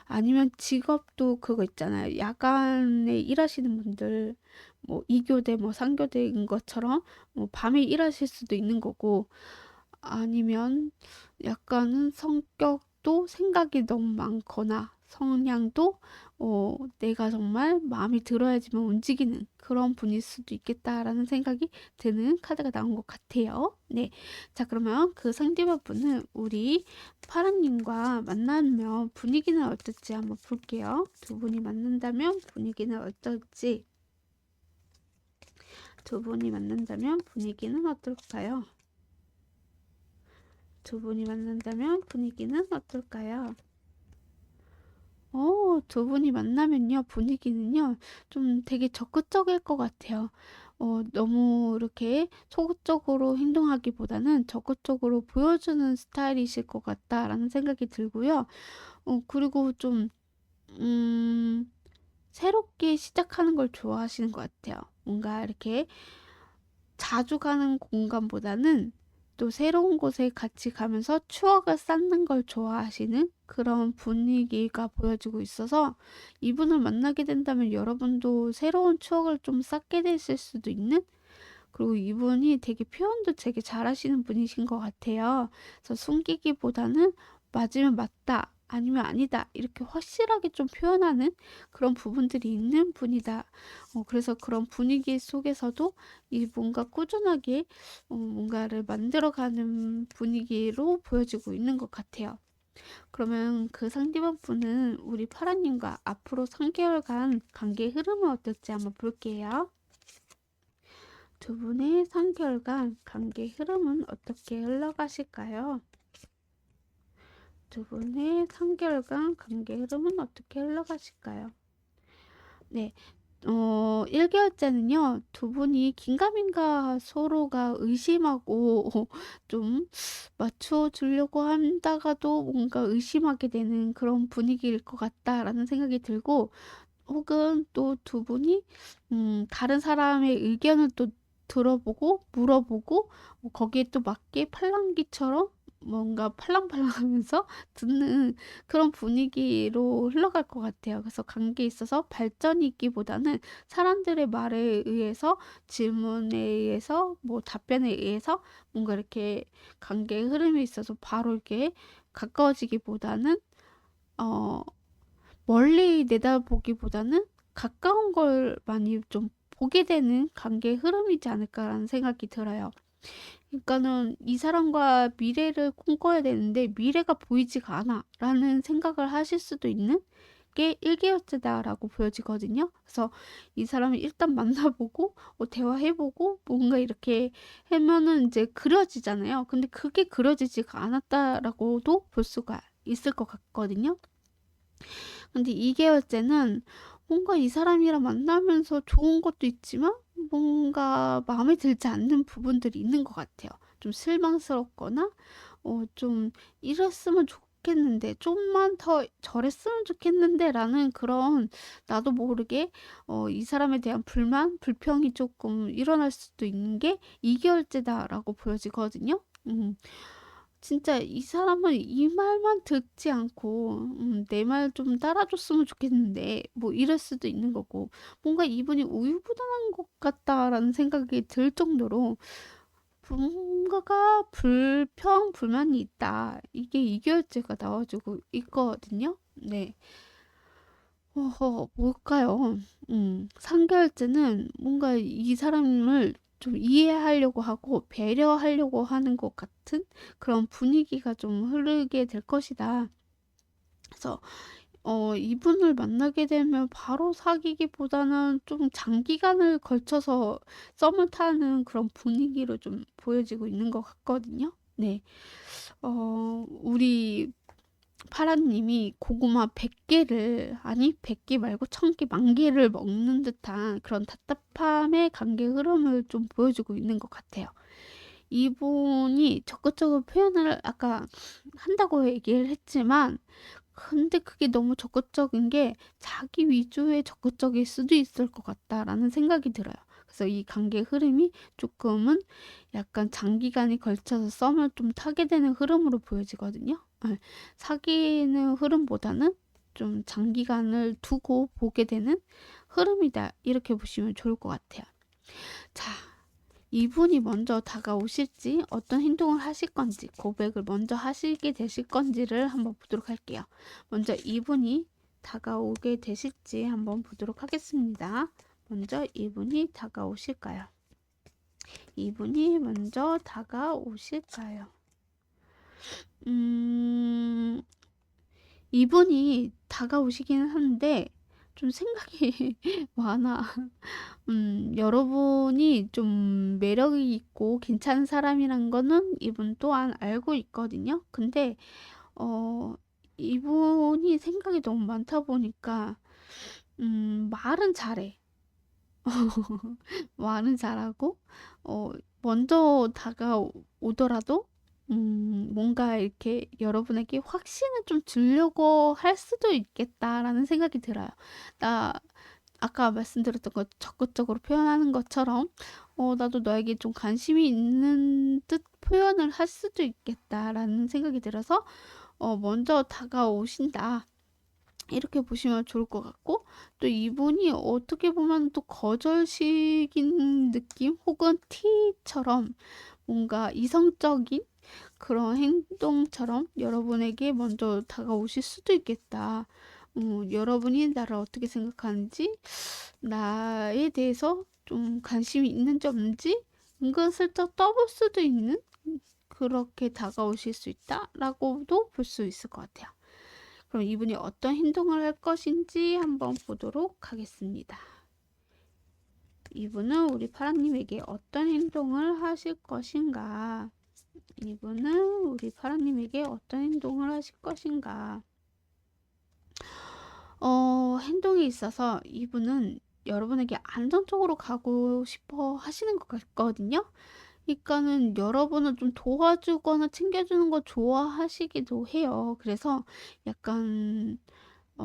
아니면 직업도 그거 있잖아요. 야간에 일하시는 분들, 뭐 2교대, 뭐 3교대인 것처럼 뭐 밤에 일하실 수도 있는 거고, 아니면 약간은 성격도 생각이 너무 많거나 성향도 내가 정말 마음이 들어야지만 움직이는 그런 분일 수도 있겠다라는 생각이 드는 카드가 나온 것 같아요. 네. 자, 그러면 그 상대방 분은 우리 파랑님과 만나면 분위기는 어떨지 한번 볼게요. 두 분이 만난다면 분위기는 어떨지. 두 분이 만난다면 분위기는 어떨까요? 두 분이 만난다면 분위기는 어떨까요? 두 분이 만나면요, 분위기는요, 좀 되게 적극적일 것 같아요. 너무 이렇게 소극적으로 행동하기보다는 적극적으로 보여주는 스타일이실 것 같다라는 생각이 들고요. 그리고 좀, 음, 새롭게 시작하는 걸 좋아하시는 것 같아요. 뭔가 이렇게 자주 가는 공간보다는 또 새로운 곳에 같이 가면서 추억을 쌓는 걸 좋아하시는 그런 분위기가 보여지고 있어서 이분을 만나게 된다면 여러분도 새로운 추억을 좀 쌓게 되실 수도 있는, 그리고 이분이 되게 표현도 되게 잘하시는 분이신 것 같아요. 그래서 숨기기보다는 맞으면 맞다, 아니면 아니다, 이렇게 확실하게 좀 표현하는 그런 부분들이 있는 분이다. 그래서 그런 분위기 속에서도 이 뭔가 꾸준하게 뭔가를 만들어가는 분위기로 보여지고 있는 것 같아요. 그러면 그 상대방 분은 우리 파라님과 앞으로 3개월간 관계 흐름은 어떨지 한번 볼게요. 두 분의 3개월간 관계 흐름은 어떻게 흘러가실까요? 두 분의 3개월간 관계 흐름은 어떻게 흘러가실까요? 네. 1개월째는요, 두 분이 긴가민가 서로가 의심하고 좀 맞춰주려고 한다가도 뭔가 의심하게 되는 그런 분위기일 것 같다라는 생각이 들고, 혹은 또 두 분이 다른 사람의 의견을 또 들어보고 물어보고 거기에 또 맞게 팔랑귀처럼 뭔가 팔랑팔랑하면서 듣는 그런 분위기로 흘러갈 것 같아요. 그래서 관계에 있어서 발전이 있기보다는 사람들의 말에 의해서 질문에 의해서 뭐 답변에 의해서 뭔가 이렇게 관계의 흐름에 있어서 바로 이렇게 가까워지기보다는 어 멀리 내다보기보다는 가까운 걸 많이 좀 보게 되는 관계의 흐름이지 않을까라는 생각이 들어요. 그러니까는 이 사람과 미래를 꿈꿔야 되는데 미래가 보이지가 않아 라는 생각을 하실 수도 있는 게 1개월째다라고 보여지거든요. 그래서 이 사람을 일단 만나보고 대화해보고 뭔가 이렇게 하면은 이제 그려지잖아요. 근데 그게 그려지지가 않았다라고도 볼 수가 있을 것 같거든요. 근데 2개월째는 뭔가 이 사람이랑 만나면서 좋은 것도 있지만 뭔가 마음에 들지 않는 부분들이 있는 것 같아요. 좀 실망스럽거나 좀 이랬으면 좋겠는데 좀만 더 저랬으면 좋겠는데 라는 그런 나도 모르게 이 사람에 대한 불만, 불평이 조금 일어날 수도 있는 게 2개월째다라고 보여지거든요. 진짜 이 사람은 이 말만 듣지 않고 내 말 좀 따라줬으면 좋겠는데 뭐 이럴 수도 있는 거고, 뭔가 이분이 우유부단한 것 같다라는 생각이 들 정도로 뭔가가 불평불만이 있다. 이게 이결제가 나와주고 있거든요. 네. 뭘까요? 상결제는 뭔가 이 사람을 좀 이해하려고 하고 배려하려고 하는 것 같은 그런 분위기가 좀 흐르게 될 것이다. 그래서 이분을 만나게 되면 바로 사귀기보다는 좀 장기간을 걸쳐서 썸을 타는 그런 분위기로 좀 보여지고 있는 것 같거든요. 네. 우리 파라님이 고구마 100개를, 아니 100개 말고 1000개, 만개를 먹는 듯한 그런 답답함의 관계 흐름을 좀 보여주고 있는 것 같아요. 이분이 적극적으로 표현을 아까 한다고 얘기를 했지만, 근데 그게 너무 적극적인 게 자기 위주의 적극적일 수도 있을 것 같다라는 생각이 들어요. 그래서 이 관계 흐름이 조금은 약간 장기간에 걸쳐서 썸을 좀 타게 되는 흐름으로 보여지거든요. 사귀는 흐름보다는 좀 장기간을 두고 보게 되는 흐름이다. 이렇게 보시면 좋을 것 같아요. 자, 이분이 먼저 다가오실지, 어떤 행동을 하실 건지, 고백을 먼저 하시게 되실 건지를 한번 보도록 할게요. 먼저 이분이 다가오게 되실지 한번 보도록 하겠습니다. 먼저 이분이 다가오실까요? 이분이 먼저 다가오실까요? 이분이 다가오시기는 하는데 좀 생각이 많아. 여러분이 좀 매력이 있고 괜찮은 사람이란 거는 이분 또한 알고 있거든요. 근데 어 이분이 생각이 너무 많다 보니까 말은 잘해. 말은 잘하고 어 먼저 다가오더라도 뭔가 이렇게 여러분에게 확신을 좀 주려고 할 수도 있겠다라는 생각이 들어요. 나 아까 말씀드렸던 것 적극적으로 표현하는 것처럼 나도 너에게 좀 관심이 있는 듯 표현을 할 수도 있겠다라는 생각이 들어서 먼저 다가오신다. 이렇게 보시면 좋을 것 같고, 또 이분이 어떻게 보면 또 거절식인 느낌 혹은 T처럼 뭔가 이성적인 그런 행동처럼 여러분에게 먼저 다가오실 수도 있겠다. 여러분이 나를 어떻게 생각하는지, 나에 대해서 좀 관심이 있는지 없는지 은근슬쩍 떠볼 수도 있는, 그렇게 다가오실 수 있다라고도 볼 수 있을 것 같아요. 그럼 이분이 어떤 행동을 할 것인지 한번 보도록 하겠습니다. 이분은 우리 파라님에게 어떤 행동을 하실 것인가? 이분은 우리 파라님에게 어떤 행동을 하실 것인가? 행동에 있어서 이분은 여러분에게 안정적으로 가고 싶어 하시는 것 같거든요. 그러니까는 여러분을 좀 도와주거나 챙겨주는 거 좋아하시기도 해요. 그래서 약간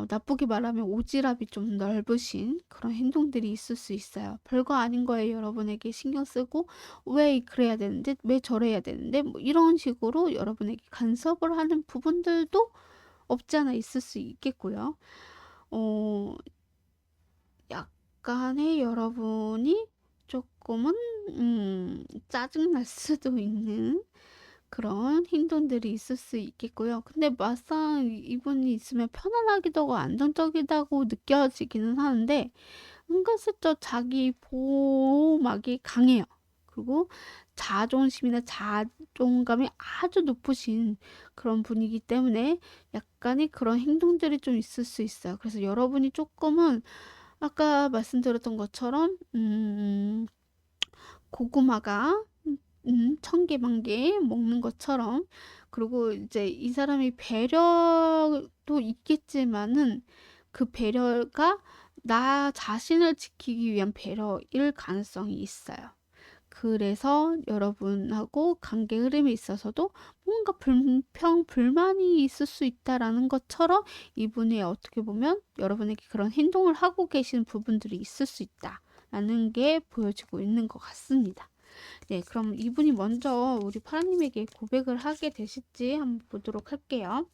나쁘게 말하면 오지랖이 좀 넓으신 그런 행동들이 있을 수 있어요. 별거 아닌 거에 여러분에게 신경 쓰고 왜 그래야 되는데, 왜 저래야 되는데, 뭐 이런 식으로 여러분에게 간섭을 하는 부분들도 없지 않아 있을 수 있겠고요. 어, 약간의 여러분이 조금은 짜증날 수도 있는 그런 행동들이 있을 수 있겠고요. 근데 막상 이분이 있으면 편안하기도 하고 안정적이다고 느껴지기는 하는데 은근슬쩍 자기 보호막이 강해요. 그리고 자존심이나 자존감이 아주 높으신 그런 분이기 때문에 약간의 그런 행동들이 좀 있을 수 있어요. 그래서 여러분이 조금은 아까 말씀드렸던 것처럼 고구마가 1000개, 만개 먹는 것처럼, 그리고 이제 이 사람이 배려도 있겠지만은 그 배려가 나 자신을 지키기 위한 배려일 가능성이 있어요. 그래서 여러분하고 관계 흐름에 있어서도 뭔가 불평, 불만이 있을 수 있다라는 것처럼 이분이 어떻게 보면 여러분에게 그런 행동을 하고 계신 부분들이 있을 수 있다라는 게 보여지고 있는 것 같습니다. 네, 그럼 이분이 먼저 우리 파라님에게 고백을 하게 되실지 한번 보도록 할게요.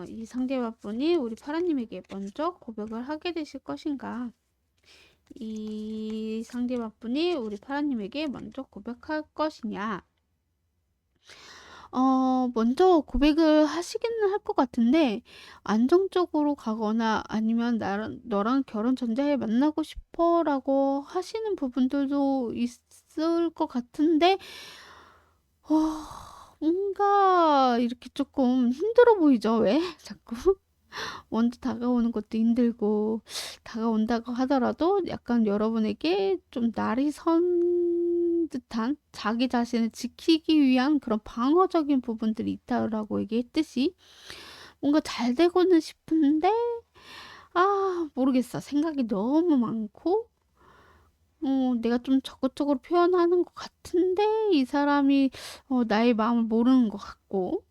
이 상대방분이 우리 파라님에게 먼저 고백을 하게 되실 것인가? 이 상대방분이 우리 파라님에게 먼저 고백할 것이냐? 먼저 고백을 하시기는 할 것 같은데, 안정적으로 가거나 아니면 너랑 결혼 전제하에 만나고 싶어 라고 하시는 부분들도 있을 것 같은데, 뭔가 이렇게 조금 힘들어 보이죠? 왜? 자꾸 먼저 다가오는 것도 힘들고, 다가온다고 하더라도 약간 여러분에게 좀 날이 선 듯한 자기 자신을 지키기 위한 그런 방어적인 부분들이 있다라고 얘기했듯이 뭔가 잘 되고는 싶은데, 모르겠어. 생각이 너무 많고, 내가 좀 적극적으로 표현하는 것 같은데 이 사람이 나의 마음을 모르는 것 같고,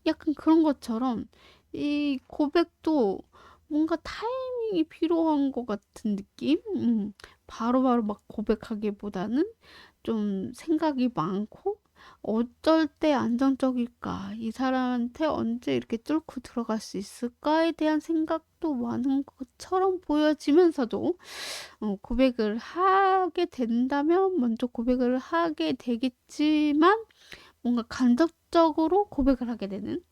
약간 그런 것처럼 이 고백도 뭔가 타이밍이 필요한 것 같은 느낌? 바로바로 막 고백하기보다는 좀 생각이 많고, 어쩔 때 안정적일까? 이 사람한테 언제 이렇게 뚫고 들어갈 수 있을까에 대한 생각도 많은 것처럼 보여지면서도, 고백을 하게 된다면 먼저 고백을 하게 되겠지만, 뭔가 간접적으로 고백을 하게 되는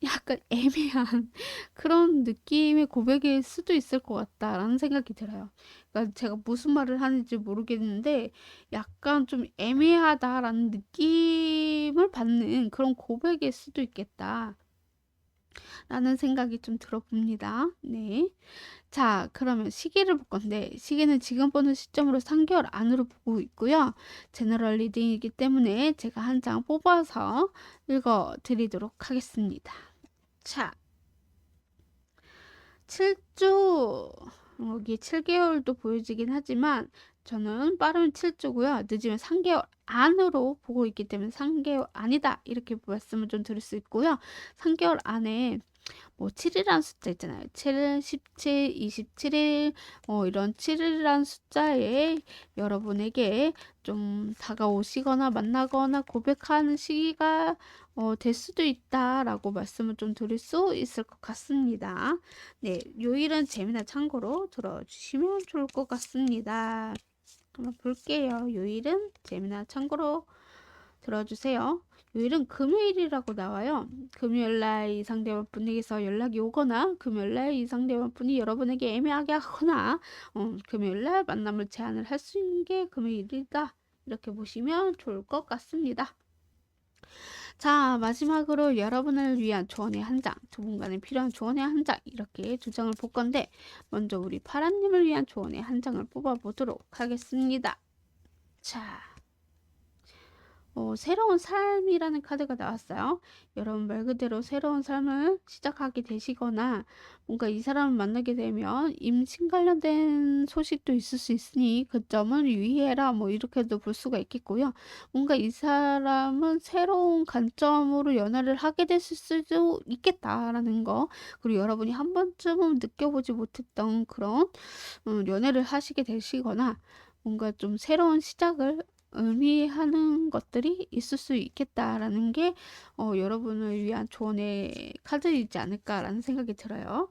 약간 애매한 그런 느낌의 고백일 수도 있을 것 같다라는 생각이 들어요. 그러니까 제가 무슨 말을 하는지 모르겠는데 약간 좀 애매하다라는 느낌을 받는 그런 고백일 수도 있겠다라는 생각이 좀 들어봅니다. 네. 자, 그러면 시기를 볼 건데, 시기는 지금 보는 시점으로 3개월 안으로 보고 있고요. 제너럴 리딩이기 때문에 제가 한 장 뽑아서 읽어 드리도록 하겠습니다. 자, 7주, 여기 7개월도 보여지긴 하지만 저는 빠르면 7주고요. 늦으면 3개월 안으로 보고 있기 때문에 3개월 아니다 이렇게 말씀을 좀 드릴 수 있고요. 3개월 안에 뭐 7이라는 숫자 있잖아요. 7, 17, 27일 이런 7이라는 숫자에 여러분에게 좀 다가오시거나 만나거나 고백하는 시기가 될 수도 있다라고 말씀을 좀 드릴 수 있을 것 같습니다. 네, 요일은 재미나 참고로 들어주시면 좋을 것 같습니다. 한번 볼게요. 요일은 재미나 참고로 들어주세요. 요일은 금요일이라고 나와요. 금요일날 이 상대방분에게서 연락이 오거나 금요일날 이 상대방분이 여러분에게 애매하게 하거나 금요일날 만남을 제안을 할 수 있는 게 금요일이다. 이렇게 보시면 좋을 것 같습니다. 자, 마지막으로 여러분을 위한 조언의 한 장, 두 분간에 필요한 조언의 한 장, 이렇게 두 장을 볼 건데, 먼저 우리 파란님을 위한 조언의 한 장을 뽑아보도록 하겠습니다. 자, 새로운 삶이라는 카드가 나왔어요. 여러분 말 그대로 새로운 삶을 시작하게 되시거나 뭔가 이 사람을 만나게 되면 임신 관련된 소식도 있을 수 있으니 그 점은 유의해라 뭐 이렇게도 볼 수가 있겠고요. 뭔가 이 사람은 새로운 관점으로 연애를 하게 됐을 수도 있겠다라는 거, 그리고 여러분이 한 번쯤은 느껴보지 못했던 그런 연애를 하시게 되시거나 뭔가 좀 새로운 시작을 의미하는 것들이 있을 수 있겠다라는 게 여러분을 위한 조언의 카드이지 않을까라는 생각이 들어요.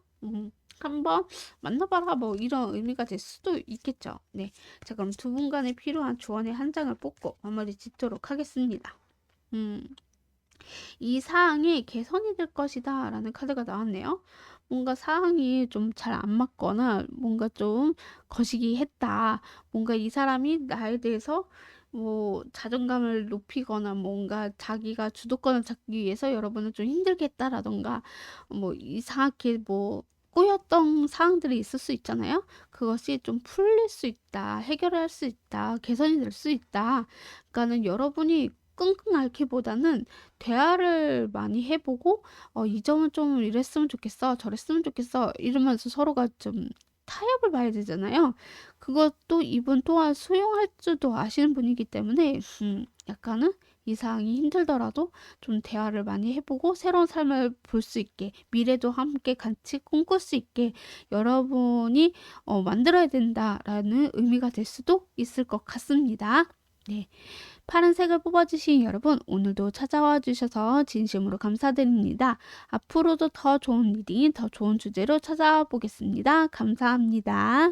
한번 만나봐라 뭐 이런 의미가 될 수도 있겠죠. 네, 자 그럼 두 분간에 필요한 조언의 한 장을 뽑고 마무리 짓도록 하겠습니다. 이 사항이 개선이 될 것이다 라는 카드가 나왔네요. 뭔가 사항이 좀 잘 안 맞거나 뭔가 좀 거시기 했다. 뭔가 이 사람이 나에 대해서 뭐 자존감을 높이거나 뭔가 자기가 주도권을 잡기 위해서 여러분을 좀 힘들게 했다라던가 뭐 이상하게 뭐 꼬였던 사항들이 있을 수 있잖아요. 그것이 좀 풀릴 수 있다, 해결할 수 있다, 개선이 될 수 있다. 그러니까는 여러분이 끙끙 앓기보다는 대화를 많이 해보고 이 점은 좀 이랬으면 좋겠어, 저랬으면 좋겠어 이러면서 서로가 좀 타협을 봐야 되잖아요. 그것도 이분 또한 수용할 줄도 아시는 분이기 때문에 약간은 이 상황이 힘들더라도 좀 대화를 많이 해보고 새로운 삶을 볼 수 있게, 미래도 함께 같이 꿈꿀 수 있게 여러분이 만들어야 된다라는 의미가 될 수도 있을 것 같습니다. 네. 파란색을 뽑아주신 여러분, 오늘도 찾아와 주셔서 진심으로 감사드립니다. 앞으로도 더 좋은 리딩, 더 좋은 주제로 찾아와 보겠습니다. 감사합니다.